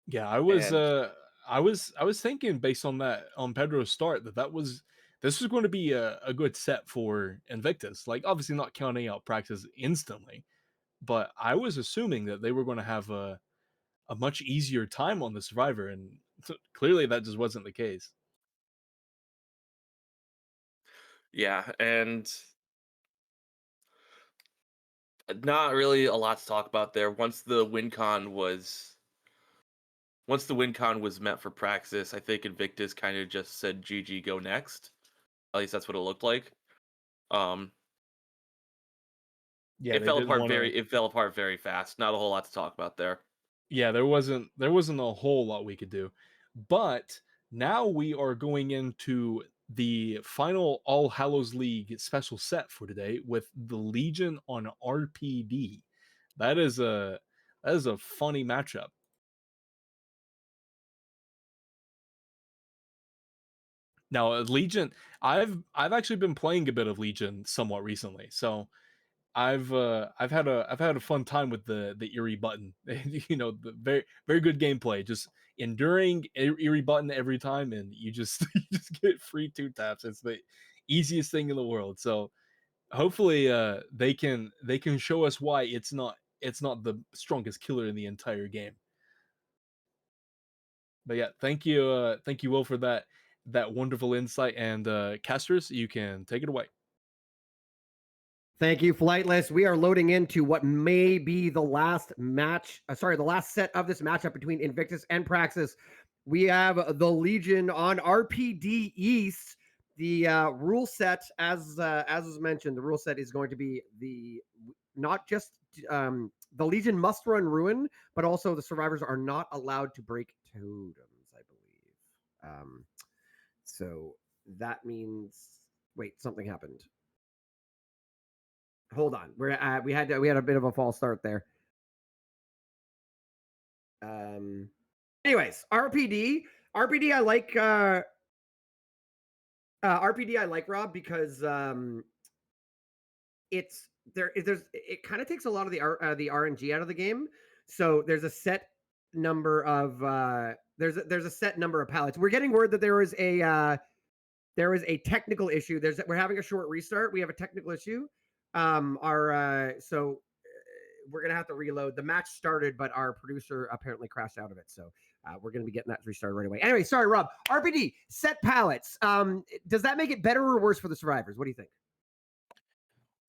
Yeah, And I was thinking based on that on Pedro's start this was going to be a good set for Invictus. Like obviously not counting out Praxis instantly, but I was assuming that they were going to have a much easier time on the Survivor, and clearly that just wasn't the case. yeah, and not really a lot to talk about there. Once the win con was met for Praxis, I think Invictus kind of just said GG, go next. At least that's what it looked like. Yeah, it fell apart very fast. Not a whole lot to talk about there. Yeah, there wasn't a whole lot we could do. But now we are going into the final All Hallows League special set for today with the Legion on RPD. That is a funny matchup. Now, Legion, I've actually been playing a bit of Legion somewhat recently, so I've had a fun time with the Eerie button. You know, the very good gameplay. Just enduring Eerie button every time, and you just you just get free 2 taps. It's the easiest thing in the world. So hopefully, they can show us why it's not the strongest killer in the entire game. But yeah, thank you, Will, for that wonderful insight. And casters, you can take it away. Thank you, Flightless. We are loading into what may be the last match. The last set of this matchup between Invictus and Praxis. We have the Legion on RPD East. The rule set, as was mentioned, the rule set is going to be not just the Legion must run Ruin, but also the survivors are not allowed to break totems, I believe. So that means, wait, something happened. Hold on, we had a bit of a false start there. Anyways, RPD I like RPD I like, Rob, because it kind of takes a lot of the RNG out of the game. So there's a set number of there's a set number of pallets. We're getting word that there is a technical issue. We're having a short restart. We have a technical issue. So we're gonna have to reload. The match started, but our producer apparently crashed out of it. So we're gonna be getting that restarted right away. Anyway, sorry, Rob. RPD set pallets. Does that make it better or worse for the survivors? What do you think?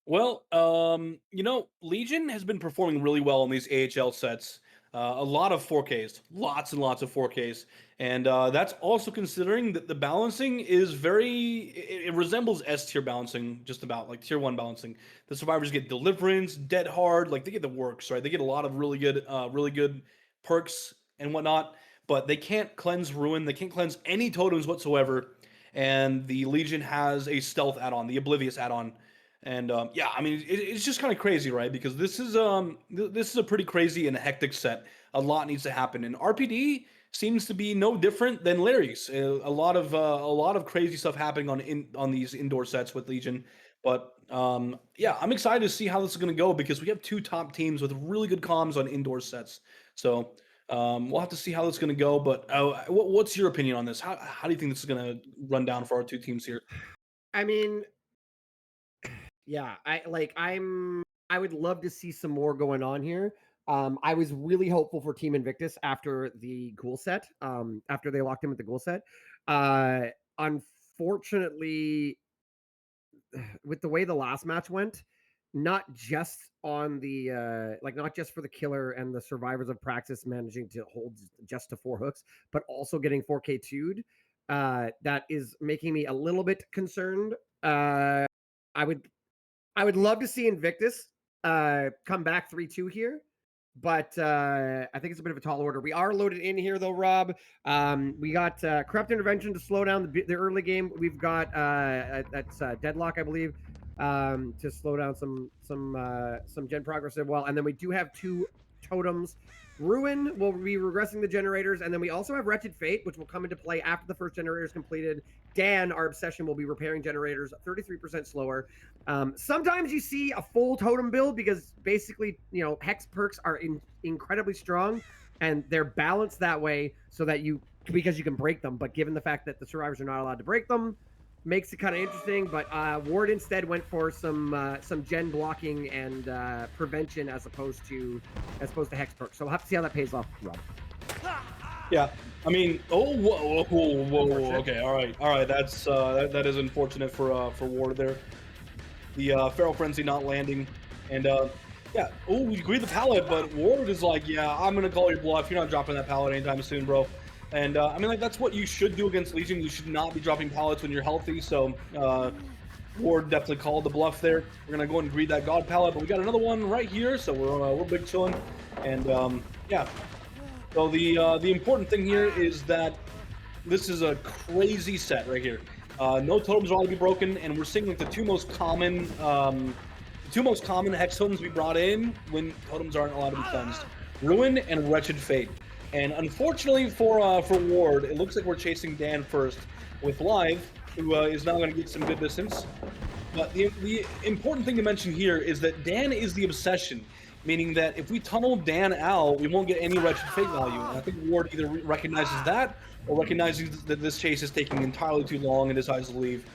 Well, you know, Legion has been performing really well in these AHL sets. A lot of 4Ks, lots and lots of 4Ks. And that's also considering that the balancing is it resembles S tier balancing, just about like tier 1 balancing. The survivors get Deliverance, Dead Hard, like they get the works, right? They get a lot of really good perks and whatnot, but they can't cleanse Ruin, they can't cleanse any totems whatsoever. And the Legion has a stealth add-on, the Oblivious add-on. And yeah, I mean, it's just kind of crazy, right? Because this is a pretty crazy and hectic set. A lot needs to happen, and RPD seems to be no different than Larry's. A lot of crazy stuff happening on these indoor sets with Legion. But yeah, I'm excited to see how this is going to go because we have 2 top teams with really good comms on indoor sets. So we'll have to see how this is going to go. But what's your opinion on this? How do you think this is going to run down for our 2 teams here? I mean, yeah, I would love to see some more going on here. I was really hopeful for Team Invictus after the Ghoul set, after they locked in with the Ghoul set. Unfortunately, with the way the last match went, not just on the not just for the killer and the survivors of Praxis managing to hold just to 4 hooks, but also getting 4K 2'd, that is making me a little bit concerned. I would love to see Invictus come back 3-2 here, but I think it's a bit of a tall order. We are loaded in here, though, Rob. We got Corrupt Intervention to slow down the early game. We've got that's Deadlock, I believe, to slow down some gen progress as well. And then we do have 2 totems Ruin will be regressing the generators, and then we also have Wretched Fate, which will come into play after the first generator is completed. Dan, our obsession, will be repairing generators 33% slower. Sometimes you see a full totem build because basically, hex perks are incredibly strong, and they're balanced that way so that because you can break them. But given the fact that the survivors are not allowed to break them, makes it kind of interesting. But Ward instead went for some gen blocking and prevention as opposed to hex perks. So we'll have to see how that pays off, Rob. Yeah, I mean, whoa. Okay, all right. That's that is unfortunate for Ward there. The Feral Frenzy not landing, and yeah. Oh, we agreed the pallet, but Ward is like, yeah, I'm gonna call your bluff. You're not dropping that pallet anytime soon, bro. And I mean, like, that's what you should do against Legion. You should not be dropping pallets when you're healthy. So Ward definitely called the bluff there. We're gonna go and greed that God pallet, but we got another one right here, so we're big chilling. And yeah. So the important thing here is that this is a crazy set right here. No totems are allowed to be broken, and we're seeing like the two most common hex totems we brought in when totems aren't allowed to be cleansed: Ruin and Wretched Fate. And unfortunately for Ward, it looks like we're chasing Dan first with Live, who is now going to get some good distance. But the important thing to mention here is that Dan is the obsession, meaning that if we tunnel Dan out, we won't get any Wretched Fate value. And I think Ward either recognizes that or recognizes that this chase is taking entirely too long and decides to leave.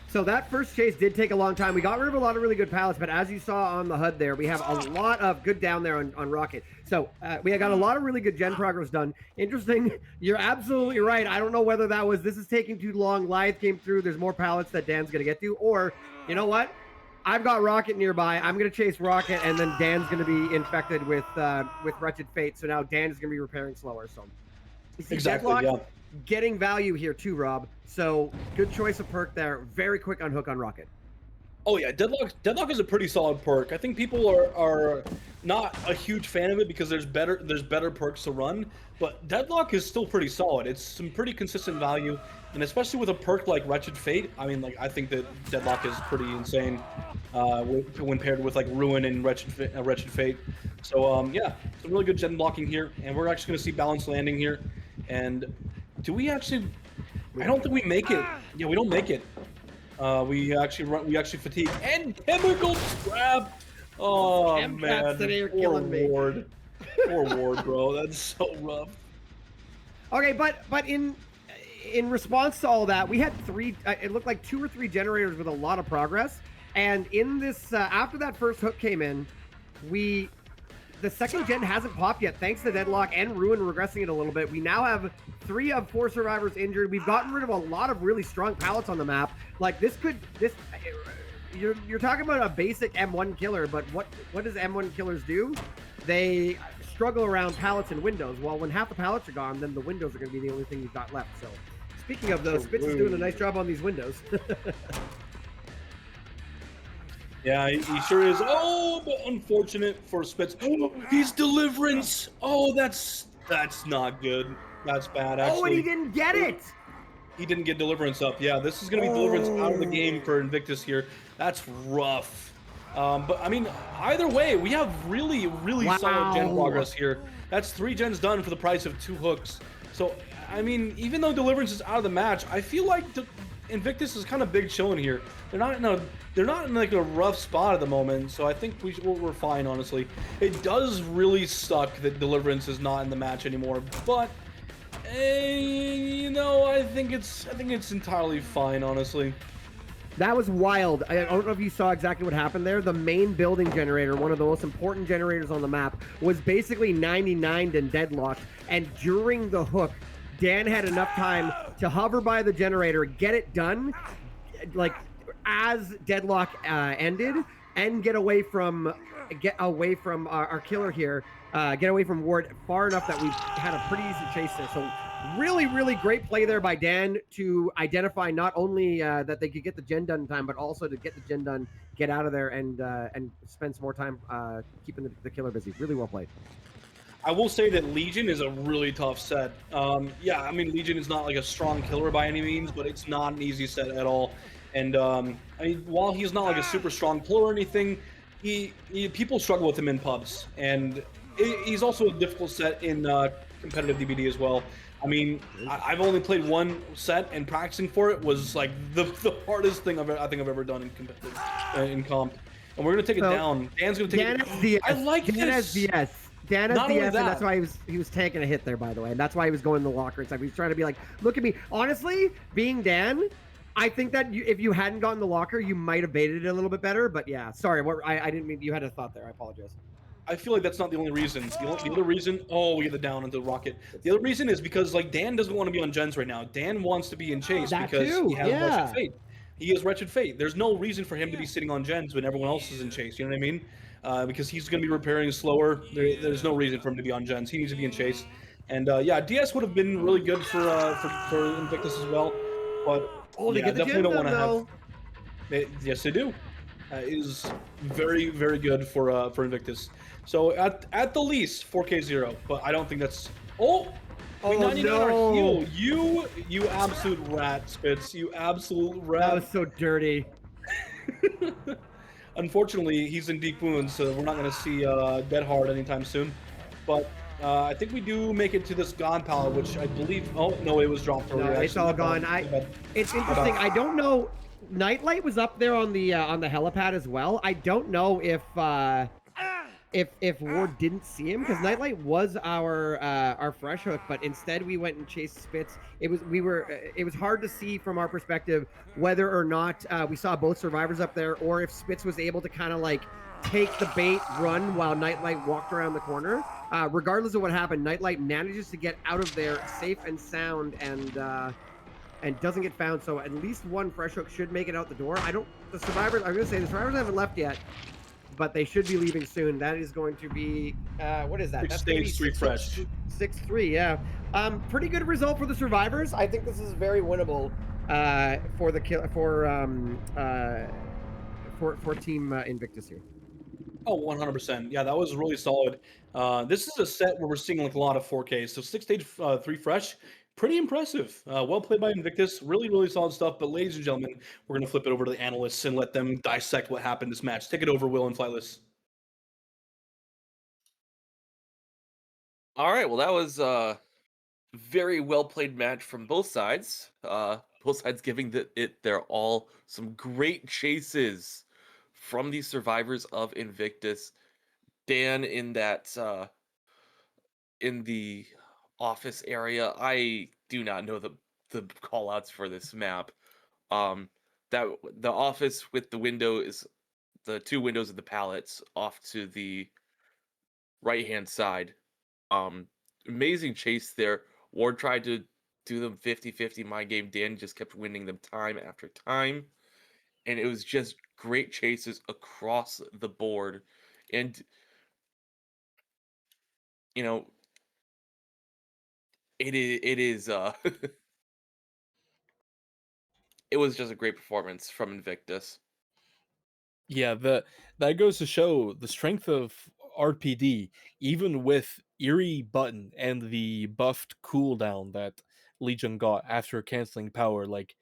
So that first chase did take a long time. We got rid of a lot of really good pallets, but as you saw on the HUD there, we have a lot of good down there on Rocket. So we got a lot of really good gen progress done. Interesting. You're absolutely right. I don't know whether this is taking too long. Lithe came through. There's more pallets that Dan's going to get to. Or, you know what? I've got Rocket nearby. I'm going to chase Rocket, and then Dan's going to be infected with Wretched Fate. So now Dan is going to be repairing slower. So Exactly, Deadlock yeah. getting value here too, Rob. So good choice of perk there. Very quick unhook on Rocket. Oh yeah, Deadlock is a pretty solid perk. I think people are not a huge fan of it because there's better perks to run, but Deadlock is still pretty solid. It's some pretty consistent value, and especially with a perk like Wretched Fate, I mean, like, I think that Deadlock is pretty insane when paired with like Ruin and Wretched Fate. So yeah, some really good gen blocking here, and we're actually going to see balanced landing here. And do we actually? I don't think we make it. Yeah, we don't make it. We actually fatigue and chemical trap. Oh man, poor Ward. Poor Ward, bro. That's so rough. Okay, but in response to all that, we had it looked like 2 or 3 generators with a lot of progress. And in this, after that first hook came in, the second gen hasn't popped yet, thanks to Deadlock and Ruin regressing it a little bit. We now have 3 of 4 survivors injured. We've gotten rid of a lot of really strong pallets on the map. Like you're talking about a basic M1 killer, but what does M1 killers do? They struggle around pallets and windows. Well, when half the pallets are gone, then the windows are going to be the only thing you've got left. So, speaking of those, Spitz is doing a nice job on these windows. Yeah, he sure is. Oh, but unfortunate for Spitz. Oh, he's Deliverance. Oh, that's not good. That's bad, actually. Oh, and he didn't get it. He didn't get Deliverance up. Yeah, this is going to be Deliverance out of the game for Invictus here. That's rough. But, I mean, either way, we have really solid gen progress here. That's 3 gens done for the price of 2 hooks. So, I mean, even though Deliverance is out of the match, I feel like Invictus is kind of big chilling here. They're not in like a rough spot at the moment, so I think we're fine, honestly. It does really suck that Deliverance is not in the match anymore, but you know, I think it's entirely fine, honestly. That was wild. I don't know if you saw exactly what happened there. The main building generator, one of the most important generators on the map, was basically 99'd and deadlocked, and during the hook, Dan had enough time to hover by the generator, get it done, like as deadlock ended, and get away from our killer here, get away from Ward far enough that we had a pretty easy chase there. So really great play there by Dan to identify not only that they could get the gen done in time, but also to get the gen done, get out of there, and spend some more time keeping the killer busy. Really well played. I will say that Legion is a really tough set. Yeah, I mean, Legion is not like a strong killer by any means, but it's not an easy set at all. And I mean, while he's not like a super strong killer or anything, people struggle with him in pubs. And he's also a difficult set in competitive DBD as well. I mean, I've only played one set, and practicing for it was like the hardest thing I think I've ever done in competitive in comp. And we're gonna take it down. Dan's gonna take Dan it. has DS. I like Dan has this. DS. Dan has Not only DS, and that's that- why he was taking a hit there, by the way. And that's why he was going in the locker and stuff. He was trying to be like, look at me. Honestly, being Dan, I think that if you hadn't gotten the locker, you might have baited it a little bit better. But yeah, sorry, I didn't mean you had a thought there. I apologize. I feel like that's not the only reason. The other reason, oh, we get the down into the rocket. The other reason is because like Dan doesn't want to be on gens right now. Dan wants to be in chase That because too, he has yeah. wretched fate. He has wretched fate. There's no reason for him to be sitting on gens when everyone else is in chase. You know what I mean? Because he's going to be repairing slower. There's no reason for him to be on gens. He needs to be in chase. And yeah, DS would have been really good for Invictus as well. But Oh, they yeah, get the definitely don't gem want to though. have. Yes, they do. Is very, very good for Invictus. So at the least 4K0, but I don't think that's. Oh, we 99 our heal. You absolute rat, Spitz. You absolute rat. That was so dirty. Unfortunately, he's in deep wounds, so we're not going to see Dead Hard anytime soon. But I think we do make it to this God Palette, which I believe. Oh no, it was dropped No, earlier. it's all gone. It's interesting. I don't know. Nightlight was up there on the helipad as well. I don't know if Ward didn't see him, because Nightlight was our fresh hook, but instead we went and chased Spitz. It was hard to see from our perspective whether or not we saw both survivors up there, or if Spitz was able to kind of like take the bait, run while Nightlight walked around the corner. Regardless of what happened, Nightlight manages to get out of there safe and sound, and doesn't get found. So at least one fresh hook should make it out the door. The survivors haven't left yet, but they should be leaving soon. That is going to be what is that? That's Stage 3 fresh. 6-3, yeah. Pretty good result for the survivors. I think this is very winnable for Team Invictus here. Oh, 100%. Yeah, that was really solid. This is a set where we're seeing like a lot of 4Ks. So 6 stage 3 fresh, pretty impressive. Well played by Invictus. Really, really solid stuff. But ladies and gentlemen, we're going to flip it over to the analysts and let them dissect what happened this match. Take it over, Will and Flightless. All right, well, that was a very well played match from both sides. Both sides giving it their all. Some great chases from the survivors of Invictus. Dan in that in the office area. I do not know the call outs for this map. That the office with the window is the two windows of the pallets off to the right hand side. Amazing chase there. Ward tried to do them 50-50 my game. Dan just kept winning them time after time. And it was just great chases across the board. And you know, it is it was just a great performance from Invictus. Yeah, that goes to show the strength of RPD, even with Eerie Button and the buffed cooldown that Legion got after canceling power. Like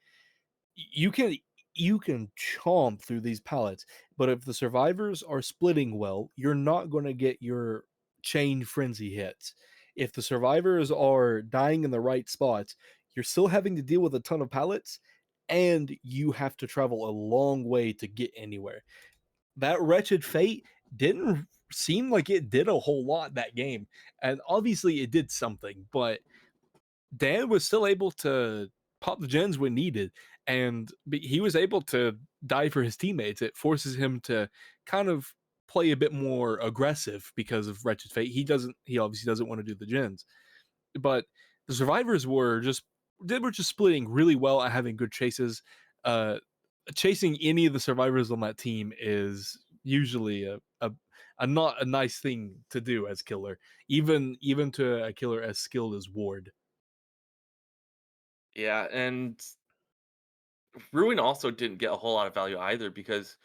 you can chomp through these pallets, but if the survivors are splitting well, you're not going to get your chain frenzy hits. If the survivors are dying in the right spots, you're still having to deal with a ton of pallets, and you have to travel a long way to get anywhere. That wretched fate didn't seem like it did a whole lot that game, and obviously it did something, but Dan was still able to pop the gens when needed, and he was able to die for his teammates. It forces him to kind of play a bit more aggressive because of wretched fate. He obviously doesn't want to do the gens, but the survivors were just splitting really well and having good chases. Chasing any of the survivors on that team is usually a not a nice thing to do as killer, even to a killer as skilled as Ward. Yeah, and Ruin also didn't get a whole lot of value either, because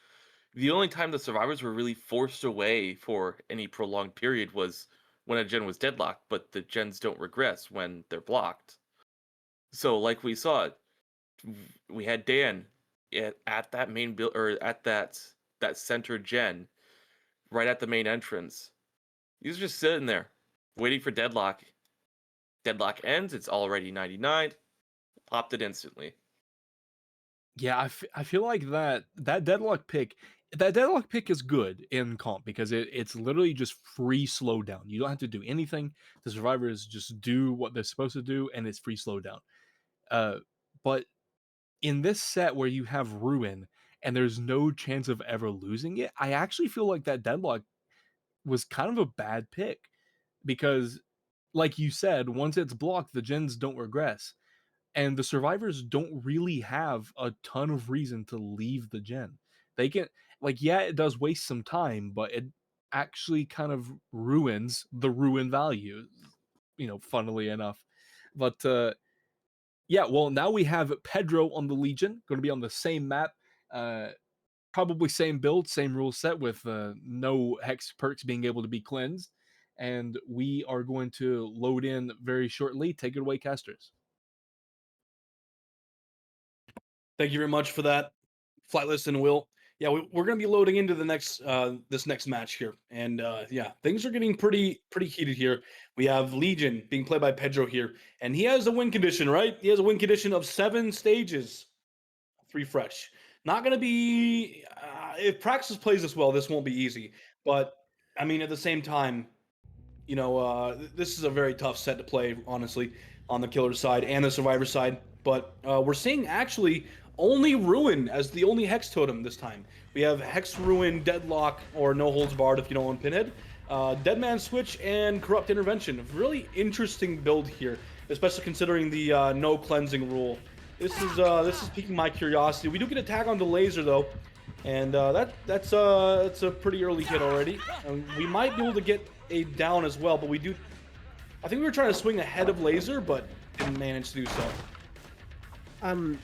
the only time the survivors were really forced away for any prolonged period was when a gen was deadlocked, but the gens don't regress when they're blocked. So like we saw, we had Dan at that main build, or at that center gen right at the main entrance, He's just sitting there, waiting for deadlock. Deadlock ends. It's already 99. Popped it instantly. Yeah, I feel like that deadlock pick is good in comp because it's literally just free slowdown. You don't have to do anything. The survivors just do what they're supposed to do, and it's free slowdown. But in this set where you have Ruin and there's no chance of ever losing it, I actually feel like that deadlock was kind of a bad pick because, like you said, once it's blocked, the gens don't regress. And the survivors don't really have a ton of reason to leave the gen. They can, like, yeah, it does waste some time, but it actually kind of ruins the ruin value, funnily enough. But yeah, well, now we have Pedro on the Legion, going to be on the same map, probably same build, same rule set with no hex perks being able to be cleansed. And we are going to load in very shortly. Take it away, casters. Thank you very much for that, Flightless and Will. Yeah, we're going to be loading into the next this next match here, and yeah, things are getting pretty heated here. We have Legion being played by Pedro here, and he has a win condition, right? He has a win condition of 7 stages, 3 fresh. Not going to be if Praxis plays this well, this won't be easy. But I mean, at the same time, this is a very tough set to play, honestly, on the killer side and the survivor side. But we're seeing actually only Ruin as the only Hex Totem this time. We have Hex Ruin, Deadlock, or No Holds Barred if you don't want Pinhead, Deadman Switch, and Corrupt Intervention. Really interesting build here, especially considering the no cleansing rule. This is piquing my curiosity. We do get a tag on the laser though, and that's a pretty early hit already. We might be able to get a down as well, but we do. I think we were trying to swing ahead of laser, but didn't manage to do so.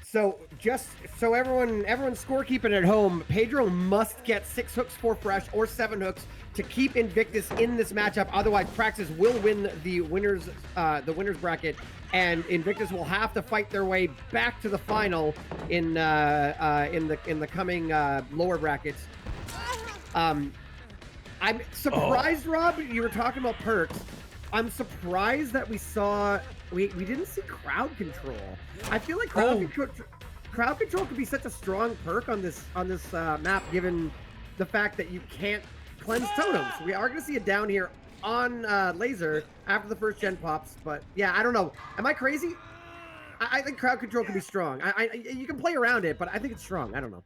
So just so everyone's scorekeeping at home, Pedro must get 6 hooks, 4 fresh, or 7 hooks to keep Invictus in this matchup. Otherwise, Praxis will win the winners bracket, and Invictus will have to fight their way back to the final in the coming lower brackets. I'm surprised, Rob. You were talking about perks. I'm surprised that we didn't see crowd control. I feel like crowd control could be such a strong perk on this map, given the fact that you can't cleanse totems. We are going to see it down here on laser after the first gen pops. But yeah, I don't know. Am I crazy? I think crowd control can be strong. You can play around it, but I think it's strong. I don't know.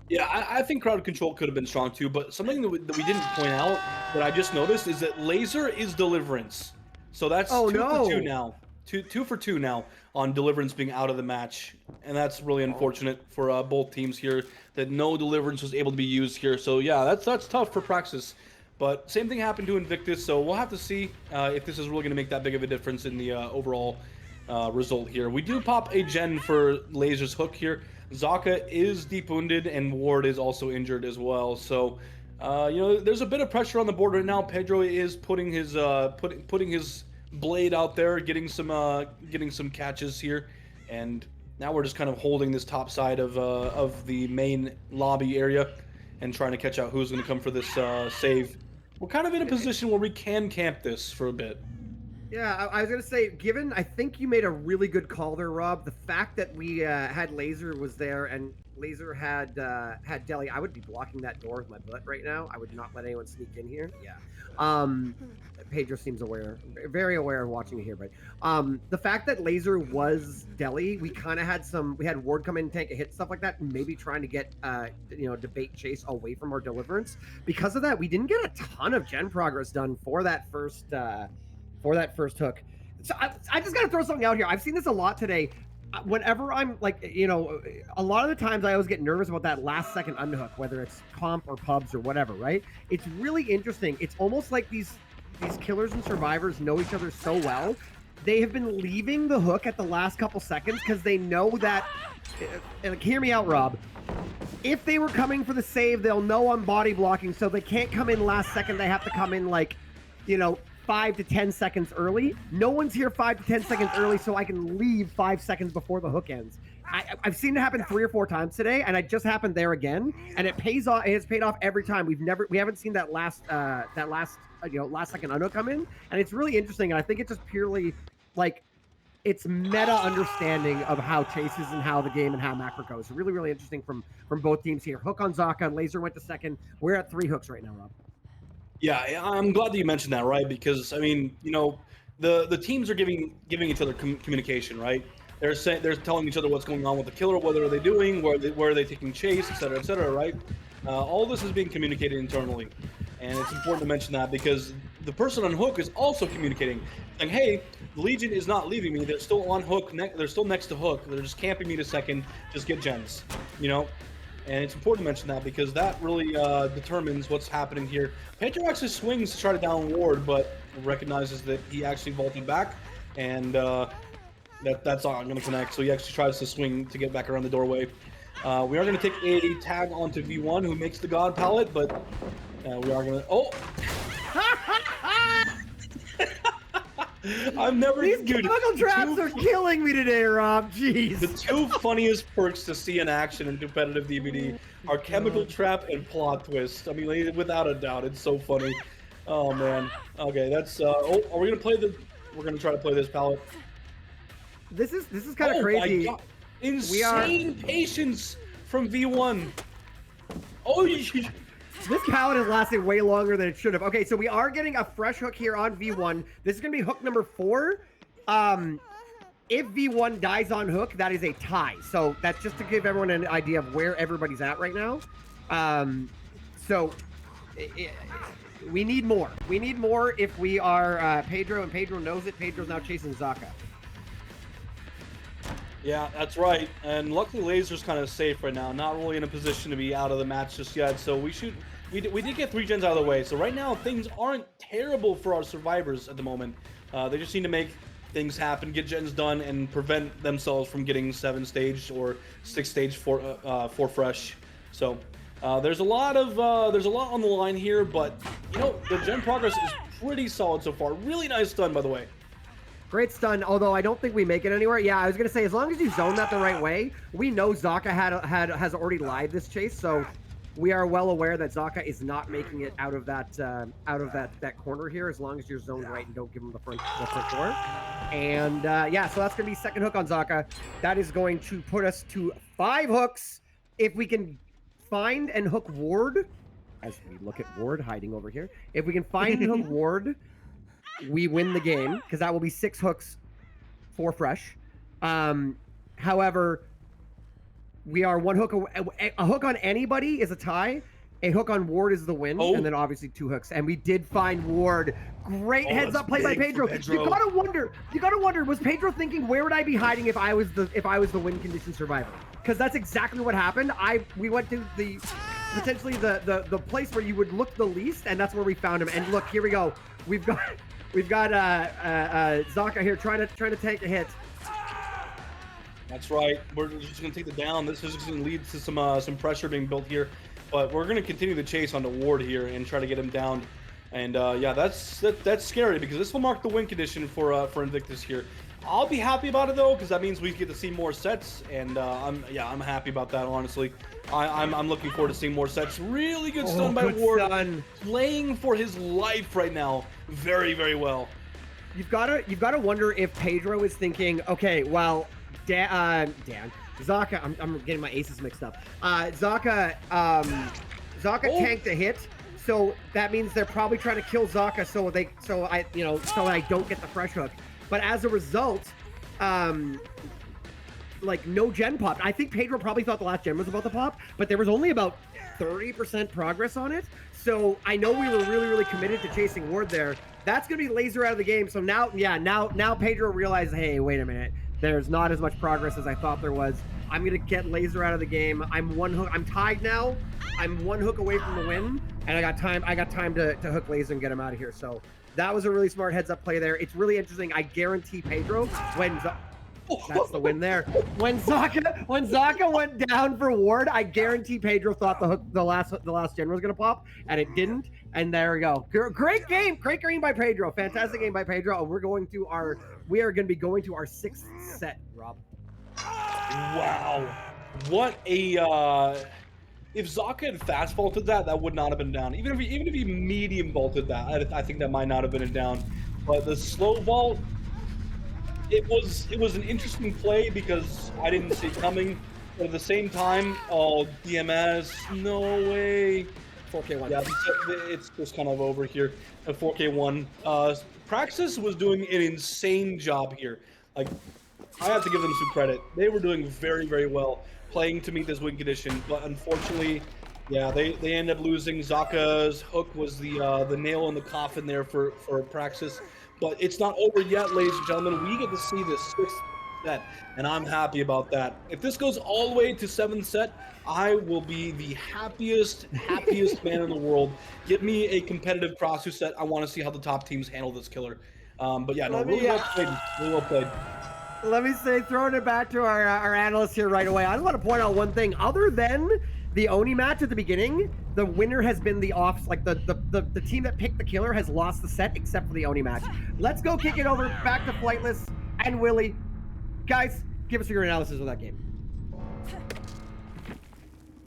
Yeah, I think crowd control could have been strong too, but something that we didn't point out that I just noticed is that laser is deliverance. So that's 2 for 2 now. 2 for 2 now on deliverance being out of the match, and that's really unfortunate for both teams here that no deliverance was able to be used here. So yeah, that's tough for Praxis. But same thing happened to Invictus, so we'll have to see if this is really going to make that big of a difference in the overall result here. We do pop a gen for Laser's hook here. Zaka is deep wounded, and Ward is also injured as well. So, there's a bit of pressure on the board right now. Pedro is putting his putting his blade out there, getting some catches here, and now we're just kind of holding this top side of the main lobby area and trying to catch out who's going to come for this save. We're kind of in a position where we can camp this for a bit. Yeah, I was going to say, I think you made a really good call there, Rob. The fact that we had Laser was there and Laser had Deli, I would be blocking that door with my butt right now. I would not let anyone sneak in here. Yeah. Pedro seems aware, very aware of watching it here, but the fact that Laser was Deli, we kind of had Ward come in and tank a hit, stuff like that, and maybe trying to get debate chase away from our deliverance. Because of that, we didn't get a ton of gen progress done for that first hook. So I just gotta throw something out here. I've seen this a lot today. Whenever I'm like, a lot of the times I always get nervous about that last second underhook, whether it's comp or pubs or whatever, right? It's really interesting. It's almost like these killers and survivors know each other so well. They have been leaving the hook at the last couple seconds because they know that, and hear me out, Rob, if they were coming for the save, they'll know I'm body blocking, so they can't come in last second. They have to come in 5 to 10 seconds early. No one's here 5 to 10 seconds early, so I can leave 5 seconds before the hook ends. I've seen it happen 3 or 4 times today, and it just happened there again, and it pays off. It has paid off every time. We haven't seen that last last second unhook come in, and it's really interesting. And I think it's just purely like it's meta understanding of how chases and how the game and how macro goes. Really, really interesting from both teams here. Hook on Zaka, Laser went to second. We're at 3 hooks right now, Rob. Yeah, I'm glad that you mentioned that, right? Because I mean, the teams are giving each other communication, right? They're telling each other what's going on with the killer, what are they doing, where are they taking chase, et cetera, right? All this is being communicated internally, and it's important to mention that because the person on hook is also communicating, saying, "Hey, the Legion is not leaving me. They're still on hook. They're still next to hook. They're just camping me a second. Just get gens, And it's important to mention that because that really determines what's happening here. Pedro actually swings to try to down ward, but recognizes that he actually vaulted back, and that's not going to connect. So he actually tries to swing to get back around the doorway. We are going to take a tag onto V1, who makes the God pallet, but we are going to... Oh! I've never... These chemical traps are killing me today, Rob. Jeez. The 2 funniest perks to see in action in competitive DBD are chemical trap and plot twist. I mean, without a doubt, it's so funny. Oh man. Okay, that's. Oh, are we gonna play the? We're gonna try to play this palette. This is kind of crazy. My God. Insane patience from V1. Oh. This pallet has lasted way longer than it should have. Okay, so we are getting a fresh hook here on V1. This is going to be hook number 4. If V1 dies on hook, that is a tie. So that's just to give everyone an idea of where everybody's at right now. We need more. We need more if we are Pedro, and Pedro knows it. Pedro's now chasing Zaka. Yeah, that's right. And luckily, Laser's kind of safe right now. Not really in a position to be out of the match just yet. So we did get 3 gens out of the way. So right now, things aren't terrible for our survivors at the moment. They just need to make things happen, get gens done, and prevent themselves from getting 7 stage or 6 stage for fresh. So there's a lot on the line here, but the gen progress is pretty solid so far. Really nice stun, by the way. Great stun, although I don't think we make it anywhere. Yeah, I was gonna say, as long as you zone that the right way, we know Zaka has already lied this chase, so we are well aware that Zaka is not making it out of that corner here, as long as you're zoned right and don't give him the front door. And yeah, so that's gonna be second hook on Zaka. That is going to put us to 5 hooks. If we can find and hook ward, as we look at ward hiding over here, if we can find and hook ward, we win the game, because that will be 6 hooks for fresh. However, we are 1 hook away. A hook on anybody is a tie. A hook on ward is the win, and then obviously 2 hooks. And we did find ward. Great heads up play by Pedro. You gotta wonder, was Pedro thinking, where would I be hiding if I was the win condition survivor? Because that's exactly what happened. We went to potentially the place where you would look the least, and that's where we found him. And look, here we go. We've got Zaka here trying to take a hit. That's right. We're just gonna take the down. This is just gonna lead to some pressure being built here, but we're gonna continue the chase onto Ward here and try to get him down. And yeah, that's scary because this will mark the win condition for Invictus here. I'll be happy about it though, because that means we get to see more sets, and I'm happy about that, honestly. I'm looking forward to seeing more sets. Really good stun by Ward, playing for his life right now, very, very well. You've gotta wonder if Pedro is thinking, okay, well, Zaka, I'm getting my aces mixed up. Zaka tanked a hit, so that means they're probably trying to kill Zaka so I don't get the fresh hook. But as a result, like no gen popped. I think Pedro probably thought the last gen was about to pop, but there was only about 30% progress on it. So I know we were really, really committed to chasing Ward there. That's gonna be Laser out of the game. So now Pedro realized, hey, wait a minute, there's not as much progress as I thought there was. I'm gonna get Laser out of the game. I'm 1 hook. I'm tied now. I'm 1 hook away from the win, and I got time to hook Laser and get him out of here. So that was a really smart heads-up play there. It's really interesting. I guarantee Pedro, that's the win there. When Zaka went down for Ward, I guarantee Pedro thought the last gen was gonna pop, and it didn't. And there we go. Great game by Pedro. Fantastic game by Pedro. And we are gonna be going to our 6th set, Rob. Wow, what a if Zaka had fast vaulted that, that would not have been down. Even if he medium vaulted that, I think that might not have been a down. But the slow vault, it was an interesting play because I didn't see it coming. But at the same time, oh, DMS, no way. 4K1. Yeah, it's just kind of over here at 4K1. Praxis was doing an insane job here. Like, I have to give them some credit. They were doing very, very well playing to meet this win condition, but unfortunately, yeah, they end up losing. Zaka's hook was the nail in the coffin there for Praxis. But it's not over yet, ladies and gentlemen. We get to see this 6th set, and I'm happy about that. If this goes all the way to 7th set, I will be the happiest man in the world. Give me a competitive Praxis set. I want to see how the top teams handle this killer. But yeah, no, really well played. Really well played. Let me say, throwing it back to our analyst here right away. I just want to point out one thing. Other than the Oni match at the beginning, the winner has been the the team that picked the killer has lost the set except for the Oni match. Let's go kick it over back to Flightless and Willie. Guys, give us your analysis of that game.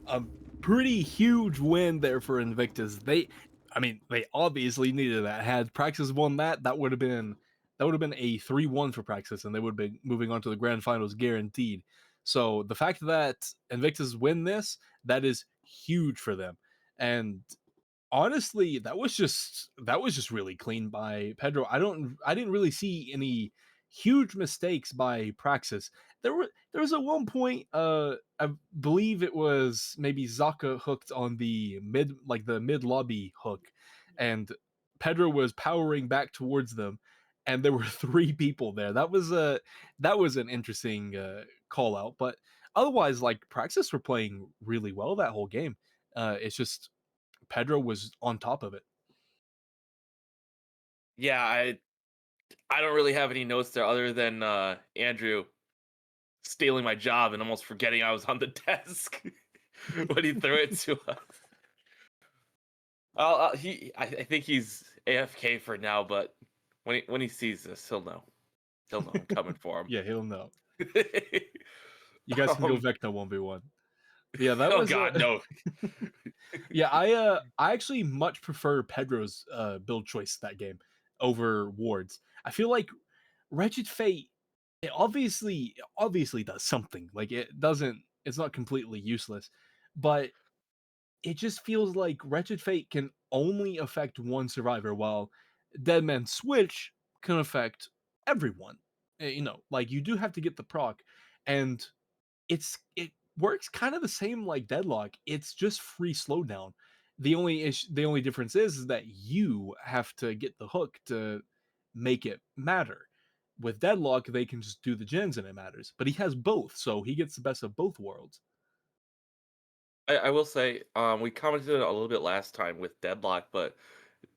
A pretty huge win there for Invictus. They obviously needed that. Had Praxis won that, that would have been a 3-1 for Praxis, and they would have been moving on to the grand finals guaranteed. So the fact that Invictus win this, that is huge for them. And honestly, that was just really clean by Pedro. I didn't really see any huge mistakes by Praxis. There was at one point, I believe it was maybe Zaka hooked on the mid lobby hook, and Pedro was powering back towards them, and there were 3 people there. That was an interesting call out, but otherwise, like, Praxis were playing really well that whole game. It's just Pedro was on top of it. Yeah, I don't really have any notes there other than Andrew stealing my job and almost forgetting I was on the desk when he threw it to us. I think he's AFK for now, but when he sees this, he'll know. He'll know I'm coming for him. Yeah, he'll know. You guys can go Vecna 1v1. Yeah, that was. Oh God, no. Yeah, I actually much prefer Pedro's build choice that game over Ward's. I feel like Wretched Fate, it obviously does something. Like, it's not completely useless, but it just feels like Wretched Fate can only affect one survivor, while Dead Man's Switch can affect everyone. Like, you do have to get the proc, and it works kind of the same like Deadlock. It's just free slowdown. The only difference is that you have to get the hook to make it matter. With Deadlock, they can just do the gens and it matters. But he has both, so he gets the best of both worlds. I will say, we commented a little bit last time with Deadlock, but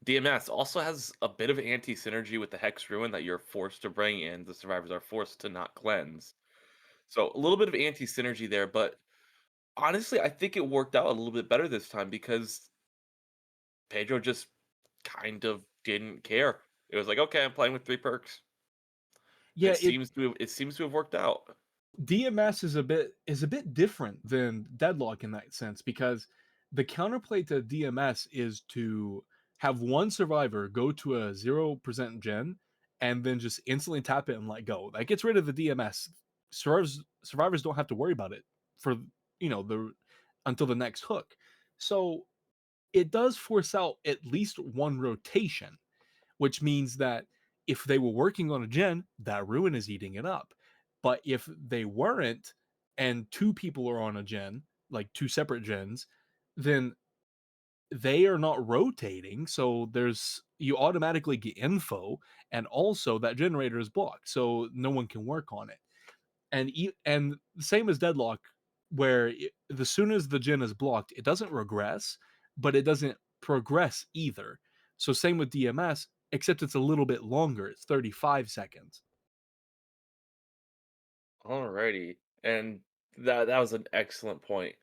DMS also has a bit of anti-synergy with the Hex Ruin that you're forced to bring in. The survivors are forced to not cleanse. So a little bit of anti-synergy there, but honestly, I think it worked out a little bit better this time because Pedro just kind of didn't care. It was like, okay, I'm playing with 3 perks. Yeah, it seems to have worked out. DMS is a bit different than Deadlock in that sense, because the counterplay to DMS is to have one survivor go to a 0% gen and then just instantly tap it and let go. That gets rid of the DMS. Survivors don't have to worry about it for until the next hook. So it does force out at least one rotation, which means that if they were working on a gen, that ruin is eating it up. But if they weren't, and 2 people are on a gen, like 2 separate gens, then they are not rotating. So you automatically get info, and also that generator is blocked, so no one can work on it. And the same as Deadlock, where as soon as the gen is blocked, it doesn't regress, but it doesn't progress either. So same with DMS, except it's a little bit longer. It's 35 seconds. Alrighty, and that was an excellent point.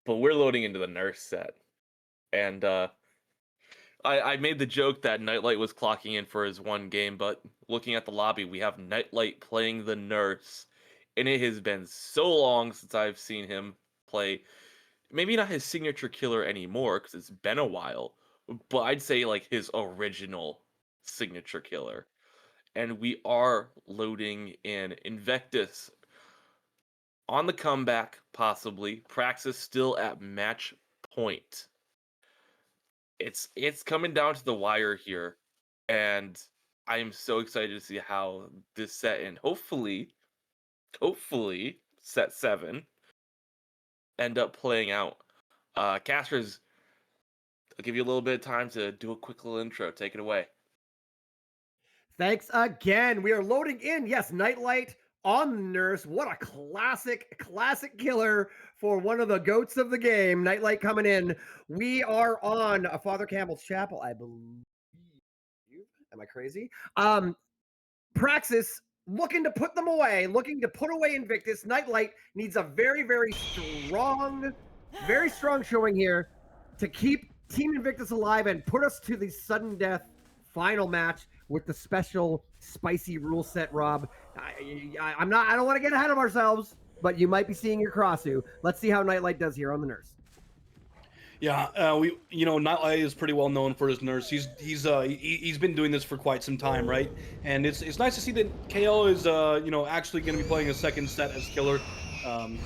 But we're loading into the Nurse set, and I made the joke that Nightlight was clocking in for his 1 game, but looking at the lobby, we have Nightlight playing the Nurse, and it has been so long since I've seen him play. maybe not his signature killer anymore because it's been a while, but I'd say like his original signature killer. And we are loading in Invictus on the comeback, possibly. Praxis still at match point. It's coming down to the wire here, and I am so excited to see how this set and hopefully set 7 end up playing out. Casters, I'll give you a little bit of time to do a quick little intro. Take it away. Thanks again. We are loading in. Yes, Nightlight on the Nurse. What a classic killer for one of the goats of the game. Nightlight coming in. We are on Father Campbell's Chapel, I believe. Am I crazy? Praxis looking to put them away, looking to put away Invictus. Nightlight needs a very strong showing here to keep Team Invictus alive and put us to the sudden death final match with the special spicy rule set. Rob, I don't want to get ahead of ourselves, but you might be seeing your Crossu. Let's see how Nightlight does here on the Nurse. Yeah, Nightlight is pretty well known for his Nurse. He's been doing this for quite some time, right? And it's nice to see that KL is actually going to be playing a second set as killer. And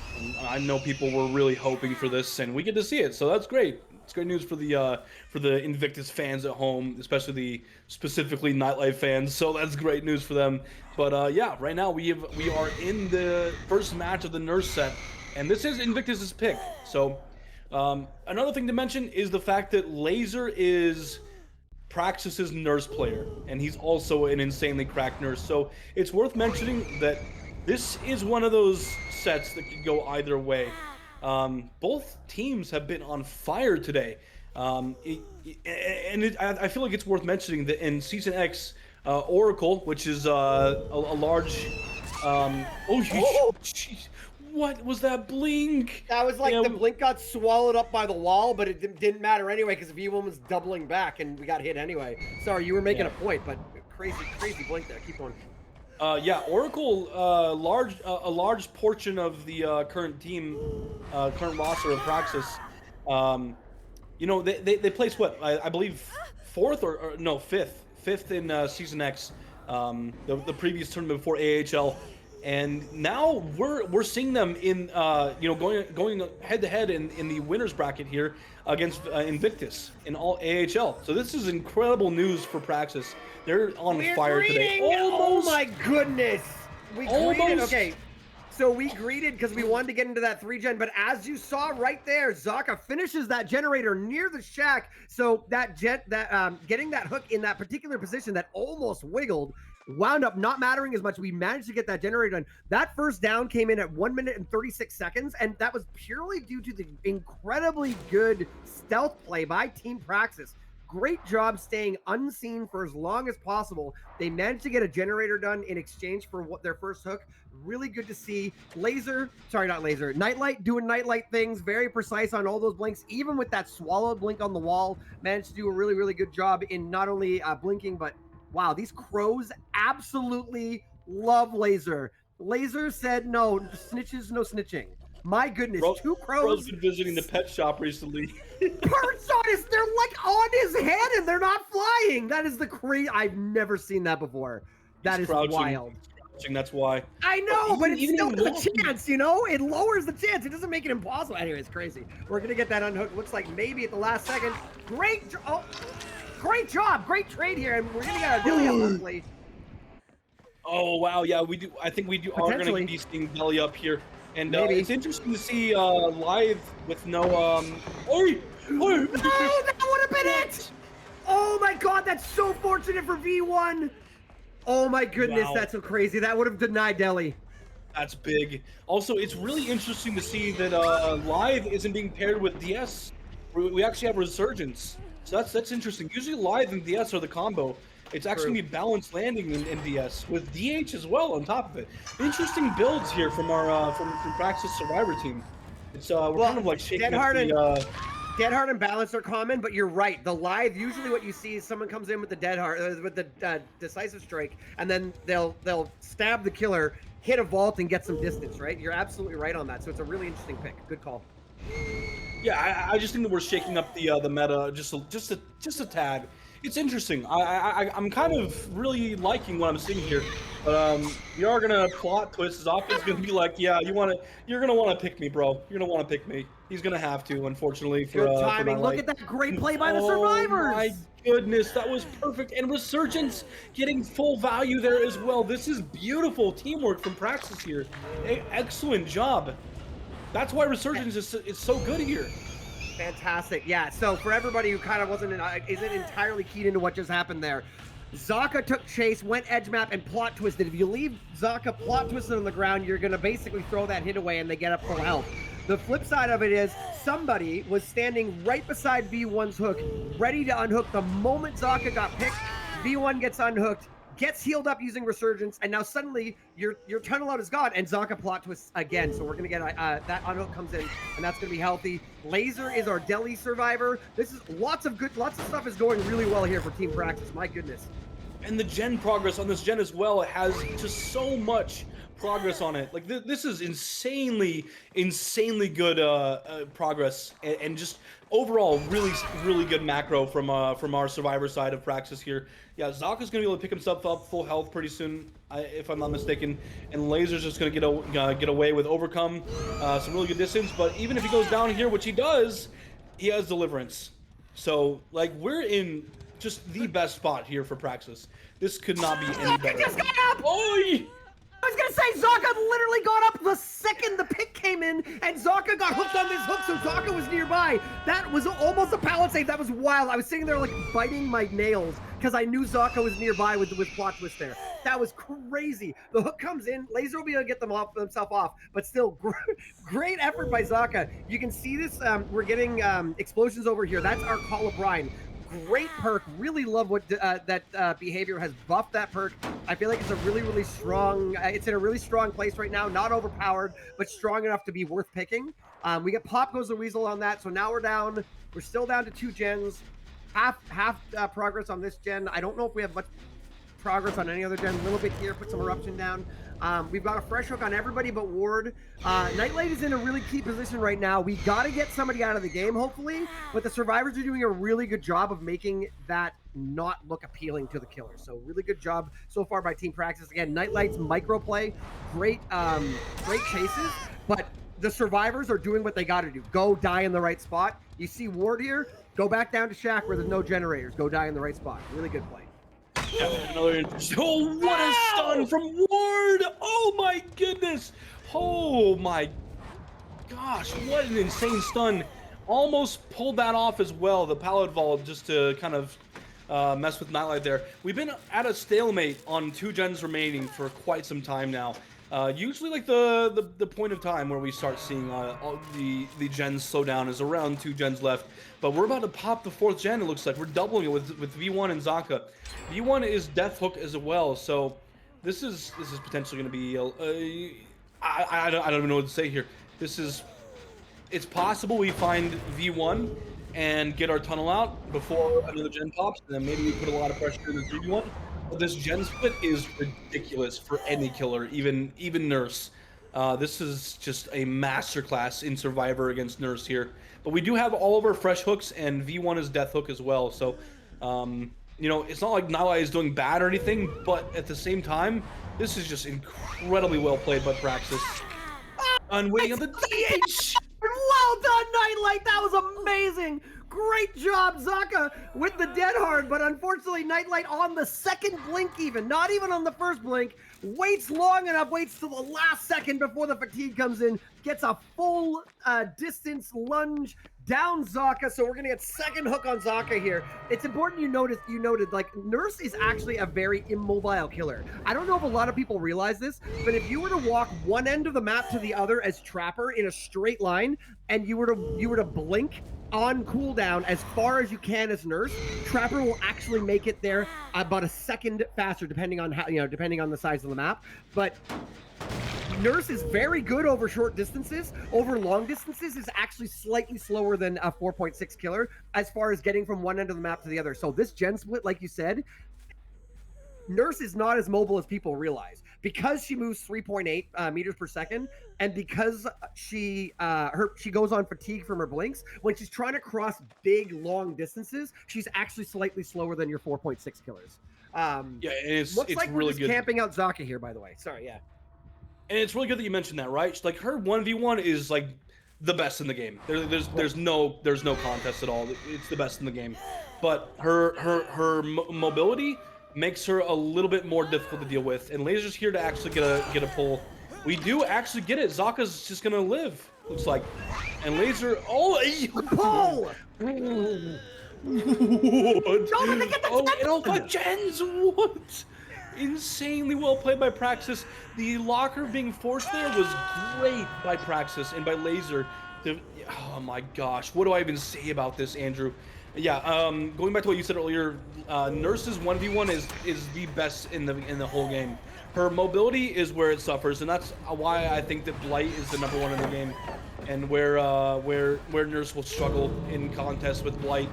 I know people were really hoping for this, and we get to see it, so that's great. It's great news for the Invictus fans at home, especially the specifically Nightlight fans. So that's great news for them. But yeah, right now we are in the first match of the Nurse set, and this is Invictus's pick. So another thing to mention is the fact that Laser is Praxis's Nurse player, and he's also an insanely cracked Nurse. So it's worth mentioning that this is one of those sets that could go either way. Both teams have been on fire today. I feel like it's worth mentioning that in Season X, Oracle, which is a large... Jeez. What was that blink? That was like the blink got swallowed up by the wall, but it didn't matter anyway because V1 was doubling back and we got hit anyway. Sorry, you were making a point, but crazy blink there. Keep going. Yeah, Oracle, a large portion of the current team, current roster of Praxis, they placed what I believe fourth or no fifth in Season X, the previous tournament before AHL, and now we're seeing them in going head to head in the winners bracket here against Invictus in all AHL. So this is incredible news for Praxis. They're on fire today. Oh my goodness! We greeted. Okay, so we greeted because we wanted to get into that 3-gen, but as you saw right there, Zaka finishes that generator near the shack. So that getting that hook in that particular position that almost wiggled wound up not mattering as much. We managed to get that generator done. That first down came in at 1 minute and 36 seconds, and that was purely due to the incredibly good stealth play by Team Praxis. Great job staying unseen for as long as possible. They managed to get a generator done in exchange for their first hook. Really good to see. Nightlight doing Nightlight things, very precise on all those blinks, even with that swallowed blink on the wall. Managed to do a really good job in not only blinking, but wow, these crows absolutely love Laser. Laser said no snitches, no snitching. My goodness, two crows. Bro's been visiting the pet shop recently. Birds on his, they're like on his head and they're not flying. That is the crazy. I've never seen that before. That is wild. That's why. I know, but it's still the chance, It lowers the chance. It doesn't make it impossible. Anyway, it's crazy. We're gonna get that unhooked. Looks like maybe at the last second. Great job. Great trade here, and we're gonna get a belly up hopefully. Oh wow, yeah, we do. I think we are gonna be seeing belly up here. And it's interesting to see live with no no, that would have been it. Oh my god, that's so fortunate for V1. Oh my goodness, that's so crazy. That would have denied Delhi. That's big. Also, it's really interesting to see that live isn't being paired with DS. We actually have Resurgence. So that's interesting. Usually live and DS are the combo. It's actually gonna be balanced landing in DS with DH as well on top of it. Interesting builds here from our from Praxis Survivor team. It's we're kind of like shaking Deadheart and Balance are common, but you're right. The live, usually what you see is someone comes in with the Deadheart, with the Decisive Strike, and then they'll stab the killer, hit a vault, and get some distance, right? You're absolutely right on that. So it's a really interesting pick. Good call. Yeah, I just think that we're shaking up the meta just a tad. It's interesting. I'm kind of really liking what I'm seeing here. But we are gonna plot twist. Zaka's gonna be like, yeah, you're gonna want to pick me, bro. You're gonna want to pick me. He's gonna have to, unfortunately, for Good for timing. Look Nightlight. at that great play by the Oh survivors. my goodness, that was perfect. And Resurgence getting full value there as well. This is beautiful teamwork from Praxis here. Excellent job. That's why Resurgence is so good here. Fantastic. Yeah, so for everybody who kind of isn't entirely keyed into what just happened there, Zaka took chase, went edge map, and plot twisted. If you leave Zaka plot twisted on the ground, you're going to basically throw that hit away and they get up full health. The flip side of it is somebody was standing right beside V1's hook, ready to unhook the moment Zaka got picked. V1 gets unhooked, gets healed up using Resurgence, and now suddenly your tunnel out is gone, and Zaka plot twists again. So we're gonna get that unhook comes in, and that's gonna be healthy. Laser is our Delhi survivor. This is lots of stuff is going really well here for Team Praxis. My goodness. And the gen progress on this gen as well, it has just so much progress on it. Like this is insanely good progress, and just overall really good macro from our survivor side of Praxis here. Yeah, Zaka's gonna be able to pick himself up full health pretty soon, if I'm not mistaken, and Laser's just gonna get away with overcome, some really good distance. But even if he goes down here, which he does, he has deliverance. So like we're in just the best spot here for Praxis. This could not be any better. Just got up! Oi! I was gonna say Zaka literally got up the second the pick came in, and Zaka got hooked on this hook, so Zaka was nearby. That was almost a palisade. That was wild. I was sitting there like biting my nails because I knew Zaka was nearby with plot twist there. That was crazy. The hook comes in, Laser will be able to get himself off, but still great effort by Zaka. You can see this. We're getting explosions over here. That's our Call of Brine. Great perk. Really love what that behavior has buffed that perk. I feel like it's a really strong. It's in a really strong place right now. Not overpowered, but strong enough to be worth picking. We get Pop Goes the Weasel on that, so now we're down. We're still down to 2 gens. Half progress on this gen. I don't know if we have much progress on any other gen. A little bit here. Put some eruption down. We've got a fresh hook on everybody but Ward. Nightlight is in a really key position right now. We got to get somebody out of the game, hopefully, but the survivors are doing a really good job of making that not look appealing to the killer. So really good job so far by Team Praxis. Again, Nightlight's microplay, great chases, but the survivors are doing what they got to do. Go die in the right spot. You see Ward here, go back down to Shack where there's no generators. Go die in the right spot. Really good play. Oh, what a stun from Ward! Oh my goodness! Oh my gosh, what an insane stun. Almost pulled that off as well, the Pallet Vault, just to kind of mess with Nightlight there. We've been at a stalemate on 2 gens remaining for quite some time now. Usually like the point of time where we start seeing all the gens slow down is around 2 gens left. But we're about to pop the 4th gen, it looks like. We're doubling it with V1 and Zaka. V1 is Death Hook as well, so this is potentially going to be I don't even know what to say here. It's possible we find V1 and get our tunnel out before another gen pops, and then maybe we put a lot of pressure in the V1. But this gen split is ridiculous for any killer, even Nurse. This is just a masterclass in Survivor against Nurse here. But we do have all of our fresh hooks, and V1 is Death Hook as well. So, you know, it's not like Nala is doing bad or anything, but at the same time, this is just incredibly well played by Praxis. And waiting on the DH! Well done, Nightlight. That was amazing. Great job, Zaka, with the dead hard, but unfortunately, Nightlight on the second blink even, not even on the first blink, waits long enough, waits till the last second before the fatigue comes in, gets a full distance lunge down Zaka, so we're gonna get second hook on Zaka here. It's important you noted, like, Nurse is actually a very immobile killer. I don't know if a lot of people realize this, but if you were to walk one end of the map to the other as Trapper in a straight line, and you were to blink on cooldown as far as you can as Nurse, Trapper will actually make it there about a second faster, depending on how, depending on the size of the map. But Nurse is very good over short distances. Over long distances is actually slightly slower than a 4.6 killer as far as getting from one end of the map to the other. So this gen split, like you said, Nurse is not as mobile as people realize. because she moves 3.8 meters per second, and because she goes on fatigue from her blinks. When she's trying to cross big long distances, she's actually slightly slower than your 4.6 killers. Yeah, Looks it's like we're really just good. camping out Zaka here, by the way. Sorry, yeah. And it's really good that you mentioned that, right? Like her 1v1 is like the best in the game. There's no contest at all. It's the best in the game. But her mobility makes her a little bit more difficult to deal with. And Laser's here to actually get a pull. We do actually get it. Zaka's just gonna live, looks like. And Laser, pull! It all by gens. What? Insanely well played by Praxis. The locker being forced there was great by Praxis and by Laser. Oh my gosh, what do I even say about this, Andrew? Yeah, going back to what you said earlier, Nurse's 1v1 is the best in the whole game. Her mobility is where it suffers, and that's why I think that Blight is the #1 in the game, and where Nurse will struggle in contests with Blight.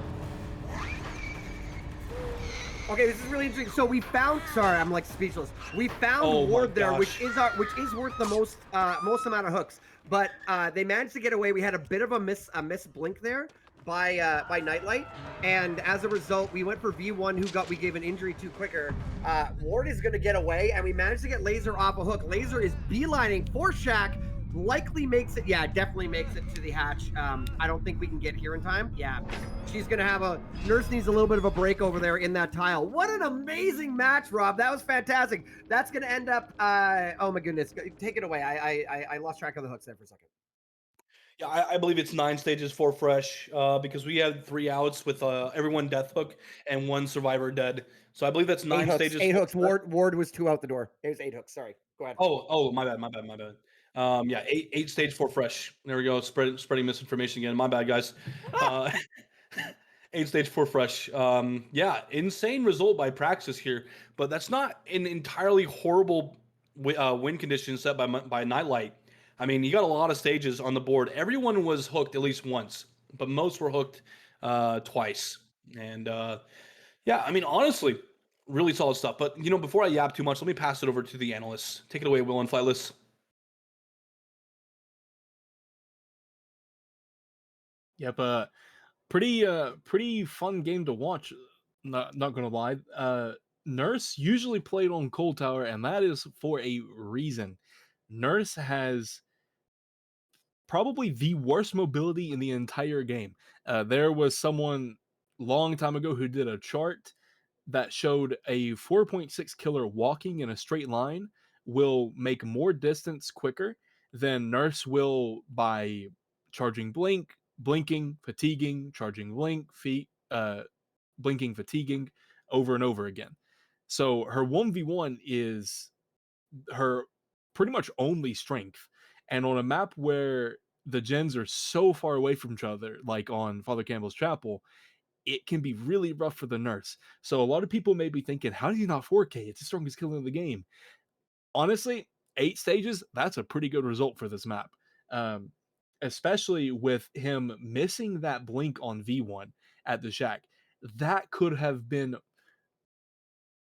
Okay, this is really interesting. So we found, sorry, I'm like speechless. We found Ward there, which is worth the most amount of hooks. But they managed to get away. We had a bit of a miss blink there by Nightlight, and as a result, we went for V1 we gave an injury to quicker. Ward is going to get away, and we managed to get Laser off a hook. Laser is beelining for Shaq. Likely makes it, yeah, definitely makes it to the hatch. I don't think we can get here in time. Yeah, she's gonna have Nurse needs a little bit of a break over there in that tile. What an amazing match, Rob. That was fantastic. That's gonna end up, oh my goodness, take it away. I lost track of the hooks there for a second. Yeah, I believe it's 9 stages for fresh, because we had 3 outs with everyone death hook and 1 survivor dead. So I believe that's 9 stages. 8 hooks. Ward was 2 out the door. It was 8 hooks. Sorry. Go ahead. Oh, my bad. Yeah, 8 stage 4 fresh. There we go. Spreading misinformation again. My bad, guys. 8 stage 4 fresh. Yeah, insane result by Praxis here, but that's not an entirely horrible win condition set by Nightlight. I mean, you got a lot of stages on the board. Everyone was hooked at least once, but most were hooked twice. And yeah, I mean, honestly, really solid stuff. But before I yap too much, let me pass it over to the analysts. Take it away, Will and Flightless. Yep, pretty fun game to watch. Not gonna lie. Nurse usually played on Cold Tower, and that is for a reason. Nurse has probably the worst mobility in the entire game. There was someone long time ago who did a chart that showed a 4.6 killer walking in a straight line will make more distance quicker than Nurse will by charging blink, blinking, fatiguing, charging blink, blinking, fatiguing over and over again. So her 1v1 is her pretty much only strength. And on a map where the gens are so far away from each other, like on Father Campbell's Chapel, it can be really rough for the Nurse. So a lot of people may be thinking, how do you not 4K? It's the strongest killer in the game. Honestly, 8 stages, that's a pretty good result for this map. Especially with him missing that blink on V1 at the Shack. That could have been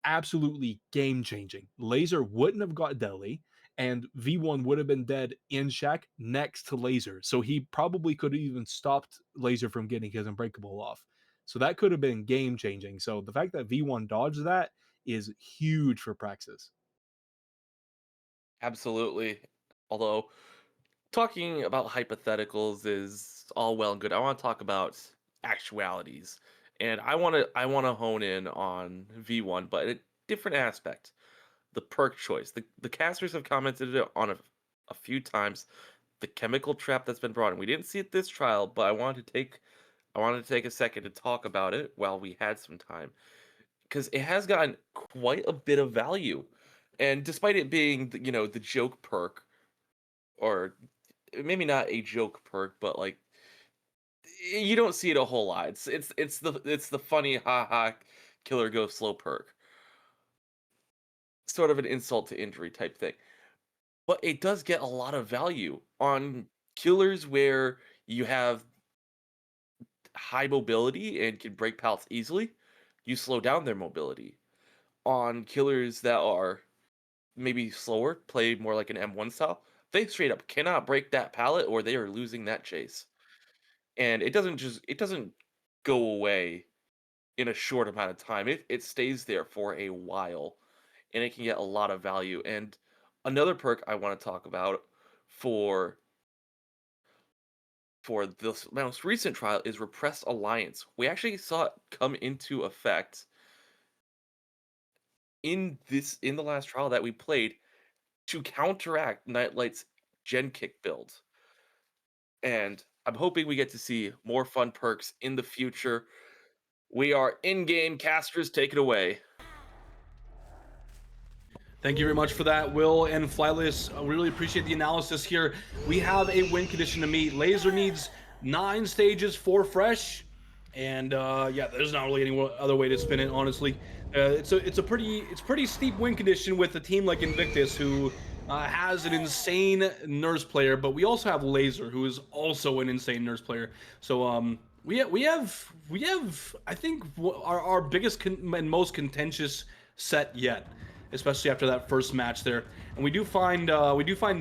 absolutely game-changing. Laser wouldn't have got Deli, and V1 would have been dead in Shack next to Laser. So he probably could have even stopped Laser from getting his Unbreakable off. So that could have been game-changing. So the fact that V1 dodged that is huge for Praxis. Absolutely. Although talking about hypotheticals is all well and good. I want to talk about actualities. And I want to hone in on V1, but a different aspect. The perk choice. The casters have commented on a few times. The chemical trap that's been brought in. We didn't see it this trial, but I wanted to take a second to talk about it while we had some time, because it has gotten quite a bit of value. And despite it being the joke perk, or maybe not a joke perk, but like you don't see it a whole lot. It's the funny haha killer go slow perk. Sort of an insult to injury type thing. But it does get a lot of value on killers where you have high mobility and can break pallets easily. You slow down their mobility. On killers that are maybe slower, play more like an M1 style, they straight up cannot break that pallet or they are losing that chase. And it doesn't go away in a short amount of time. It stays there for a while, and it can get a lot of value. And another perk I want to talk about for this most recent trial is Repressed Alliance. We actually saw it come into effect in the last trial that we played to counteract Nightlight's Gen Kick build. And I'm hoping we get to see more fun perks in the future. We are in-game casters. Take it away. Thank you very much for that, Will and Flightless. We really appreciate the analysis here. We have a win condition to meet. Laser needs 9 stages for fresh, and yeah, there's not really any other way to spin it, honestly. It's a pretty steep win condition with a team like Invictus, who has an insane Nurse player, but we also have Laser, who is also an insane Nurse player. So we have I think our biggest and most contentious set yet, especially after that first match there. And we do find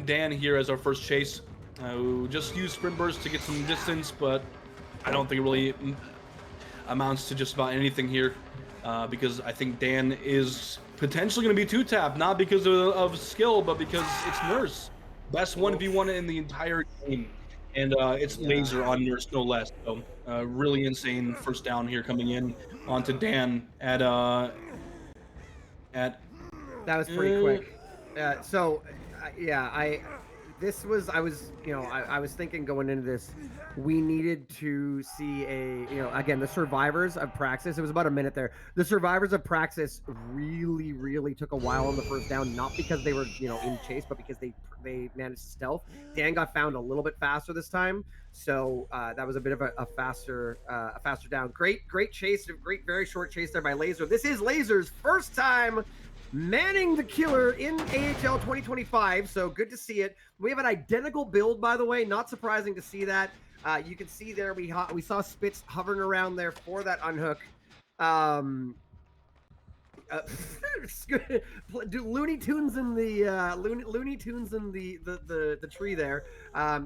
Dan here as our first chase. We just use sprint burst to get some distance, but I don't think it really amounts to just about anything here, because I think Dan is potentially going to be 2-tapped, not because of skill, but because it's Nurse. Best 1v1 in the entire game. And it's Laser on Nurse, no less. So really insane first down here coming in onto Dan at That was pretty quick. Yeah, I was thinking going into this, we needed to see again, the survivors of Praxis. It was about a minute there. The survivors of Praxis really took a while on the first down, not because they were, in chase, but because they managed to stealth. Dan got found a little bit faster this time. So that was a bit of a faster down. Great chase, very short chase there by Laser. This is Laser's first time manning the killer in AHL 2025, so good to see it. We have an identical build, by the way. Not surprising to see that. You can see there we saw Spitz hovering around there for that unhook. Looney Tunes in the Looney Tunes in the tree there.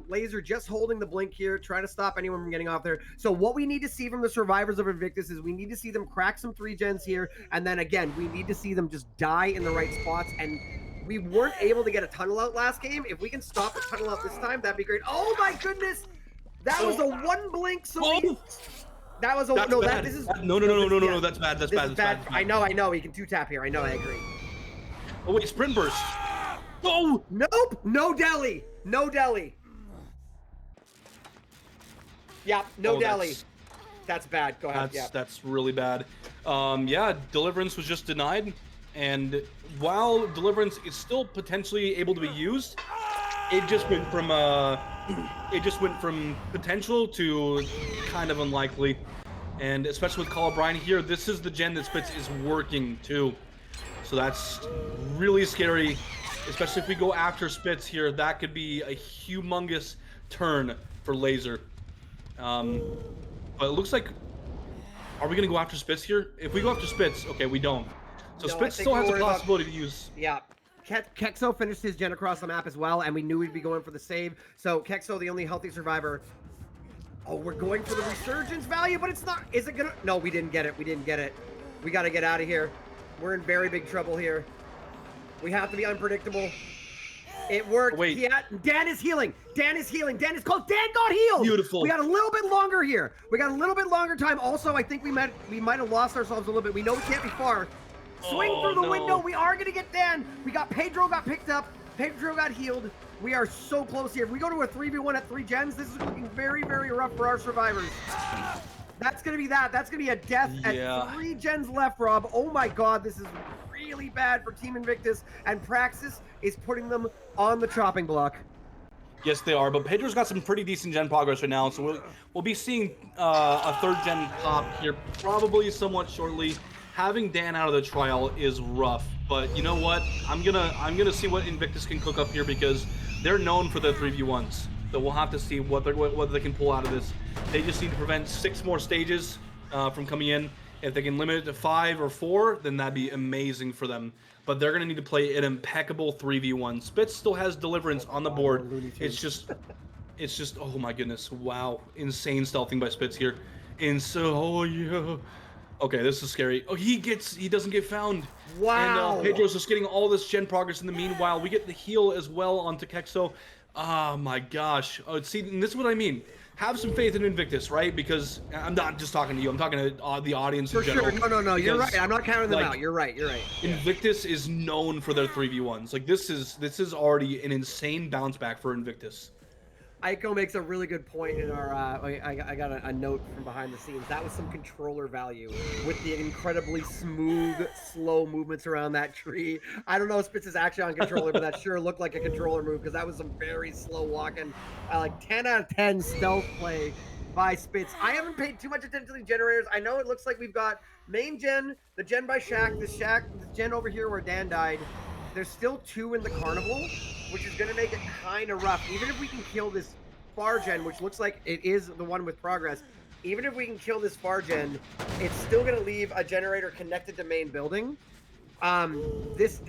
Laser just holding the blink here, trying to stop anyone from getting off there. So what we need to see from the survivors of Invictus is we need to see them crack some 3 gens here, and then again we need to see them just die in the right spots. And we weren't able to get a tunnel out last game. If we can stop the tunnel out this time, that'd be great. Oh my goodness, that was a 1 blink. So that was a that's no. Bad. This is no. That's bad. That's bad. I know. He can 2-tap here. I know. I agree. Oh wait, sprint burst. Oh nope. No deli. Yeah, no deli. That's bad. Go ahead. That's really bad. Yeah, Deliverance was just denied, and while Deliverance is still potentially able to be used, it just went from potential to kind of unlikely. And especially with Call O'Brien here, this is the gen that Spitz is working too. So that's really scary, especially if we go after Spitz here. That could be a humongous turn for Laser. But it looks like, are we gonna go after Spitz here? If we go after Spitz, okay, we don't. So Spitz still has a possibility to use. Yeah. Kexo finished his gen across the map as well, and we knew we'd be going for the save. So Kexo, the only healthy survivor. Oh, we're going for the resurgence value, but it's not. Is it gonna? No, we didn't get it. We got to get out of here. We're in very big trouble here. We have to be unpredictable. It worked. Wait. Dan is healing. Dan is close. Dan got healed. Beautiful. We got a little bit longer here. We got a little bit longer time. Also, I think we might have lost ourselves a little bit. We know we can't be far. Swing through the window. We are gonna get Dan. We got Pedro got picked up. Pedro got healed. We are so close here. If we go to a 3v1 at 3 gens, this is looking very rough for our survivors. That's gonna be that. That's gonna be a death at 3 gens left, Rob. Oh my God, this is really bad for Team Invictus, and Praxis is putting them on the chopping block. Yes, they are. But Pedro's got some pretty decent gen progress right now, so we'll be seeing a 3rd gen pop here probably somewhat shortly. Having Dan out of the trial is rough, but you know what? I'm gonna see what Invictus can cook up here, because they're known for their 3v1s. So we'll have to see what they can pull out of this. They just need to prevent 6 more stages from coming in, If they can limit it to 5 or 4, then that'd be amazing for them. But they're going to need to play an impeccable 3v1. Spitz still has Deliverance on the board. It's just, oh my goodness. Wow. Insane stealthing by Spitz here. Oh yeah. Okay, this is scary. Oh, he doesn't get found. Wow. And Pedro's just getting all this gen progress in the meanwhile. We get the heal as well onto Kexo. Oh my gosh. Oh, see, and this is what I mean. Have some faith in Invictus, right? Because I'm not just talking to you. I'm talking to the audience in general. Sure. No. You're right. I'm not counting them out. You're right. Invictus is known for their 3v1s. Like this is already an insane bounce back for Invictus. Aiko makes a really good point in our, I got a note from behind the scenes. That was some controller value with the incredibly smooth, slow movements around that tree. I don't know if Spitz is actually on controller, but that sure looked like a controller move because that was some very slow walking. Like 10 out of 10 stealth play by Spitz. I haven't paid too much attention to the generators. I know it looks like we've got main gen, the gen by Shaq, the gen over here where Dan died. There's still 2 in the carnival, which is going to make it kind of rough. Even if we can kill this far gen, which looks like it is the one with progress, even if we can kill this far gen, it's still going to leave a generator connected to main building. It's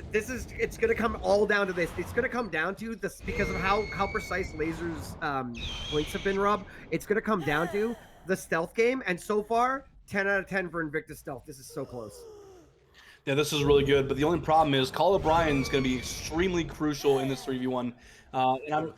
going to come all down to this. It's going to come down to this because of how precise lasers blinks have been, Rob. It's going to come down to the stealth game, and so far 10 out of 10 for Invictus stealth. This is so close. Yeah, this is really good, but the only problem is Call O'Brien's going to be extremely crucial in this 3v1, and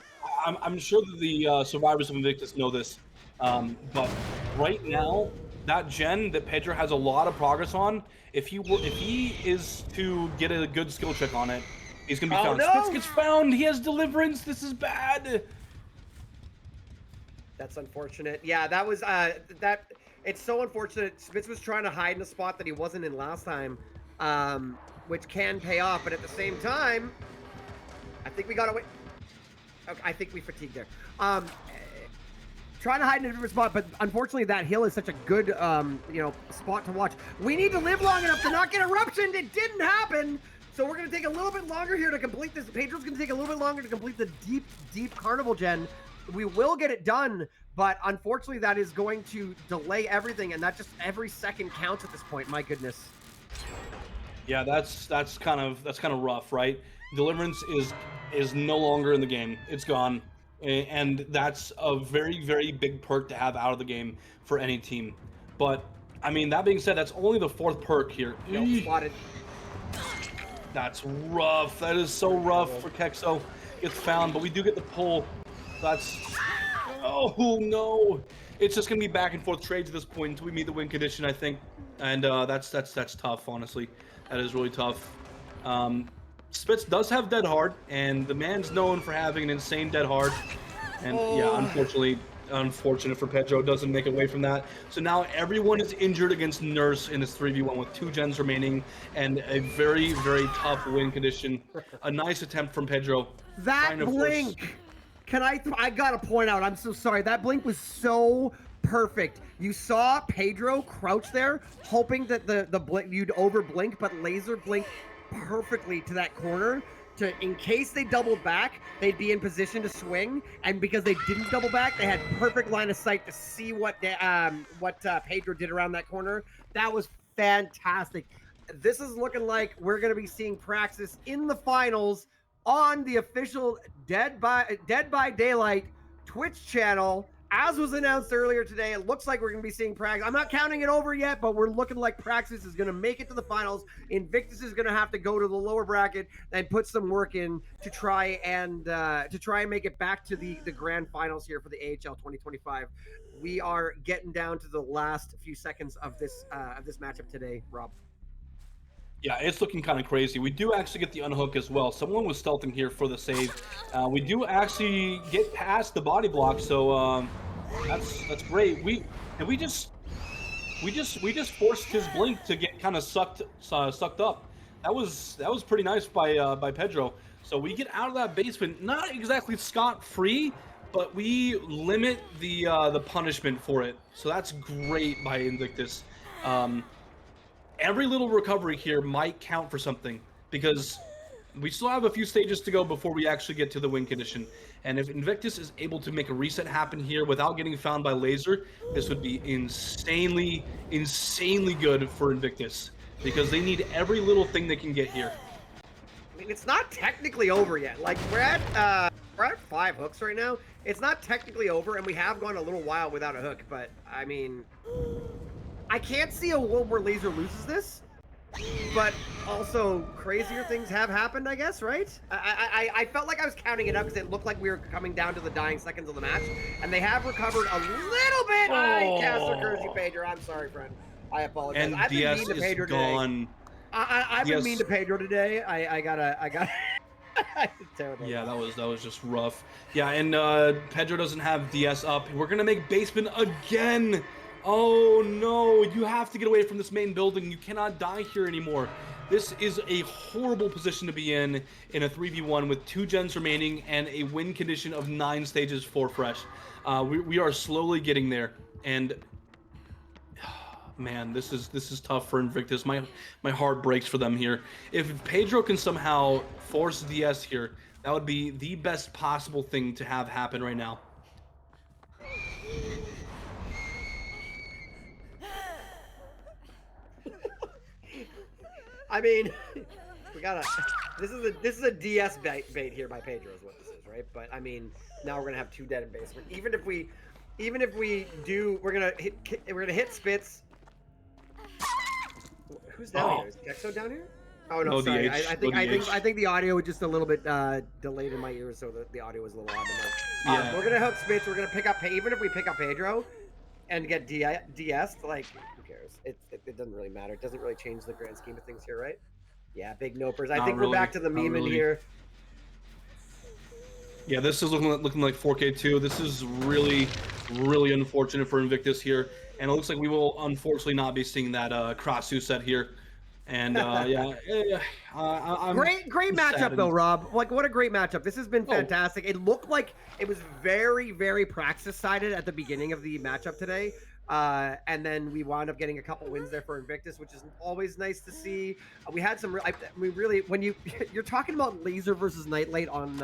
I'm sure that the survivors of Invictus know this, but right now that gen that Pedro has a lot of progress on, if he is to get a good skill check on it, he's going to be found. No! Spitz gets found. He has Deliverance. This is bad. That's unfortunate. Yeah, that was it's so unfortunate. Spitz was trying to hide in a spot that he wasn't in last time. Which can pay off, but at the same time, I think we got away. Okay, I think we fatigued there. Trying to hide in a different spot, but unfortunately that hill is such a good, spot to watch. We need to live long enough to not get eruptioned. It didn't happen. So we're going to take a little bit longer here to complete this. Pedro's going to take a little bit longer to complete the deep carnival gen. We will get it done, but unfortunately that is going to delay everything, and that just every second counts at this point. My goodness. Yeah, that's kind of rough, right? Deliverance is no longer in the game. It's gone, and that's a very, very big perk to have out of the game for any team. But I mean, that being said, that's only the 4th perk here. Nope, spotted. That's rough. That is so rough for Kexo. Gets found, but we do get the pull. Oh no! It's just gonna be back and forth trades at this point until we meet the win condition, I think. And that's tough, honestly. That is really tough. Spitz does have dead hard, and the man's known for having an insane dead hard. And yeah, unfortunate for Pedro, doesn't make away from that. So now everyone is injured against Nurse in this 3v1 with 2 gens remaining and a very, very tough win condition. A nice attempt from Pedro. That blink! I gotta point out, I'm so sorry. That blink was so perfect. You saw Pedro crouch there, hoping that the blink you'd over blink, but laser blink perfectly to that corner. In case they doubled back, they'd be in position to swing, and because they didn't double back, they had perfect line of sight to see what Pedro did around that corner. That was fantastic. This is looking like we're going to be seeing Praxis in the finals on the official Dead by Daylight Twitch channel. As was announced earlier today, it looks like we're going to be seeing Praxis. I'm not counting it over yet, but we're looking like Praxis is going to make it to the finals. Invictus is going to have to go to the lower bracket and put some work in to try and make it back to the grand finals here for the AHL 2025. We are getting down to the last few seconds of this matchup today, Rob. Yeah, it's looking kind of crazy. We do actually get the unhook as well. Someone was stealthing here for the save. We do actually get past the body block, so that's great. We just forced his blink to get kind of sucked up. That was pretty nice by Pedro. So we get out of that basement, not exactly scot-free, but we limit the punishment for it. So that's great by Invictus. Every little recovery here might count for something, because We still have a few stages to go before we actually get to the win condition. And if Invictus is able to make a reset happen here without getting found by laser, this would be insanely, insanely good for Invictus because they need every little thing they can get here. I mean, it's not technically over yet. Like, we're at 5 hooks right now. It's not technically over, and we have gone a little while without a hook, but, I mean, I can't see a world where laser loses this. But also, crazier things have happened, I guess, right? I felt like I was counting it up because it looked like we were coming down to the dying seconds of the match, and they have recovered a little bit. I cast a curse you, Pedro. I'm sorry, friend. I apologize. And I've been DS mean to is Pedro gone. today. I've been mean to Pedro today. I gotta. Terrible. Yeah, that was just rough. Yeah, and Pedro doesn't have DS up. We're gonna make basement again. Oh no, you have to get away from this main building. You cannot die here anymore. This is a horrible position to be in a 3v1 with 2 gens remaining and a win condition of 9 stages for fresh. We are slowly getting there, and man, this is tough for Invictus. My heart breaks for them here. If Pedro can somehow force DS here, that would be the best possible thing to have happen right now. I mean, we gotta. This is a DS bait here by Pedro is what this is, right? But I mean, now we're gonna have 2 dead in basement. Even if we do, we're gonna hit Spitz. Who's down here? Is Kexo down here? Oh no, sorry. I think the audio was just a little bit delayed in my ears, so the audio was a little odd. Yeah. We're gonna hook Spitz. We're gonna pick up. Even if we pick up Pedro, and get DS, like, who cares? It doesn't really matter. It doesn't really change the grand scheme of things here, right? Yeah, big nopers. I think we're back to the meme in here. Yeah, this is looking like 4K2. This is really, really unfortunate for Invictus here, and it looks like we will unfortunately not be seeing that Krasu set here. And I'm great matchup saddened. though, Rob. Like, what a great matchup. This has been fantastic. It looked like it was very, very Praxis sided at the beginning of the matchup today. And then we wound up getting a couple wins there for Invictus, which is always nice to see. We had some. We really, when you're talking about laser versus Nightlight on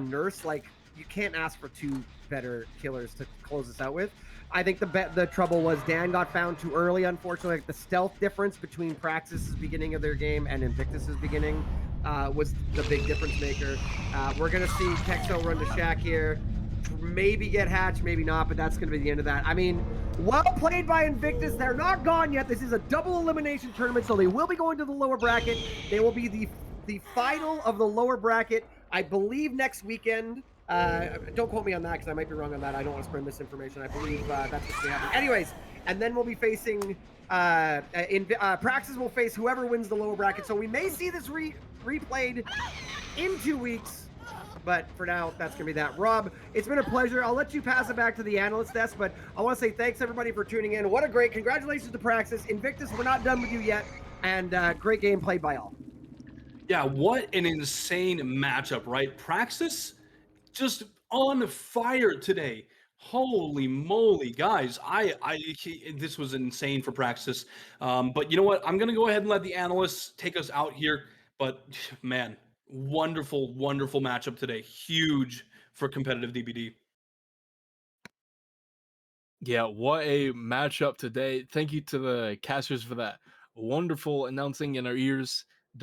Nurse, like, you can't ask for 2 better killers to close this out with. I think the trouble was Dan got found too early, unfortunately. Like, the stealth difference between Praxis's beginning of their game and Invictus's beginning was the big difference maker. We're going to see Kexo run to Shack here. Maybe get Hatch, maybe not, but that's going to be the end of that. I mean, well played by Invictus. They're not gone yet. This is a double elimination tournament, so they will be going to the lower bracket. They will be the final of the lower bracket, I believe, next weekend. Don't quote me on that because I might be wrong on that. I don't want to spread misinformation. I believe that's what's going to happen. Anyways, and then we'll be facing Praxis will face whoever wins the lower bracket. So we may see this replayed in 2 weeks. But for now, that's going to be that. Rob, it's been a pleasure. I'll let you pass it back to the analyst desk, but I want to say thanks, everybody, for tuning in. What a great, congratulations to Praxis. Invictus, we're not done with you yet, and great game played by all. Yeah, what an insane matchup, right? Praxis just on fire today. Holy moly, guys. This was insane for Praxis. But you know what? I'm going to go ahead and let the analysts take us out here. But man, wonderful, wonderful matchup today. Huge for competitive DBD. Yeah, what a matchup today. Thank you to the casters for that wonderful announcing in our ears.